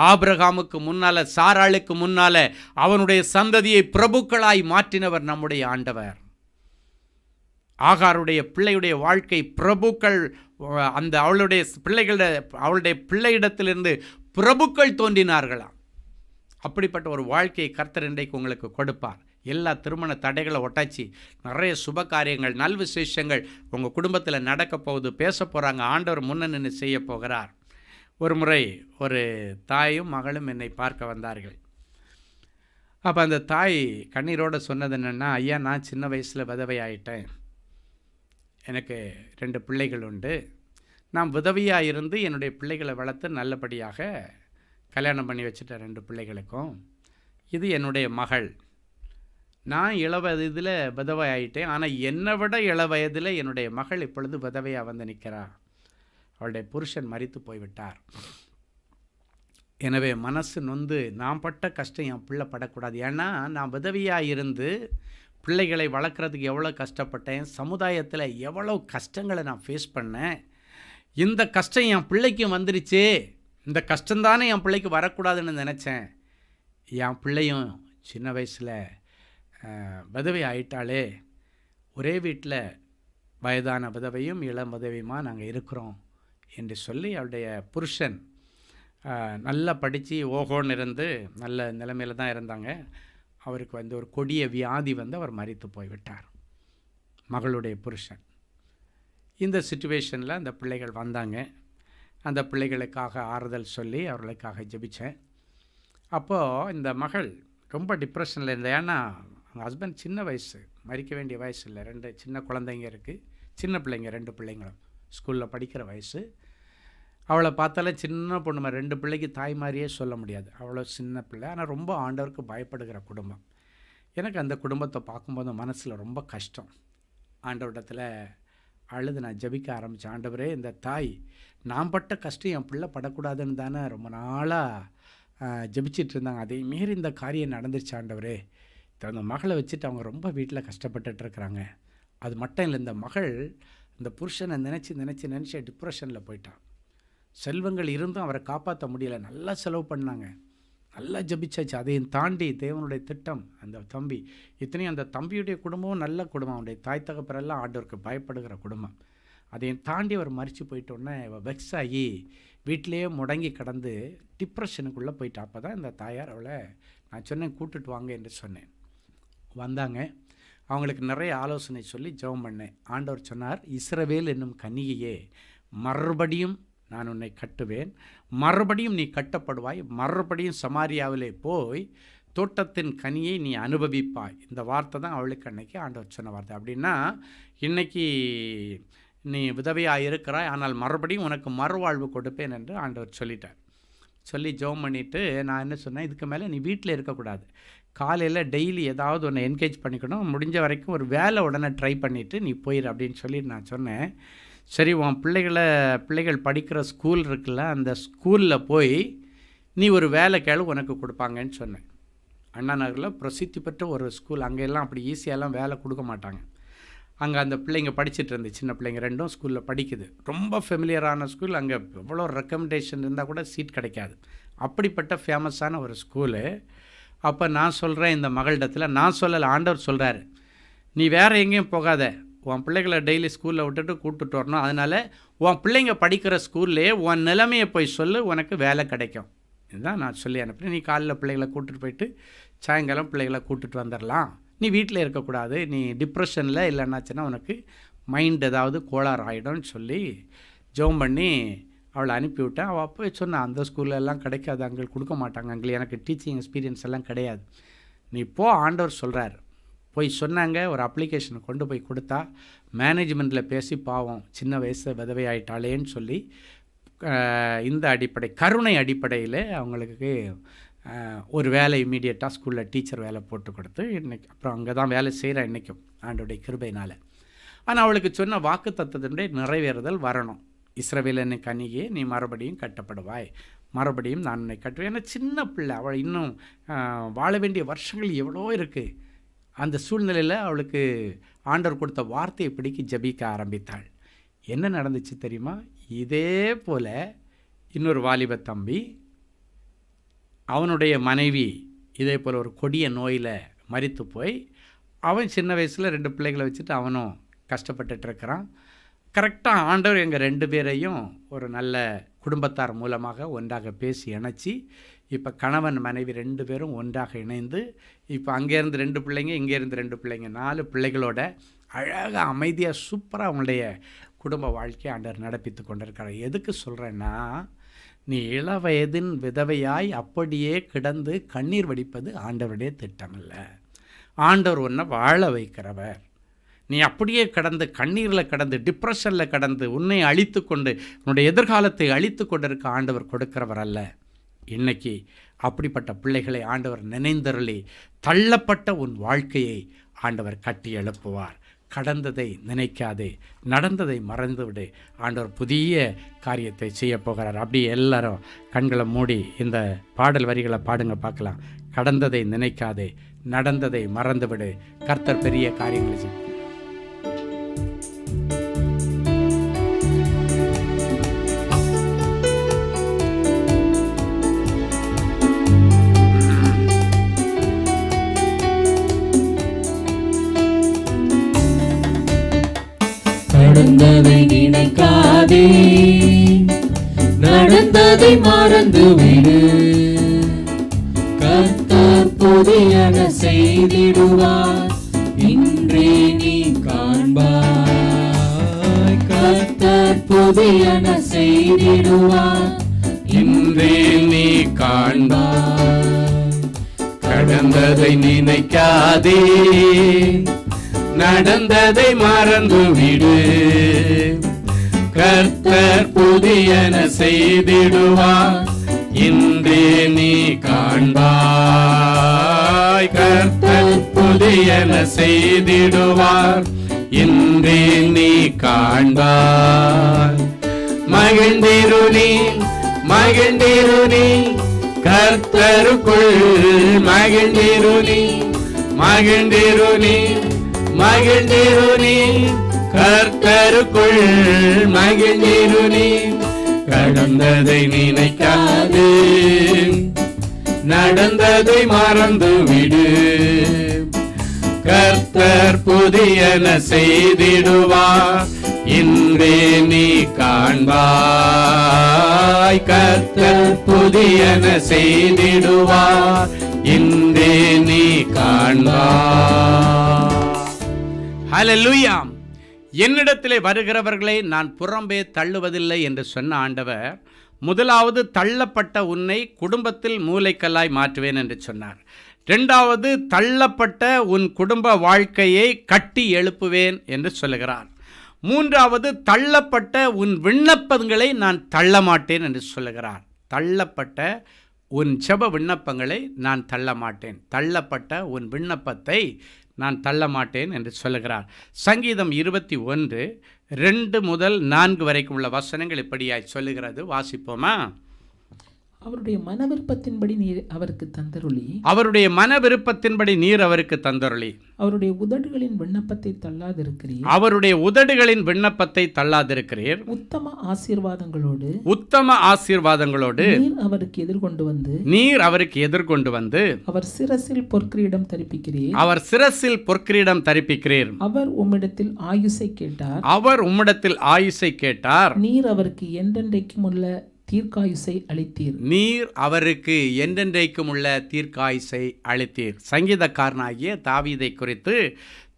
ஆபிரகாமுக்கு முன்னால், சாராளுக்கு முன்னால் அவனுடைய சந்ததியை பிரபுக்களாய் மாற்றினவர் நம்முடைய ஆண்டவர். ஆகாருடைய பிள்ளையுடைய வாழ்க்கை பிரபுக்கள், அந்த அவளுடைய பிள்ளையிடத்திலிருந்து பிரபுக்கள் தோன்றினார்களாம். அப்படிப்பட்ட ஒரு வாழ்க்கையை கர்த்தர் இன்றைக்கு உங்களுக்கு கொடுப்பார். எல்லா திருமண தடைகளை ஒட்டாச்சு, நிறைய சுப காரியங்கள், நல் விசேஷங்கள் உங்கள் குடும்பத்தில் நடக்க போகுது, பேச போகிறாங்க. ஆண்டவர் முன்ன நின்று செய்ய போகிறார். ஒரு முறை ஒரு தாயும் மகளும் என்னை பார்க்க வந்தார்கள். அப்போ அந்த தாய் கண்ணீரோடு சொன்னது என்னென்னா, ஐயா, நான் சின்ன வயசில் விதவை ஆயிட்டேன், எனக்கு 2 பிள்ளைகள் உண்டு, நான் விதவையாக இருந்து என்னுடைய பிள்ளைகளை வளர்த்து நல்லபடியாக கல்யாணம் பண்ணி வச்சுட்டேன் 2 பிள்ளைகளுக்கும். இது என்னுடைய மகள். நான் இளவயதில் விதவை ஆகிட்டேன், ஆனால் என்னை விட இளவயதில் என்னுடைய மகள் இப்பொழுது விதவையாக வந்து நிற்கிறார். அவளுடைய புருஷன் மரித்து போய்விட்டார். எனவே மனசு நொந்து நான் பட்ட கஷ்டம் என் பிள்ளை படக்கூடாது. ஏன்னா நான் விதவையாக இருந்து பிள்ளைகளை வளர்க்குறதுக்கு எவ்வளோ கஷ்டப்பட்டேன், சமுதாயத்தில் எவ்வளோ கஷ்டங்களை நான் ஃபேஸ் பண்ணேன், இந்த கஷ்டம் என் பிள்ளைக்கும் வந்துருச்சு, இந்த கஷ்டந்தானே என் பிள்ளைக்கு வரக்கூடாதுன்னு நினச்சேன். என் பிள்ளையும் சின்ன வயசில் விதவை ஆயிட்டாலே ஒரே வீட்டில் வயதான விதவையும் இளம் விதவையுமா நாங்கள் இருக்கிறோம் என்று சொல்லி அவருடைய புருஷன் நல்லா படித்து ஓஹோன்னு இருந்து நல்ல நிலைமையில் தான் இருந்தாங்க. அவருக்கு ஒரு கொடிய வியாதி அவர் மரித்து போய்விட்டார், மகளுடைய புருஷன். இந்த சிச்சுவேஷனில் அந்த பிள்ளைகள் வந்தாங்க. அந்த பிள்ளைகளுக்காக ஆறுதல் சொல்லி அவர்களுக்காக ஜெபித்தேன். அப்போது இந்த மகள் ரொம்ப டிப்ரெஷனில் இருந்தேன். ஏன்னா அவங்க ஹஸ்பண்ட் சின்ன வயசு, மறிக்க வேண்டிய வயசு இல்லை, 2 சின்ன குழந்தைங்க இருக்குது, சின்ன பிள்ளைங்க 2 பிள்ளைங்களும் ஸ்கூலில் படிக்கிற வயசு. அவளை பார்த்தாலே சின்ன பொண்ணு, 2 பிள்ளைக்கு தாய் மாதிரியே சொல்ல முடியாது, அவ்வளோ சின்ன பிள்ளை. ஆனால் ரொம்ப ஆண்டவருக்கு பயப்படுகிற குடும்பம். எனக்கு அந்த குடும்பத்தை பார்க்கும்போது மனசில் ரொம்ப கஷ்டம். ஆண்டவரிடத்தில் அழுது நான் ஜெபிக்க ஆரம்பித்தேன். ஆண்டவரே, இந்த தாய் நான் பட்ட கஷ்டம் என் பிள்ளை படக்கூடாதுன்னு தானே ரொம்ப நாளாக ஜெபிச்சிட்டு இருந்தாங்க. அதே மாரி இந்த காரியம் நடந்துருச்சு ஆண்டவரே. அந்த மகளை வச்சுட்டு அவங்க ரொம்ப வீட்டில் கஷ்டப்பட்டுட்டு இருக்கிறாங்க. அது மட்டும் இல்லை, இந்த மகள் இந்த புருஷனை நினச்சி டிப்ரெஷனில் போயிட்டான். செல்வங்கள் இருந்தும் அவரை காப்பாற்ற முடியலை. நல்லா செலவு பண்ணாங்க, நல்லா ஜபிச்சாச்சு. அதையும் தாண்டி தேவனுடைய திட்டம். அந்த தம்பி இத்தனையும் அந்த தம்பியுடைய குடும்பமும் நல்ல குடும்பம், அவனுடைய தாய் தகப்பரெல்லாம் ஆண்டவருக்கு பயப்படுகிற குடும்பம். அதையும் தாண்டி அவர் மறித்து போயிட்டோன்னே வெக்ஸ் ஆகி வீட்டிலேயே முடங்கி கடந்து டிப்ரெஷனுக்குள்ளே போயிட்டா. அப்போ தான் இந்த தாயார் அவளை நான் சொன்னேன், கூட்டுட்டு வாங்க என்று சொன்னேன். வந்தாங்க. அவங்களுக்கு நிறைய ஆலோசனை சொல்லி ஜெபம் பண்ணேன். ஆண்டவர் சொன்னார், இஸ்ரவேல் என்னும் கன்னிகையே, மறுபடியும் நான் உன்னை கட்டுவேன், மறுபடியும் நீ கட்டப்படுவாய், மறுபடியும் சமாரியாவிலே போய் தோட்டத்தின் கனியை நீ அனுபவிப்பாய். இந்த வார்த்தை தான் அவளுக்கு அன்னைக்கு ஆண்டவர் சொன்ன வார்த்தை. அப்படின்னா இன்னைக்கு நீ விதவையாக இருக்கிறாய், ஆனால் மறுபடியும் உனக்கு மறுவாழ்வு கொடுப்பேன் என்று ஆண்டவர் சொல்லிட்டார். சொல்லி ஜெபம் பண்ணிவிட்டு நான் என்ன சொன்னேன், இதுக்கு மேலே நீ வீட்டில் இருக்கக்கூடாது, காலையில் டெய்லி ஏதாவது ஒன்று என்கேஜ் பண்ணிக்கணும், முடிஞ்ச வரைக்கும் ஒரு வேலை உடனே ட்ரை பண்ணிவிட்டு நீ போயிரு அப்படின்னு சொல்லிட்டு நான் சொன்னேன். சரி, உன் பிள்ளைகள் படிக்கிற ஸ்கூல் இருக்குல்ல, அந்த ஸ்கூலில் போய் நீ ஒரு வேலை கேளு, உனக்கு கொடுப்பாங்கன்னு சொன்னேன். அண்ணா நகரில் பிரசித்தி பெற்ற ஒரு ஸ்கூல், அங்கெல்லாம் அப்படி ஈஸியாலாம் வேலை கொடுக்க மாட்டாங்க. அங்கே அந்த பிள்ளைங்க படிச்சுட்டு இருந்து, சின்ன பிள்ளைங்க 2 ஸ்கூலில் படிக்குது. ரொம்ப ஃபெமிலியரான ஸ்கூல். அங்கே எவ்வளோ ரெக்கமெண்டேஷன் இருந்தால் கூட சீட் கிடைக்காது, அப்படிப்பட்ட ஃபேமஸான ஒரு ஸ்கூலு. அப்போ நான் சொல்கிறேன் இந்த மகளிடத்தில், நான் சொல்லலை, ஆண்டவர் சொல்கிறாரு, நீ வேறு எங்கேயும் போகாத, உன் பிள்ளைகளை டெய்லி ஸ்கூலில் விட்டுட்டு கூப்பிட்டுட்டு வரணும். அதனால் உன் பிள்ளைங்க படிக்கிற ஸ்கூல்லேயே உன் நிலைமையை போய் சொல்லு, உனக்கு வேலை கிடைக்கும். இதுதான் நான் சொல்லி அனுப்புகிறேன். நீ காலையில் பிள்ளைகளை கூப்பிட்டுட்டு போயிட்டு சாயங்காலம் பிள்ளைகளை கூப்பிட்டுட்டு வந்துடலாம், நீ வீட்டில் இருக்கக்கூடாது, நீ டிப்ரெஷனில் இல்லைன்னாச்சுன்னா உனக்கு மைண்ட் ஏதாவது கோளாறு ஆகிடும்னு சொல்லி ஜெபம் பண்ணி அவளை அனுப்பிவிட்டேன். அவள் அப்போ சொன்னான், அந்த ஸ்கூல்லெல்லாம் கிடைக்காது, அங்கே கொடுக்க மாட்டாங்க, அங்கே எனக்கு டீச்சிங் எக்ஸ்பீரியன்ஸ் எல்லாம் கிடையாது, நீ போ, ஆண்டவர் சொல்கிறார். போய் சொன்னாங்க. ஒரு அப்ளிகேஷனை கொண்டு போய் கொடுத்தா, மேனேஜ்மெண்ட்டில் பேசி பாவம் சின்ன வயசு விதவை ஆயிட்டாளேன்னு சொல்லி இந்த அடிப்படை கருணை அடிப்படையில் அவங்களுக்கு ஒரு வேலை இமீடியட்டாக ஸ்கூலில் டீச்சர் வேலை போட்டு கொடுத்து இன்றைக்கி அப்புறம் அங்கே தான் வேலை செய்கிறேன் இன்றைக்கும் ஆண்டோடைய கிருபையினால். ஆனால் அவளுக்கு சொன்ன வாக்கு தத்துவத்தினுடைய நிறைவேறுதல் வரணும். இஸ்ரவேல் என்னும் கன்னிகையே, நீ மறுபடியும் கட்டப்படுவாய், மறுபடியும் நான் உன்னை கட்டுவேன். ஏன்னா சின்ன பிள்ளை, அவள் இன்னும் வாழ வேண்டிய வருஷங்கள் எவ்வளோ இருக்குது. அந்த சூழ்நிலையில் அவளுக்கு ஆண்டவர் கொடுத்த வார்த்தையை பிடிக்கி ஜபிக்க ஆரம்பித்தாள். என்ன நடந்துச்சு தெரியுமா? இதே போல் இன்னொரு வாலிப தம்பி, அவனுடைய மனைவி இதே போல் ஒரு கொடிய நோயில் மரித்து போய், அவன் சின்ன வயசில் 2 பிள்ளைகளை வச்சுட்டு அவனும் கஷ்டப்பட்டுருக்கிறான். கரெக்டாக ஆண்டவர் எங்கள் 2 பேரையும் ஒரு நல்ல குடும்பத்தார் மூலமாக ஒன்றாக பேசி இணைச்சி, இப்போ கணவன் மனைவி 2 பேரும் ஒன்றாக இணைந்து, இப்போ அங்கேருந்து 2 பிள்ளைங்க, இங்கேருந்து 2 பிள்ளைங்க, 4 பிள்ளைகளோட அழகாக அமைதியாக சூப்பராக அவங்களுடைய குடும்ப வாழ்க்கையை ஆண்டவர் நடப்பித்து கொண்டிருக்கிறார். எதுக்கு சொல்கிறேன்னா, நீ இளவயதின் விதவையாய் அப்படியே கிடந்து கண்ணீர் வடிப்பது ஆண்டவருடைய திட்டம் இல்லை. ஆண்டவர் உன்னை வாழ வைக்கிறவர். நீ அப்படியே கடந்து கண்ணீரில் கடந்து டிப்ரெஷனில் கடந்து உன்னை அழித்து கொண்டு உன்னுடைய எதிர்காலத்தை அழித்து கொண்டிருக்க ஆண்டவர் கொடுக்கிறவர் அல்ல. இன்னைக்கு அப்படிப்பட்ட பிள்ளைகளை ஆண்டவர் நினைந்தருளி தள்ளப்பட்ட உன் வாழ்க்கையை ஆண்டவர் கட்டி எழுப்புவார். கடந்ததை நினைக்காதே, நடந்ததை மறந்துவிடு. ஆண்டவர் புதிய காரியத்தை செய்ய போகிறார். அப்படி எல்லாரும் கண்களை மூடி இந்த பாடல் வரிகளை பாடுங்க பார்க்கலாம். கடந்ததை நினைக்காதே, நடந்ததை மறந்துவிடு, கர்த்தர் பெரிய காரியங்களை செய்ய. நடந்ததை நினைக்காதே, நடந்ததை மறந்து விடு. கர்த்தர் புதியன செய்திடுவார், இன்றே நீ காண்பாய். கர்த்தர் புதியன செய்திடுவார், இன்றே நீ காண்பாய். கடந்ததை நினைக்காதே, நடந்ததை மறந்து விடு. கர்த்தர் புதியன செய்திடுவார், இன்றே நீ காண்பாய். கர்த்தர் புதியன செய்திடுவார், இன்றே நீ காண்பாய். மகிழ்ந்திரு நீ, மகிழ்ந்திரு நீ, கர்த்தருக்குள் மகிழ்ந்திரு நீ, மகிழ்ந்திரு நீ, மகிழ்ந்திரு நீ, கர்த்தருக்குள் மகிழ்ந்திரு நீ. கடந்ததை நினைக்காதே, நடந்ததை மறந்து விடு. கர்த்தர் புதியன செய்திடுவார், இன்றே நீ காண்பாய். கர்த்தர் புதியன செய்திடுவார், இன்றே நீ காண்பாய். ஹல்லேலூயா. என்னிடத்திலே வருகிறவர்களை நான் புறம்பே தள்ளுவதில்லை என்று சொன்ன ஆண்டவர், முதலாவது தள்ளப்பட்ட உன்னை குடும்பத்தில் மூலைக்கல்லாய் மாற்றுவேன் என்று சொன்னார். இரண்டாவது, தள்ளப்பட்ட உன் குடும்ப வாழ்க்கையை கட்டி எழுப்புவேன் என்று சொல்லுகிறார். மூன்றாவது, தள்ளப்பட்ட உன் விண்ணப்பங்களை நான் தள்ள மாட்டேன் என்று சொல்லுகிறார். தள்ளப்பட்ட உன் ஜெப விண்ணப்பங்களை நான் தள்ள மாட்டேன், தள்ளப்பட்ட உன் விண்ணப்பத்தை நான் தள்ள மாட்டேன் என்று சொல்லுகிறார். சங்கீதம் 21:2-4 வரைக்கும் உள்ள வசனங்கள் இப்படியாய் சொல்லுகிறது. வாசிப்போமா? அவருடைய மன விருப்பத்தின்படி நீர் அவருக்கு தந்தருளி, அவருடைய மன விருப்பத்தின்படி நீர் அவருக்கு தந்தருளி, அவருடைய உதடுகளின் விண்ணப்பத்தை தள்ளாதிருக்கிறீர், அவருடைய உதடுகளின் விண்ணப்பத்தை தள்ளாதிருக்கிறீர். உத்தம ஆசீர்வாதங்களோடு, உத்தம ஆசீர்வாதங்களோடு நீர் அவருக்கு எதிர்கொண்டு வந்து, நீர் அவருக்கு எதிர்கொண்டு வந்து, அவர் சிரசில் பொற்கிரீடம் தரிப்பிக்கிறீர், அவர் சிரசில் பொற்கிரீடம் தரிப்பிக்கிறீர். அவர் உம்மிடத்தில் ஆயுசை கேட்டார், அவர் உம்மிடத்தில் ஆயுசை கேட்டார். நீர் அவருக்கு என்றென்றைக்கும் உள்ள தீர்க்காயுசை அளித்தீர், நீர் அவருக்கு என்றென்றைக்கும் உள்ள தீர்க்காயுசை அளித்தீர். சங்கீதக்காரனாகிய தாவீதை குறித்து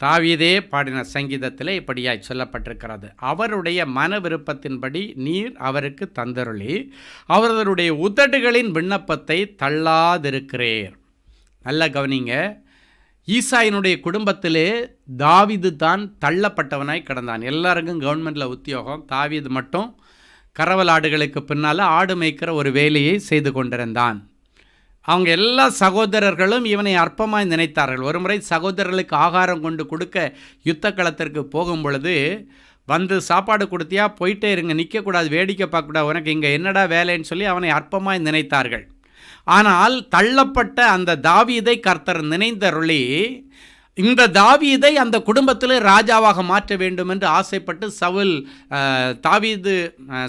தாவீதே பாடின சங்கீதத்தில் இப்படியாய் சொல்லப்பட்டிருக்கிறது. அவருடைய மன விருப்பத்தின்படி நீர் அவருக்கு தந்தருளி, அவர்களுடைய உதடுகளின் விண்ணப்பத்தை தள்ளாதிருக்கிறீர். நல்ல கவனிங்க. ஈசாயினுடைய குடும்பத்திலே தாவீது தான் தள்ளப்பட்டவனாய் கிடந்தான். எல்லாருக்கும் கவர்மெண்டில் உத்தியோகம், தாவீது மட்டும் கரவலாடுகளுக்கு பின்னால் ஆடு மேய்க்கிற ஒரு வேலையை செய்து கொண்டிருந்தான். அவங்க எல்லா சகோதரர்களும் இவனை அற்பமாய் நினைத்தார்கள். ஒரு முறை சகோதரர்களுக்கு ஆகாரம் கொண்டு கொடுக்க யுத்த களத்திற்கு போகும் பொழுது, வந்து சாப்பாடு கொடுத்தியா, போயிட்டே இருங்க, நிற்கக்கூடாது, வேடிக்கை பார்க்கக்கூடாது, உனக்கு இங்கே என்னடா வேலைன்னு சொல்லி அவனை அற்பமாய் நினைத்தார்கள். ஆனால் தள்ளப்பட்ட அந்த தாவீதை கர்த்தர் நினைந்தருளி, இந்த தாவீதை அந்த குடும்பத்தில் ராஜாவாக மாற்ற வேண்டும் என்று ஆசைப்பட்டு தாவீது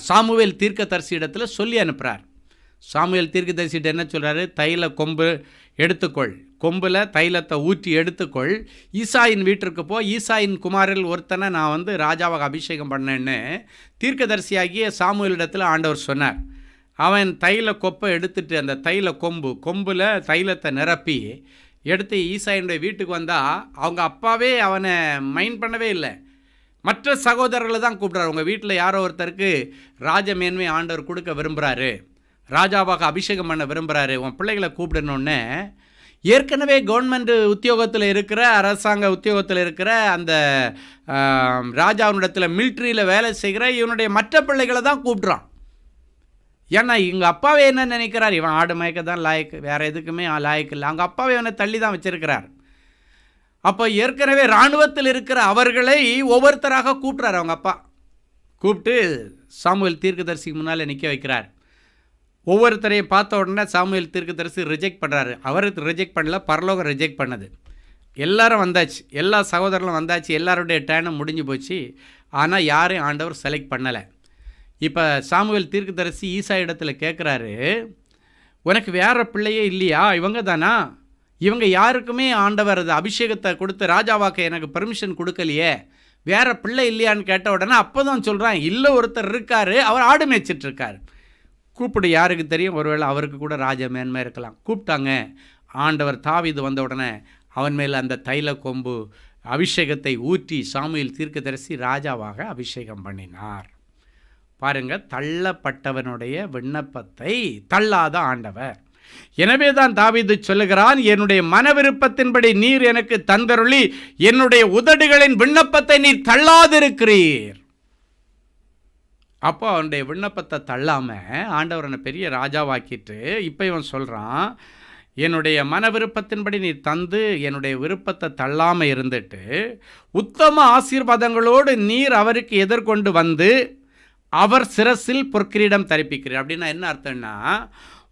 சாமுவேல் தீர்க்கதரிசி இடத்துல சொல்லி அனுப்புகிறார். சாமுவேல் தீர்க்கதரிசிட்ட என்ன சொல்கிறாரு? தைல கொம்பு எடுத்துக்கொள், கொம்பில் தைலத்தை ஊற்றி எடுத்துக்கொள், ஈசாயின் வீட்டிற்கு போ, ஈசாயின் குமாரில் ஒருத்தனை நான் ராஜாவாக அபிஷேகம் பண்ணேன்னு தீர்க்கதரிசியாகிய சாமுவேலிடத்தில் ஆண்டவர் சொன்னார். அவன் தைல கொப்பை எடுத்துட்டு அந்த தைல கொம்பில் தைலத்தை நிரப்பி எடுத்து ஈசாயினுடைய வீட்டுக்கு வந்தால் அவங்க அப்பாவே அவனை மைண்ட் பண்ணவே இல்லை. மற்ற சகோதரர்களை தான் கூப்பிட்றாரு. உங்கள் வீட்டில் யாரோ ஒருத்தருக்கு ராஜமேன்மை ஆண்டவர் கொடுக்க விரும்புகிறாரு, ராஜாவாக அபிஷேகம் பண்ண விரும்புகிறாரு, உன் பிள்ளைகளை கூப்பிடணுன்னே ஏற்கனவே கவர்மெண்ட் உத்தியோகத்தில் இருக்கிற, அரசாங்க உத்தியோகத்தில் இருக்கிற அந்த ராஜாவினிடத்தில் மிலிட்ரியில் வேலை செய்கிற இவனுடைய மற்ற பிள்ளைகளை தான் கூப்பிட்றான். ஏன்னா எங்கள் அப்பாவே என்ன நினைக்கிறார், இவன் ஆடு மயக்க தான் லாயக்கு, வேறு எதுக்குமே லாயக்கு இல்லை. அவங்க அப்பாவே இவனை தள்ளி தான் வச்சிருக்கிறார். அப்போ ஏற்கனவே இராணுவத்தில் இருக்கிற அவர்களை ஒவ்வொருத்தராக கூப்பிட்றாரு. அவங்க அப்பா கூப்பிட்டு சாமுவேல் தீர்க்கதரிசிக்கு முன்னால் நிற்க வைக்கிறார். ஒவ்வொருத்தரையும் பார்த்த உடனே சாமுவேல் தீர்க்கதரிசி ரிஜெக்ட் பண்ணுறாரு. அவர் ரிஜெக்ட் பண்ணல, பரலோகம் ரிஜெக்ட் பண்ணது. எல்லாரும் வந்தாச்சு, எல்லா சகோதரர்களும் வந்தாச்சு, எல்லாருடைய டேனும் முடிஞ்சு போச்சு. ஆனால் யாரையும் ஆண்டவர் செலக்ட் பண்ணலை. இப்போ சாமுவேல் தீர்க்கதரிசி ஈசா இடத்துல கேட்குறாரு, உனக்கு வேற பிள்ளையே இல்லையா? இவங்க தானா? இவங்க யாருக்குமே ஆண்டவர் அது அபிஷேகத்தை கொடுத்து ராஜாவாக்க எனக்கு பெர்மிஷன் கொடுக்கலையே, வேற பிள்ளை இல்லையான்னு கேட்ட உடனே அப்போ தான் சொல்கிறான், இல்லை ஒருத்தர் இருக்கார், அவர் ஆடு மேய்ச்சிட்ருக்கார். கூப்பிடு, யாருக்கு தெரியும், ஒருவேளை அவருக்கு கூட ராஜ மேன்மை இருக்கலாம். கூப்பிட்டாங்க. ஆண்டவர் தாவீது வந்த உடனே அவன் மேல் அந்த தைல கொம்பு அபிஷேகத்தை ஊற்றி சாமுவேல் தீர்க்கதரிசி ராஜாவாக அபிஷேகம் பண்ணினார். பாருங்க, தள்ளப்பட்டவனுடைய விண்ணப்பத்தை தள்ளாத ஆண்டவர். எனவே தான் தாவீது சொல்லுகிறான், என்னுடைய மன விருப்பத்தின்படி நீர் எனக்கு தந்தருளி என்னுடைய உதடுகளின் விண்ணப்பத்தை நீர் தள்ளாதிருக்கிறீர். அப்போ அவனுடைய விண்ணப்பத்தை தள்ளாமல் ஆண்டவரனை பெரிய ராஜாவாக்கிட்டு இப்போ இவன் சொல்கிறான், என்னுடைய மன விருப்பத்தின்படி நீ தந்து என்னுடைய விருப்பத்தை தள்ளாமல் இருந்துட்டு உத்தம ஆசீர்வாதங்களோடு நீர் அவருக்கு எதிர்கொண்டு வந்து அவர் சிரசில் பொற்கிரீடம் தரிப்பிக்கிறீர். அப்படின்னா என்ன அர்த்தம்னா,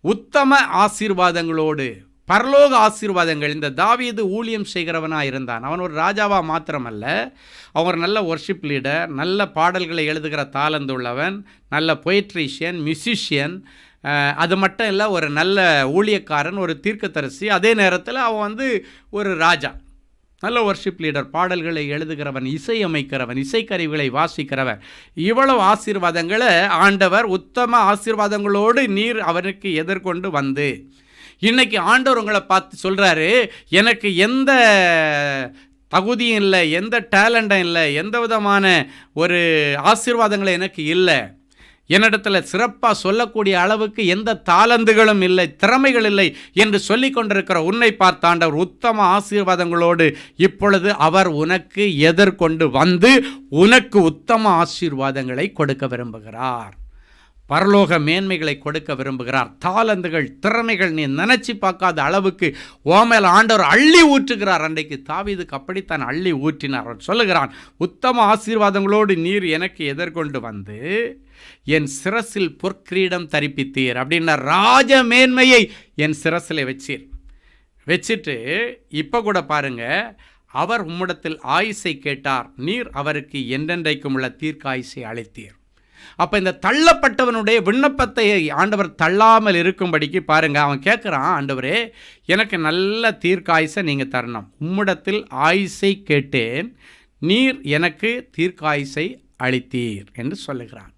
உத்தம ஆசீர்வாதங்களோடு பரலோக ஆசீர்வாதங்கள். இந்த தாவீது ஊழியம் செய்கிறவனாக இருந்தான். அவன் ஒரு ராஜாவாக மாத்திரமல்ல, அவன் ஒரு நல்ல ஒர்ஷிப் லீடர், நல்ல பாடல்களை எழுதுகிற தாளந்துள்ளவன், நல்ல பொயட்ரிஷியன், மியூசிஷியன். அது மட்டும் இல்லை, ஒரு நல்ல ஊழியக்காரன், ஒரு தீர்க்கதரிசி. அதே நேரத்தில் அவன் ஒரு ராஜா, நல்ல ஒர்ஷிப் லீடர், பாடல்களை எழுதுகிறவன், இசையமைக்கிறவன், இசைக்கருவிகளை வாசிக்கிறவன். இவ்வளவு ஆசீர்வாதங்களை ஆண்டவர் உத்தம ஆசீர்வாதங்களோடு நீர் அவனுக்கு எதிர்கொண்டு வந்து, இன்னைக்கு ஆண்டவர் உங்களை பார்த்து சொல்கிறாரு, எனக்கு எந்த தகுதியும் இல்லை, எந்த டேலண்ட்டும் இல்லை, எந்த விதமான ஒரு ஆசீர்வாதங்களும் எனக்கு இல்லை, என்னிடத்தில் சிறப்பாக சொல்லக்கூடிய அளவுக்கு எந்த தாளந்துகளும் இல்லை, திறமைகள் இல்லை என்று சொல்லி கொண்டிருக்கிற உன்னை பார்த்த ஆண்டவர் உத்தம ஆசீர்வாதங்களோடு இப்பொழுது அவர் உனக்கு எதிர்கொண்டு வந்து உனக்கு உத்தம ஆசீர்வாதங்களை கொடுக்க விரும்புகிறார். பரலோக மேன்மைகளை கொடுக்க விரும்புகிறார். தாளந்துகள், திறமைகள் நீ நினைச்சு பார்க்காத அளவுக்கு ஓமேல் ஆண்டவர் அள்ளி ஊற்றுகிறார். அன்றைக்கு தாவீதுக்கு அப்படித்தான் அள்ளி ஊற்றினார். அவர் சொல்லுகிறான், உத்தம ஆசீர்வாதங்களோடு நீர் எனக்கு எதிர்கொண்டு வந்து என் சிரசில் பொற்கிரீடம் தரிப்பித்தீர். அப்படின்னா ராஜ மேன்மையை என் சிரசில் வச்சிட்டு இப்போ கூட பாருங்க, அவர் உம்மிடத்தில் ஆயுசை கேட்டார், நீர் அவருக்கு என்றென்றைக்கும் உள்ள தீர்க்காயுசை அளித்தீர். அப்போ இந்த தள்ளப்பட்டவனுடைய விண்ணப்பத்தை ஆண்டவர் தள்ளாமல் இருக்கும்படிக்கு பாருங்க, அவன் கேட்குறான், ஆண்டவரே எனக்கு நல்ல தீர்க்காயுசை நீங்கள் தரணும், உம்மிடத்தில் ஆயுசை கேட்டேன், நீர் எனக்கு தீர்க்காயுசை அளித்தீர் என்று சொல்லுகிறான்.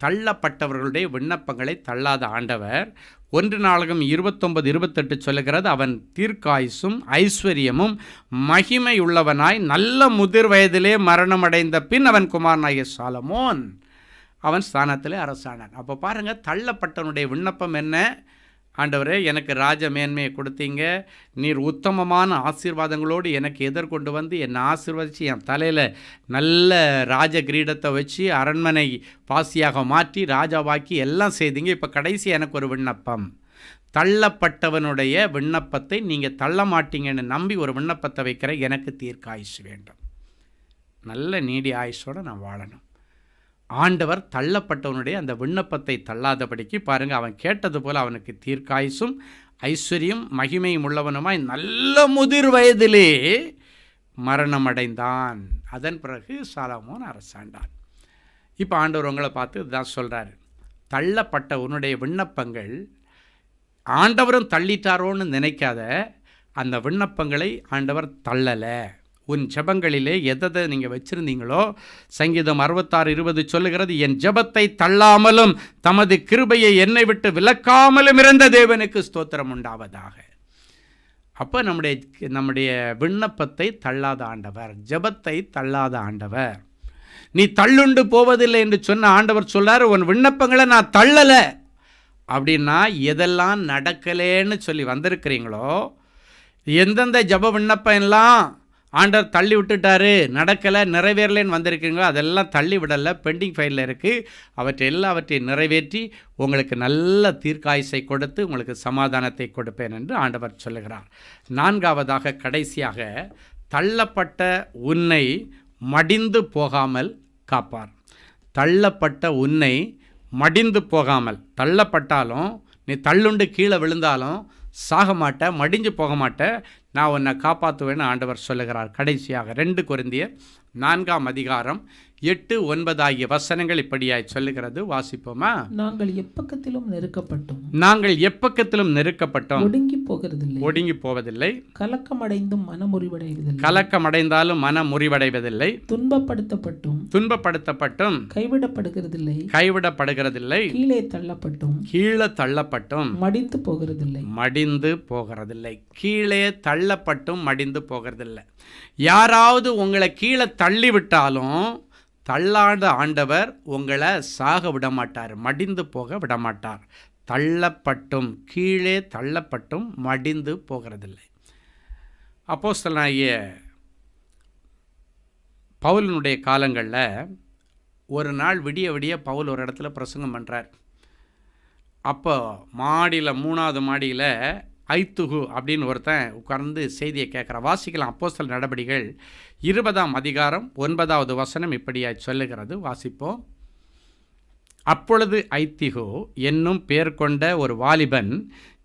தள்ளப்பட்டவர்களுடைய விண்ணப்பங்களை தள்ளாத ஆண்டவர் 1 நாளாகமம் 29:28 சொல்லுகிறது, அவன் தீர்க்காயுசும் ஐஸ்வர்யமும் மகிமை உள்ளவனாய் நல்ல முதிர் வயதிலே மரணமடைந்த பின் அவன் குமாரனாகிய சாலமோன் அவன் ஸ்தானத்திலே அரசானான். அப்போ பாருங்கள், தள்ளப்பட்டவனுடைய விண்ணப்பம் என்ன? ஆண்டவரே எனக்கு ராஜ மேன்மையை கொடுத்தீங்க, நீர் உத்தமமான ஆசீர்வாதங்களோடு எனக்கு எதிர்கொண்டு வந்து என்னை ஆசீர்வதித்து என் தலையில் நல்ல ராஜ கிரீடத்தை வச்சு அரண்மனை பாசியாக மாற்றி ராஜாவாக்கி எல்லாம் செய்தீங்க. இப்போ கடைசி எனக்கு ஒரு விண்ணப்பம். தள்ளப்பட்டவனுடைய விண்ணப்பத்தை நீங்கள் தள்ள மாட்டீங்கன்னு நம்பி ஒரு விண்ணப்பத்தை வைக்கிற, எனக்கு தீர்க்காயுசு வேண்டும், நல்ல நீடி ஆயுசோடு நான் வாழணும். ஆண்டவர் தள்ளப்பட்டவனுடைய அந்த விண்ணப்பத்தை தள்ளாதபடிக்கு பாருங்கள், அவன் கேட்டது போல் அவனுக்கு தீர்க்காயுசும் ஐஸ்வர்யம் மகிமையும் உள்ளவனுமாய் நல்ல முதிர் வயதிலே மரணமடைந்தான். அதன் பிறகு சாலமோன் அரசாண்டான். இப்போ ஆண்டவர் உங்களை பார்த்து இதுதான் சொல்கிறாரு, தள்ளப்பட்ட உன்னுடைய விண்ணப்பங்கள் ஆண்டவரும் தள்ளிட்டாரோன்னு நினைக்காத, அந்த விண்ணப்பங்களை ஆண்டவர் தள்ளலை. உன் ஜெபங்களிலே எதை நீங்கள் வச்சுருந்தீங்களோ, சங்கீதம் 66:20 சொல்லுகிறது, என் ஜெபத்தை தள்ளாமலும் தமது கிருபையை என்னை விட்டு விலக்காமலும் இருந்த தேவனுக்கு ஸ்தோத்திரம் உண்டாவதாக. அப்போ நம்முடைய விண்ணப்பத்தை தள்ளாத ஆண்டவர், ஜெபத்தை தள்ளாத ஆண்டவர். நீ தள்ளுண்டு போவதில்லை என்று சொன்ன ஆண்டவர் சொல்றார், உன் விண்ணப்பங்களை நான் தள்ளலை. அப்படின்னா எதெல்லாம் நடக்கலேன்னு சொல்லி வந்திருக்கிறீங்களோ, எந்தெந்த ஜெப விண்ணப்பம் எல்லாம் ஆண்டவர் தள்ளி விட்டுட்டாரு, நடக்கலை, நிறைவேறலைன்னு வந்திருக்கீங்களோ, அதெல்லாம் தள்ளி விடலை, பெண்டிங் ஃபைலில் இருக்குது. எல்லாவற்றையும் நிறைவேற்றி உங்களுக்கு நல்ல தீர்க்காயுசை கொடுத்து உங்களுக்கு சமாதானத்தை கொடுப்பேன் என்று ஆண்டவர் சொல்லுகிறார். 4ஆவதாக கடைசியாக, தள்ளப்பட்ட உன்னை மடிந்து போகாமல் காப்பார். தள்ளப்பட்ட உன்னை மடிந்து போகாமல், தள்ளப்பட்டாலும் நீ தள்ளுண்டு கீழே விழுந்தாலும் சாக மாட்ட, மடிஞ்சு போக மாட்ட, நான் உன்னை காப்பாற்றுவேன்னு ஆண்டவர் சொல்லுகிறார். கடைசியாக 2 கொரிந்தியர் 4ஆம் அதிகாரம் 8, 9 ஆகிய வசனங்கள் இப்படியாய் சொல்லுகிறது. வாசிப்போமா? நாங்கள் எப்பக்கத்திலும் நெருக்கப்பட்டும் நாங்கள் எப்பக்கத்திலும் நெருக்கப்பட்டோம், ஒடுங்கி போவதில்லை, கலக்கமடைந்தும் மனமுறிவடைவதில்லை, கலக்கமடைந்தாலும் மன முறிவடைவதில்லை, துன்பப்படுத்தப்பட்டும் கைவிடப்படுகிறதில்லை, கீழே தள்ளப்பட்டும் மடிந்து போகிறதில்லை. கீழே தள்ளப்பட்டும் மடிந்து போகிறதில்லை. யாராவது உங்களை கீழே தள்ளிவிட்டாலும் தள்ளாத ஆண்டவர் உங்களை சாக விட மாட்டார், மடிந்து போக விட மாட்டார். தள்ளப்பட்டும், கீழே தள்ளப்பட்டும் மடிந்து போகிறதில்லை. அப்போஸ்தலனாகிய பவுலினுடைய காலங்களில் ஒரு நாள் விடிய விடிய பவுல் ஒரு இடத்துல பிரசங்கம் பண்ணுறார். அப்போ மாடியில் 3ஆவது மாடியில் ஐத்துகு அப்படின்னு ஒருத்தன் உட்கார்ந்து செய்தியை கேட்குறான். வாசிக்கலாம். அப்போஸ்தலர் நடபடிகள் 20ஆம் அதிகாரம் 9வது வசனம் இப்படியாய் சொல்லுகிறது. வாசிப்போம். அப்பொழுது ஐத்திகு என்னும் பேர் கொண்ட ஒரு வாலிபன்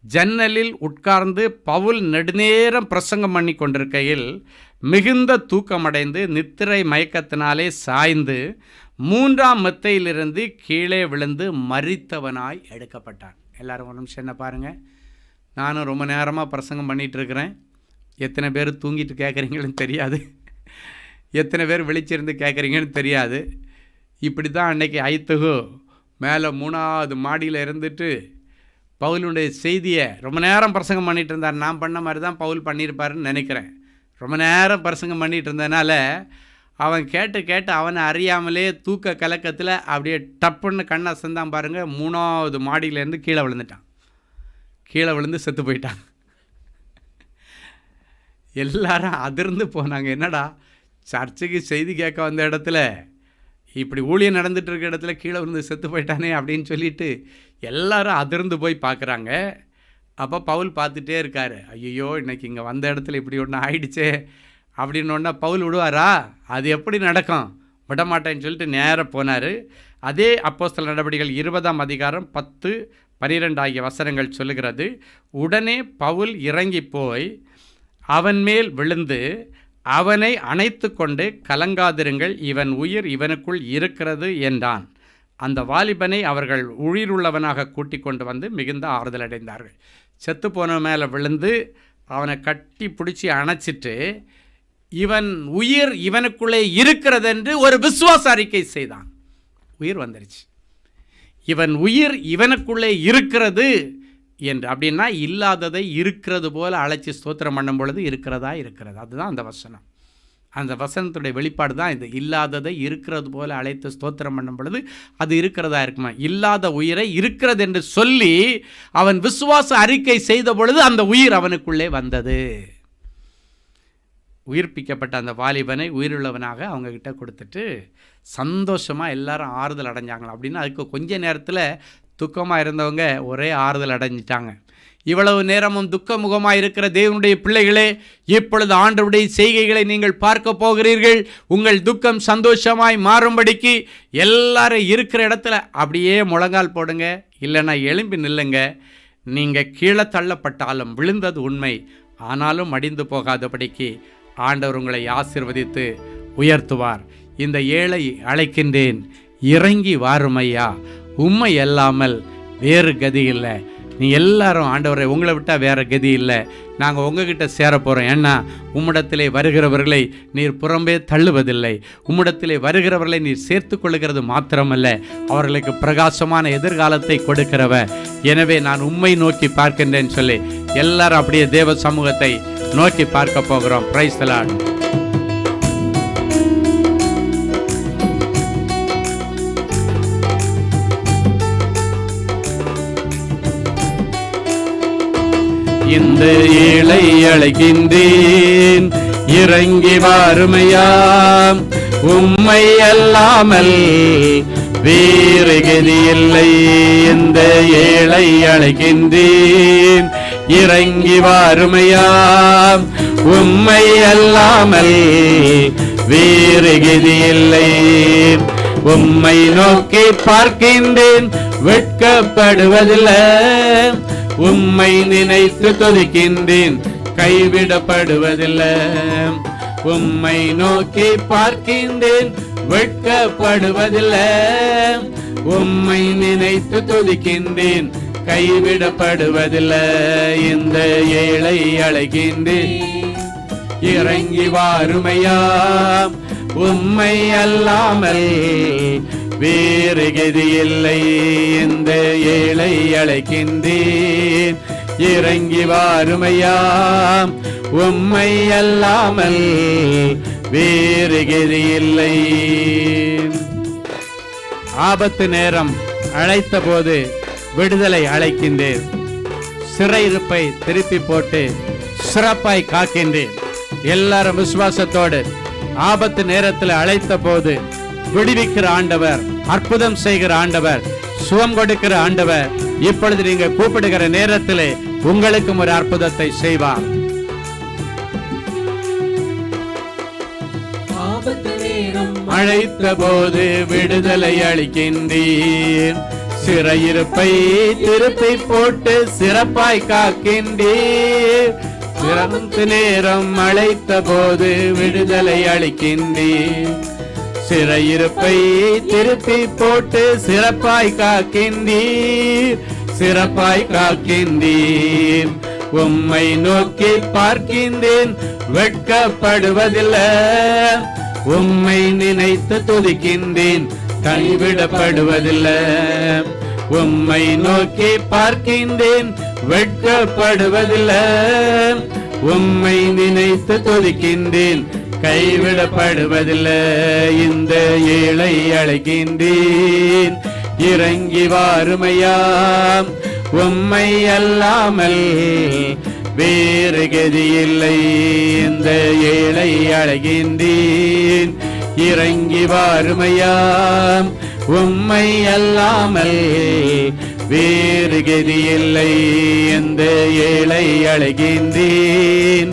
ஜன்னலில் உட்கார்ந்து பவுல் நெடுநேரம் பிரசங்கம் பண்ணி கொண்டிருக்கையில் மிகுந்த தூக்கமடைந்து நித்திரை மயக்கத்தினாலே சாய்ந்து 3ஆம் மெத்தையிலிருந்து கீழே விழுந்து மரித்தவனாய் எடுக்கப்பட்டான். எல்லாரும் ஒரு நிமிஷம் என்ன பாருங்கள். நானும் ரொம்ப நேரமாக பிரசங்கம் பண்ணிகிட்ருக்கிறேன். எத்தனை பேர் தூங்கிட்டு கேட்குறீங்கன்னு தெரியாது, எத்தனை பேர் விழிச்சிருந்து கேட்குறீங்கன்னு தெரியாது. இப்படி தான் அன்றைக்கி ஐத்துகு மேலே 3ஆவது மாடியில் இருந்துட்டு பவுலுடைய செய்தியை ரொம்ப நேரம் பிரசங்கம் பண்ணிகிட்டு இருந்தார். நான் பண்ண மாதிரி தான் பவுல் பண்ணியிருப்பாருன்னு நினைக்கிறேன். ரொம்ப நேரம் பிரசங்கம் பண்ணிகிட்டு இருந்ததுனால அவன் கேட்டு அவனை அறியாமலே தூக்க கலக்கத்தில் அப்படியே டப்புன்னு கண்ணை அசந்தான் பாருங்கள். 3ஆவது மாடியிலேருந்து கீழே விழுந்துட்டான். கீழே விழுந்து செத்து போயிட்டான். எல்லாரும் அதிர்ந்து போனாங்க. என்னடா சர்ச்சுக்கு செய்தி கேட்க வந்த இடத்துல இப்படி ஊழியம் நடந்துட்டு இருக்க இடத்துல கீழே விழுந்து செத்து போயிட்டானே அப்படின்னு சொல்லிட்டு எல்லாரும் அதிர்ந்து போய் பார்க்குறாங்க. அப்போ பவுல் பார்த்துட்டே இருக்கார். ஐயோ இன்னைக்கு இங்கே வந்த இடத்துல இப்படி ஒன்று ஆயிடுச்சே அப்படின்னு ஒன்றா பவுல் விடுவாரா? அது எப்படி நடக்கும்? விடமாட்டேன்னு சொல்லிட்டு நேராக போனார். அதே அப்போஸ்தலர் நடபடிகள் 20ஆம் அதிகாரம் 10, 12 ஆகிய வசனங்கள் சொல்லுகிறது. உடனே பவுல் இறங்கி போய் அவன் மேல் விழுந்து அவனை அணைத்து கொண்டு கலங்காதிருங்கள், இவன் உயிர் இவனுக்குள் இருக்கிறது என்றான். அந்த வாலிபனை அவர்கள் உயிருள்ளவனாக கூட்டிக் கொண்டு வந்து மிகுந்த ஆறுதல் அடைந்தார்கள். செத்து போன மேலே விழுந்து அவனை கட்டி பிடிச்சி அணைச்சிட்டு இவன் உயிர் இவனுக்குள்ளே இருக்கிறதென்று ஒரு விசுவாச அறிக்கை செய்தான். உயிர் வந்துருச்சு. இவன் உயிர் இவனுக்குள்ளே இருக்கிறது என்று, அப்படின்னா இல்லாததை இருக்கிறது போல அழைச்சி ஸ்தோத்திரம் பண்ணும் பொழுது இருக்கிறதா இருக்கிறது. அதுதான் அந்த வசனம். அந்த வசனத்துடைய வெளிப்பாடு தான் இது. இல்லாததை இருக்கிறது போல அழைத்து ஸ்தோத்திரம் பண்ணும் பொழுது அது இருக்கிறதா இருக்குமா? இல்லாத உயிரை இருக்கிறது என்று சொல்லி அவன் விசுவாச அறிக்கை செய்த பொழுது அந்த உயிர் அவனுக்குள்ளே வந்தது. உயிர்ப்பிக்கப்பட்ட அந்த வாலிபனை உயிருள்ளவனாக அவங்கக்கிட்ட கொடுத்துட்டு சந்தோஷமாக எல்லாரும் ஆறுதல் அடைஞ்சாங்களா. அப்படின்னா அதுக்கு கொஞ்ச நேரத்தில் துக்கமாக இருந்தவங்க ஒரே ஆறுதல் அடைஞ்சிட்டாங்க. இவ்வளவு நேரமும் துக்கமுகமாக இருக்கிற தேவனுடைய பிள்ளைகளே, இப்பொழுது ஆண்டவருடைய செய்கைகளை நீங்கள் பார்க்க போகிறீர்கள். உங்கள் துக்கம் சந்தோஷமாய் மாறும்படிக்கு எல்லாரும் இருக்கிற இடத்துல அப்படியே முழங்கால் போடுங்க, இல்லைன்னா எழும்பி நில்லுங்க. நீங்கள் கீழே தள்ளப்பட்டாலும் விழுந்தது உண்மை, ஆனாலும் மடிந்து போகாதபடிக்கு ஆண்டவர் உங்களை ஆசீர்வதித்து உயர்த்துவார். இந்த ஏழை அழைக்கின்றேன், இறங்கி வாருமையா, உம்மை அல்லாமல் வேறு கதி இல்லை. நீ எல்லாரும் ஆண்டவரை உங்களை விட்டால் வேறு கதி இல்லை, நாங்கள் உங்ககிட்ட சேர போகிறோம். ஏன்னா உம்மிடத்திலே வருகிறவர்களை நீர் புறம்பே தள்ளுவதில்லை, உம்மிடத்திலே வருகிறவர்களை நீர் சேர்த்து கொள்ளுகிறது மாத்திரமல்ல, அவர்களுக்கு பிரகாசமான எதிர்காலத்தை கொடுக்கிறவர். எனவே நான் உம்மை நோக்கி பார்க்கின்றேன்னு சொல்லி எல்லாரும் அப்படியே தேவ சமூகத்தை நோக்கி பார்க்க போகிறோம். Price the Lord. இந்த ஏழை அழைக்கின்றேன், இறங்கி வாருமையாம், உம்மை அல்லாமல் வேறு கதி இல்லை. இந்த ஏழை அழைக்கின்றேன், இறங்கி வாருமையாம், உம்மை அல்லாமல் வேறு கதி இல்லை. உம்மை நோக்கி பார்க்கின்றேன், வெட்கப்படுவதில்லை, உம்மை நினைத்து துதிக்கின்றேன், கைவிடப்படுவதில்லை. உம்மை நோக்கி பார்க்கின்றேன், வெட்கப்படுவதில்லை. உம்மை நினைத்து துதிக்கின்றேன், கைவிடப்படுவதில்லை. இந்த ஏழை அழைக்கின்றேன், இறங்கி வாருமையா. உம்மை அல்லாமல் வேறு கதி இல்லை. இந்த ஏழை அழைக்கின்றேன், இறங்கி வாருமையா. உம்மை அல்லாமல் வேறு கதி இல்லை. ஆபத்து நேரம் அழைத்த போது விடுதலை அழைக்கின்றேன். சிறையிருப்பை திருப்பி போட்டு சிறப்பாய் காக்கின்றேன். எல்லாரும் விசுவாசத்தோடு ஆபத்து நேரத்தில் அழைத்த போது விடுவிக்கிற ஆண்டவர், அற்புதம் செய்கிற ஆண்டவர், சுகம் கொடுக்கிற ஆண்டவர் இப்பொழுது நீங்க கூப்பிடுகிற நேரத்திலே உங்களுக்கும் ஒரு அற்புதத்தை செய்வார். அழைத்த போது விடுதலை அளிக்கின்றேன், சிறையிருப்பை திருப்பி போட்டு சிறப்பாய் காக்கின்றேன். சிறந்த நேரம் அழைத்த போது விடுதலை அளிக்கின்றேன், சிறையிருப்பை திருப்பி போட்டு சிறப்பாய் காக்கின்றீர், சிறப்பாய் காக்கின்றீர். உம்மை நோக்கி பார்க்கின்றேன், வெட்கப்படுவதில்லை. உம்மை நினைத்து துதிக்கின்றேன், கைவிடப்படுவதில்லை. உம்மை நோக்கி பார்க்கின்றேன், வெட்கப்படுவதில்லை. உம்மை நினைத்து துதிக்கின்றேன், கைவிடப்படுவதில்லை. இந்த ஏழை அழைக்கின்றேன், இறங்கி வாருமையா. உம்மை அல்லாமல் வேறு கதி இல்லை. இந்த ஏழை அழைக்கின்றேன், இறங்கி வாருமையா. உம்மை அல்லாமல் வேறு கதி இல்லை. இந்த ஏழை அழைக்கின்றேன்,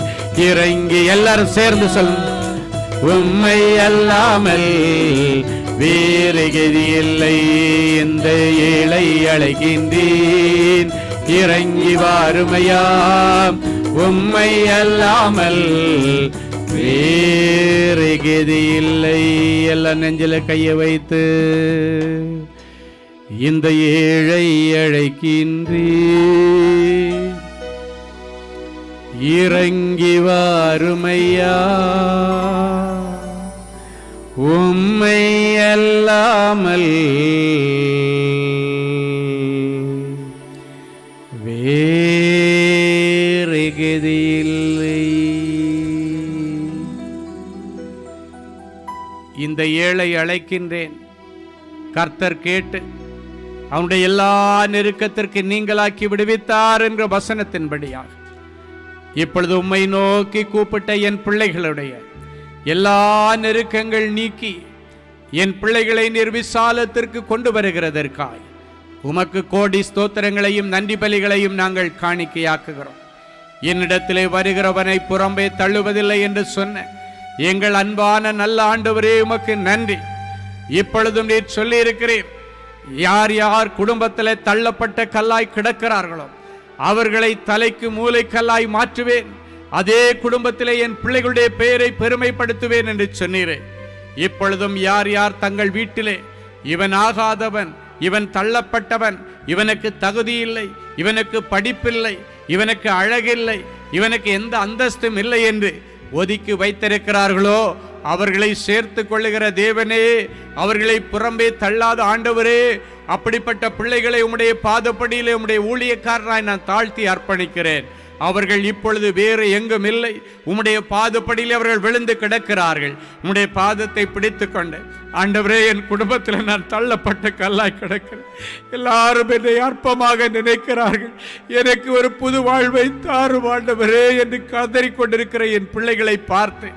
இறங்கி. எல்லாரும் சேர்ந்து சொல்லுங்க. உம்மை அல்லாமல் வேறு கதி இல்லை. இந்த ஏழை அழைக்கின்றேன், இறங்கி வாருமையா. உம்மை அல்லாமல் வேறு கதி இல்லை. எல்லாம் நெஞ்சில கையை வைத்து இந்த ஏழை அழைக்கின்றேன், இறங்கி வாருமையா. உம்மை அல்லாமல் வேறு கதி இல்லை. இந்த ஏழை அழைக்கின்றேன். கர்த்தர் கேட்டு அவனுடைய எல்லா நெருக்கத்திற்கு நீங்களாக்கி விடுவித்தார் என்ற வசனத்தின்படியாக இப்பொழுது உம்மை நோக்கி கூப்பிட்ட என் பிள்ளைகளுடைய எல்லா நெருக்கங்கள் நீக்கி என் பிள்ளைகளை நிர்விசாலத்திற்கு கொண்டு வருகிறதற்காய் உமக்கு கோடி ஸ்தோத்திரங்களையும் நன்றி பலிகளையும் நாங்கள் காணிக்கையாக்குகிறோம். என்னிடத்திலே வருகிறவனை புறம்பே தள்ளுவதில்லை என்று சொன்ன எங்கள் அன்பான நல்ல ஆண்டவரே, உமக்கு நன்றி. இப்பொழுதும் நீர் சொல்லி இருக்கிறீர், யார் யார் குடும்பத்திலே தள்ளப்பட்ட கல்லாய் கிடக்கிறார்களோ அவர்களை தலைக்கு மூளைக்கல்லாய் மாற்றுவேன், அதே குடும்பத்திலே என் பிள்ளைகளுடைய பெயரை பெருமைப்படுத்துவேன் என்று சொன்னீரே. இப்பொழுதும் யார் யார் தங்கள் வீட்டிலே இவன் ஆகாதவன், இவன் தள்ளப்பட்டவன், இவனுக்கு தகுதி இல்லை, இவனுக்கு படிப்பில்லை, இவனுக்கு அழகில்லை, இவனுக்கு எந்த அந்தஸ்தும் இல்லை என்று ஒதுக்கி வைத்திருக்கிறார்களோ அவர்களை சேர்த்து கொள்ளுகிற தேவனே, அவர்களை புறம்பே தள்ளாத ஆண்டவரே, அப்படிப்பட்ட பிள்ளைகளை உம்முடைய பாதப்படியிலே உம்முடைய ஊழியக்காரராய் நான் தாழ்த்தி அர்ப்பணிக்கிறேன். அவர்கள் இப்பொழுது வேறு எங்கும் இல்லை, உம்முடைய பாதப்படியில் அவர்கள் விழுந்து கிடக்கிறார்கள். உம்முடைய பாதத்தை பிடித்து கொண்டு ஆண்டவரே, என் குடும்பத்தில் நான் தள்ளப்பட்ட கல்லாய் கிடக்கிறேன், எல்லாரும் என்னை அற்பமாக நினைக்கிறார்கள், எனக்கு ஒரு புது வாழ்வை தாரும் ஆண்டவரே என்று கதறிக்கொண்டிருக்கிற என் பிள்ளைகளை பார்த்து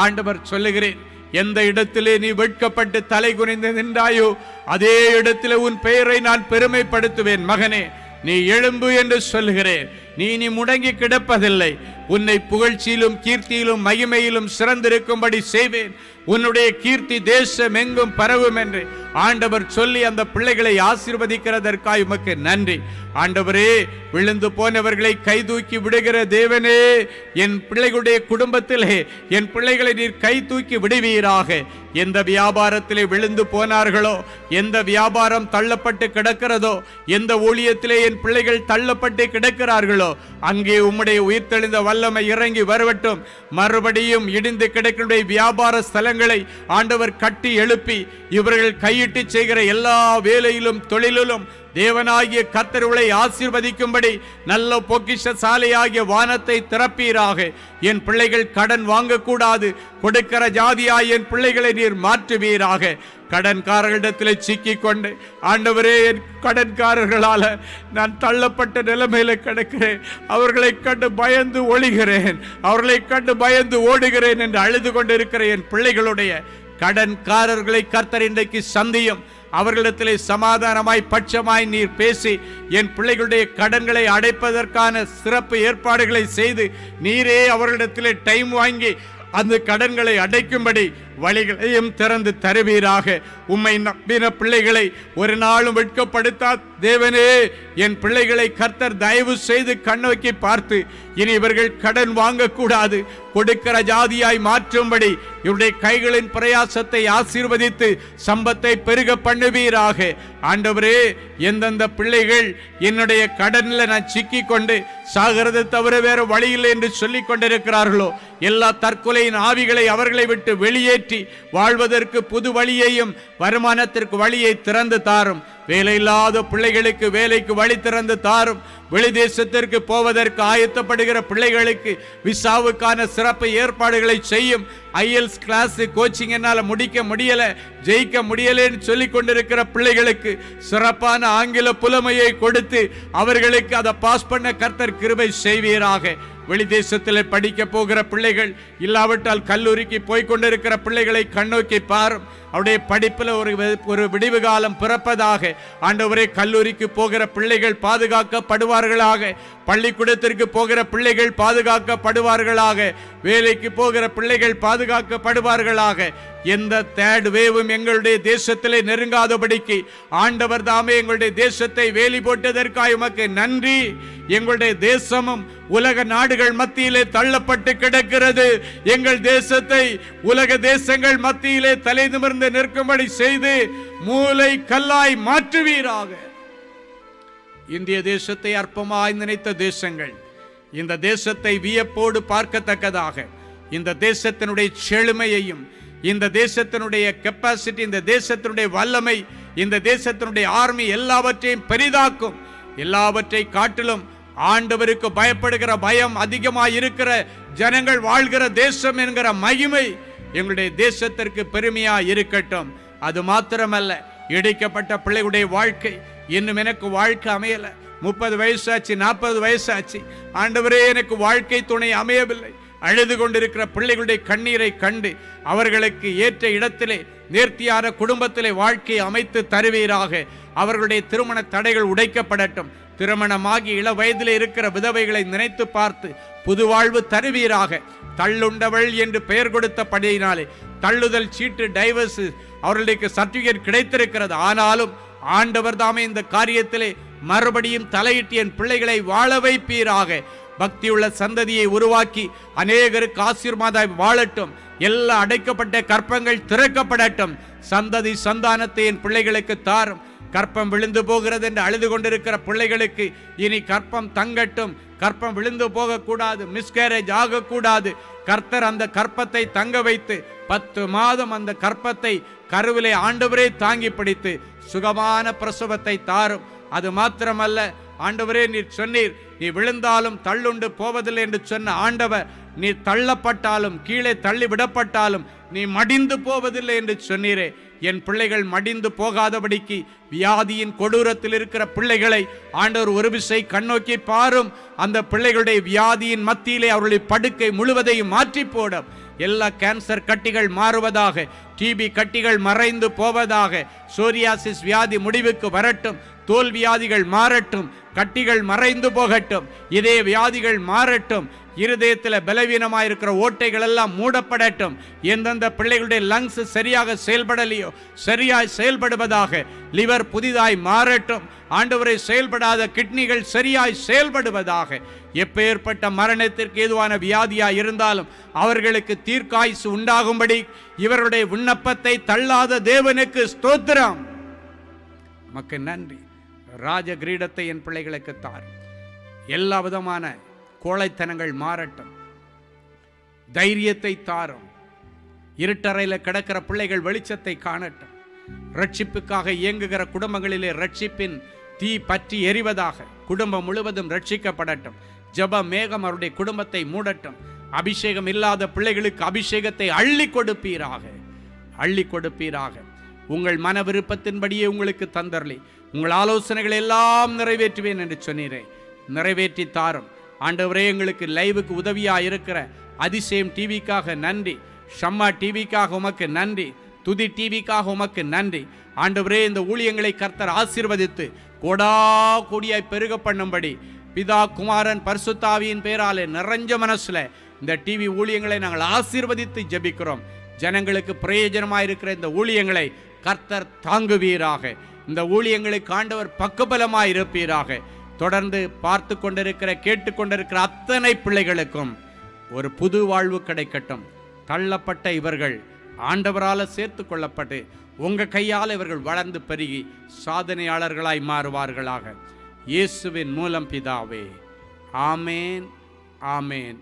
ஆண்டவர் சொல்லுகிறேன், எந்த இடத்திலே நீ வெட்கப்பட்டு தலை குனிந்து நின்றாயோ அதே இடத்திலே உன் பெயரை நான் பெருமைப்படுத்துவேன். மகனே, நீ எழும்பு என்று சொல்லுகிறேன். நீ முடங்கி கிடப்பதில்லை. உன்னை புகழ்ச்சியிலும் கீர்த்தியிலும் மகிமையிலும் சிறந்திருக்கும்படி செய்வேன். உன்னுடைய கீர்த்தி தேசம் எங்கும் பரவும் என்று ஆண்டவர் சொல்லி அந்த பிள்ளைகளை ஆசீர்வதிக்கிறதற்காக உமக்கு நன்றி. ஆண்டவரே, விழுந்து போனவர்களை கைதூக்கி விடுகிற தேவனே, என் பிள்ளைகளுடைய குடும்பத்திலே என் பிள்ளைகளை நீர் கை தூக்கி விடுவீராக. எந்த வியாபாரத்திலே விழுந்து போனார்களோ, எந்த வியாபாரம் தள்ளப்பட்டு கிடக்கிறதோ, எந்த ஊழியத்திலே என் பிள்ளைகள் தள்ளப்பட்டு கிடக்கிறார்களோ, அங்கே உம்முடைய உயிர்த்தெழுந்த வல்லமை இறங்கி வரவட்டும். மறுபடியும் இடிந்து கிடக்கிற வியாபார ஸ்தலங்களை ஆண்டவர் கட்டி எழுப்பி இவர்கள் கையிட்டு செய்கிற எல்லா வேலையிலும் தொழிலிலும் தேவனாகிய கர்த்தர்களை ஆசீர்வதிக்கும்படி நல்ல பொக்கிஷ சாலையாகிய வானத்தை திறப்பீராக. என் பிள்ளைகள் கடன் வாங்கக்கூடாது, கொடுக்கிற ஜாதியாய் என் பிள்ளைகளை நீர் மாற்றுவீராக. கடன்காரர்களிடத்தில் சிக்கிக் கொண்டு ஆண்டவரே, என் கடன்காரர்களால நான் தள்ளப்பட்ட நிலைமையில கிடக்கிறேன், அவர்களை கண்டு பயந்து ஒளிகிறேன், அவர்களை கண்டு பயந்து ஓடுகிறேன் என்று அழுது கொண்டிருக்கிற என் பிள்ளைகளுடைய கடன்காரர்களை கர்த்தர் இன்றைக்கு சந்தியும். அவர்களிடத்திலே சமாதானமாய் பட்சமாய் நீர் பேசி என் பிள்ளைகளுடைய கடன்களை அடைப்பதற்கான சிறப்பு ஏற்பாடுகளை செய்து நீரே அவர்களிடத்திலே டைம் வாங்கி அந்த கடன்களை அடைக்கும்படி வழிகளையும் திறந்து தருவீராக. உம்மை நம்பின பிள்ளைகளை ஒரு நாளும் வெட்கப்படுத்தா தேவனே, என் பிள்ளைகளை கர்த்தர் தயவு செய்து கண்ணோக்கி பார்த்து இனி இவர்கள் கடன் வாங்கக்கூடாது, கொடுக்கிற ஜாதியாய் மாற்றும்படி இவருடைய கைகளின் பிரயாசத்தை ஆசீர்வதித்து சம்பத்தை பெருக பண்ணுவீராக. ஆண்டவரே, எந்தெந்த பிள்ளைகள் என்னுடைய கடனில் நான் சிக்கி கொண்டு சாகிறதை தவிர வேற வழியில்லை என்று சொல்லிக் கொண்டிருக்கிறார்களோ, எல்லா தற்கொலையின் ஆவிகளை அவர்களை விட்டு வெளியேற்றி வாழ்வதற்கு புது வழியையும் வருமானத்திற்கு வழியை திறந்து தாரும். வேலையில்லாத பிள்ளைகளுக்கு வேலைக்கு வழி திறந்து தாரும். வெளி தேசத்திற்கு போவதற்கு ஆயத்தப்படுகிற பிள்ளைகளுக்கு விசாவுக்கான சிறப்பு ஏற்பாடுகளை செய்யும். IELTS கிளாஸ் கோச்சிங் என்னால் முடிக்க முடியல, ஜெயிக்க முடியலன்னு சொல்லி கொண்டிருக்கிற பிள்ளைகளுக்கு சிறப்பான ஆங்கில புலமையை கொடுத்து அவர்களுக்கு அதை பாஸ் பண்ண கர்த்தர் கிருபை செய்வீராக. வெளி தேசத்தில் படிக்க போகிற பிள்ளைகள், இல்லாவிட்டால் கல்லூரிக்கு போய்கொண்டிருக்கிற பிள்ளைகளை கண்ணோக்கி பாரும். அவருடைய படிப்பில் ஒரு விடிவு காலம் பிறப்பதாக. ஆண்டவரே, கல்லூரிக்கு போகிற பிள்ளைகள் பாதுகாக்கப்படுவார்களாக, பள்ளிக்கூடத்திற்கு போகிற பிள்ளைகள் பாதுகாக்கப்படுவார்களாக, வேலைக்கு போகிற பிள்ளைகள் பாதுகாக்கப்படுவார்களாக. எந்த தேர்ட் வேவும் எங்களுடைய தேசத்திலே நெருங்காதபடிக்கு ஆண்டவர் தாமே எங்களுடைய தேசத்தை வேலி போட்டதற்காக உமக்கு நன்றி. எங்களுடைய தேசமும் உலக நாடுகள் மத்தியிலே தள்ளப்பட்டு கிடக்கிறது. எங்கள் தேசத்தை உலக தேசங்கள் மத்தியிலே தலை நிமிர்ந்து நிற்கும்படி செய்து மூலை கல்லாய் மாற்றுவீராக. இந்திய தேசத்தை அற்பமாய் நினைத்த தேசங்கள் இந்த தேசத்தை வியப்போடு பார்க்கத்தக்கதாக, இந்த தேசத்தினுடைய செழுமையையும், இந்த தேசத்தினுடைய கெப்பாசிட்டி, இந்த தேசத்தினுடைய வல்லமை, இந்த தேசத்தினுடைய ஆர்மி எல்லாவற்றையும் பெரிதாக்கும். எல்லாவற்றை காட்டிலும் ஆண்டவருக்கு பயப்படுகிற பயம் அதிகமாக இருக்கிற ஜனங்கள் வாழ்கிற தேசம் என்கிற மகிமை எங்களுடைய தேசத்திற்கு பெருமையா இருக்கட்டும். அது மாத்திரமல்ல, இடிக்கப்பட்ட பிள்ளைகளுடைய வாழ்க்கை, இன்னும் எனக்கு வாழ்க்கை அமையல, 30 வயசாச்சு, 40 வயசாச்சு, ஆண்டவரே எனக்கு வாழ்க்கை துணை அமையவில்லை, அழுது கொண்டிருக்கிற பிள்ளைகளுடைய கண்ணீரை கண்டு அவர்களுக்கு ஏற்ற இடத்திலே நேர்த்தியான குடும்பத்திலே வாழ்க்கையை அமைத்து தருவீராக. அவர்களுடைய திருமண தடைகள் உடைக்கப்படட்டும். திருமணமாகி இள வயதிலே இருக்கிற விதவைகளை நினைத்து பார்த்து புது வாழ்வு தருவீராக. தள்ளுண்டவள் என்று பெயர் கொடுத்தபடியினாலே தள்ளுதல் சீட்டு, டைவர்ஸ், அவர்களுக்கு சர்டிபிகேட் கிடைத்திருக்கிறது. ஆனாலும் ஆண்டவர் தாமே இந்த காரியத்திலே மறுபடியும் தலையிட்டு என் பிள்ளைகளை வாழ வைப்பீராக. பக்தியுள்ள சந்ததியை உருவாக்கி அநேகருக்கு ஆசீர்வாதம் வாழட்டும். எல்லா அடைக்கப்பட்ட கற்பங்கள் திறக்கப்படட்டும். சந்ததி சந்தானத்தை என் பிள்ளைகளுக்கு தாரும். கற்பம் விழுந்து போகிறது என்று அழுது கொண்டிருக்கிற பிள்ளைகளுக்கு இனி கற்பம் தங்கட்டும். கற்பம் விழுந்து போகக்கூடாது, மிஸ்கேரேஜ் ஆகக்கூடாது. கர்த்தர் அந்த கற்பத்தை தங்க வைத்து 10 மாதம் அந்த கற்பத்தை கருவிலே ஆண்டவரே தாங்கி பிடித்து சுகமான பிரசவத்தை தாரும். அது மாத்திரமல்ல, ஆண்டவரே நீர் சொன்னீர், நீ விழுந்தாலும் தள்ளுண்டு போவதில்லை என்று சொன்ன ஆண்டவர், நீ தள்ளப்பட்டாலும் கீழே தள்ளி விடப்பட்டாலும் நீ மடிந்து போவதில்லை என்று சொன்னீரே. என் பிள்ளைகள் மடிந்து போகாதபடிக்கு வியாதியின் கொடூரத்தில் இருக்கிற பிள்ளைகளை ஆண்டவர் ஒரு விசை கண்ணோக்கி பாரும். அந்த பிள்ளைகளுடைய வியாதியின் மத்தியிலே அவர்களுடைய படுக்கை முழுவதையும் மாற்றி போடும். எல்லா கேன்சர் கட்டிகள் மாறுவதாக, டிபி கட்டிகள் மறைந்து போவதாக, சோரியாசிஸ் வியாதி முடிவுக்கு வரட்டும், தோல் வியாதிகள் மாறட்டும், கட்டிகள் மறைந்து போகட்டும், இதய வியாதிகள் மாறட்டும். இருதயத்தில் பலவீனமாக இருக்கிற ஓட்டைகள் எல்லாம் மூடப்படட்டும். எந்தெந்த பிள்ளைகளுடைய லங்ஸ் சரியாக செயல்படலையோ சரியாய் செயல்படுவதாக. லிவர் புதிதாய் மாறட்டும். ஆண்டவரை செயல்படாத கிட்னிகள் சரியாய் செயல்படுவதாக. எப்பேற்பட்ட மரணத்திற்கு ஏதுவான வியாதியாய் இருந்தாலும் அவர்களுக்கு தீர்க்காயுசு உண்டாகும்படி இவருடைய விண்ணப்பத்தை தள்ளாத தேவனுக்கு ஸ்தோத்திரம். நமக்கு நன்றி. ராஜ கிரீடத்தை என் பிள்ளைகளுக்கு தார். எல்லா விதமான கோழைத்தனங்கள் மாறட்டும். தைரியத்தை தாரும். இருட்டறையில் கிடக்கிற பிள்ளைகள் வெளிச்சத்தை காணட்டும். ரட்சிப்புக்காக இயங்குகிற குடும்பங்களிலே ரட்சிப்பின் தீ பற்றி எரிவதாக. குடும்பம் முழுவதும் ரட்சிக்கப்படட்டும். ஜெப மேகம் அவருடைய குடும்பத்தை மூடட்டும். அபிஷேகம் இல்லாத பிள்ளைகளுக்கு அபிஷேகத்தை அள்ளி கொடுப்பீராக, அள்ளி கொடுப்பீராக. உங்கள் மன விருப்பத்தின்படியே உங்களுக்கு தந்தரலி உங்கள் ஆலோசனைகள் எல்லாம் நிறைவேற்றுவேன் என்று சொன்னீரே, நிறைவேற்றி தாரும். ஆண்டவரே, எங்களுக்கு லைவுக்கு உதவியாக இருக்கிற அதிசயம் டிவிக்காக நன்றி. ஷம்மா டிவிக்காக உமக்கு நன்றி. துதி டிவிக்காக உமக்கு நன்றி. ஆண்டவரே, இந்த ஊழியங்களை கர்த்தர் ஆசீர்வதித்து கோடா கோடியாய் பெருக பண்ணும்படி பிதா குமாரன் பரிசுத்தாவியின் பேராலே நிறைஞ்ச மனசுல இந்த டிவி ஊழியங்களை நாங்கள் ஆசீர்வதித்து ஜெபிக்கிறோம். ஜனங்களுக்கு பிரயோஜனமாக இருக்கிற இந்த ஊழியங்களை கர்த்தர் தாங்குவீராக. இந்த ஊழியங்களுக்கு ஆண்டவர் பக்கபலமாக இருப்பீராக. தொடர்ந்து பார்த்து கொண்டிருக்கிற கேட்டுக்கொண்டிருக்கிற அத்தனை பிள்ளைகளுக்கும் ஒரு புது வாழ்வு கிடைக்கட்டும். தள்ளப்பட்ட இவர்கள் ஆண்டவரால் சேர்த்து கொள்ளப்பட்டு உங்கள் கையால் இவர்கள் வளர்ந்து பெருகி சாதனையாளர்களாய் மாறுவார்களாக. இயேசுவின் மூலம் பிதாவே, ஆமேன், ஆமேன்.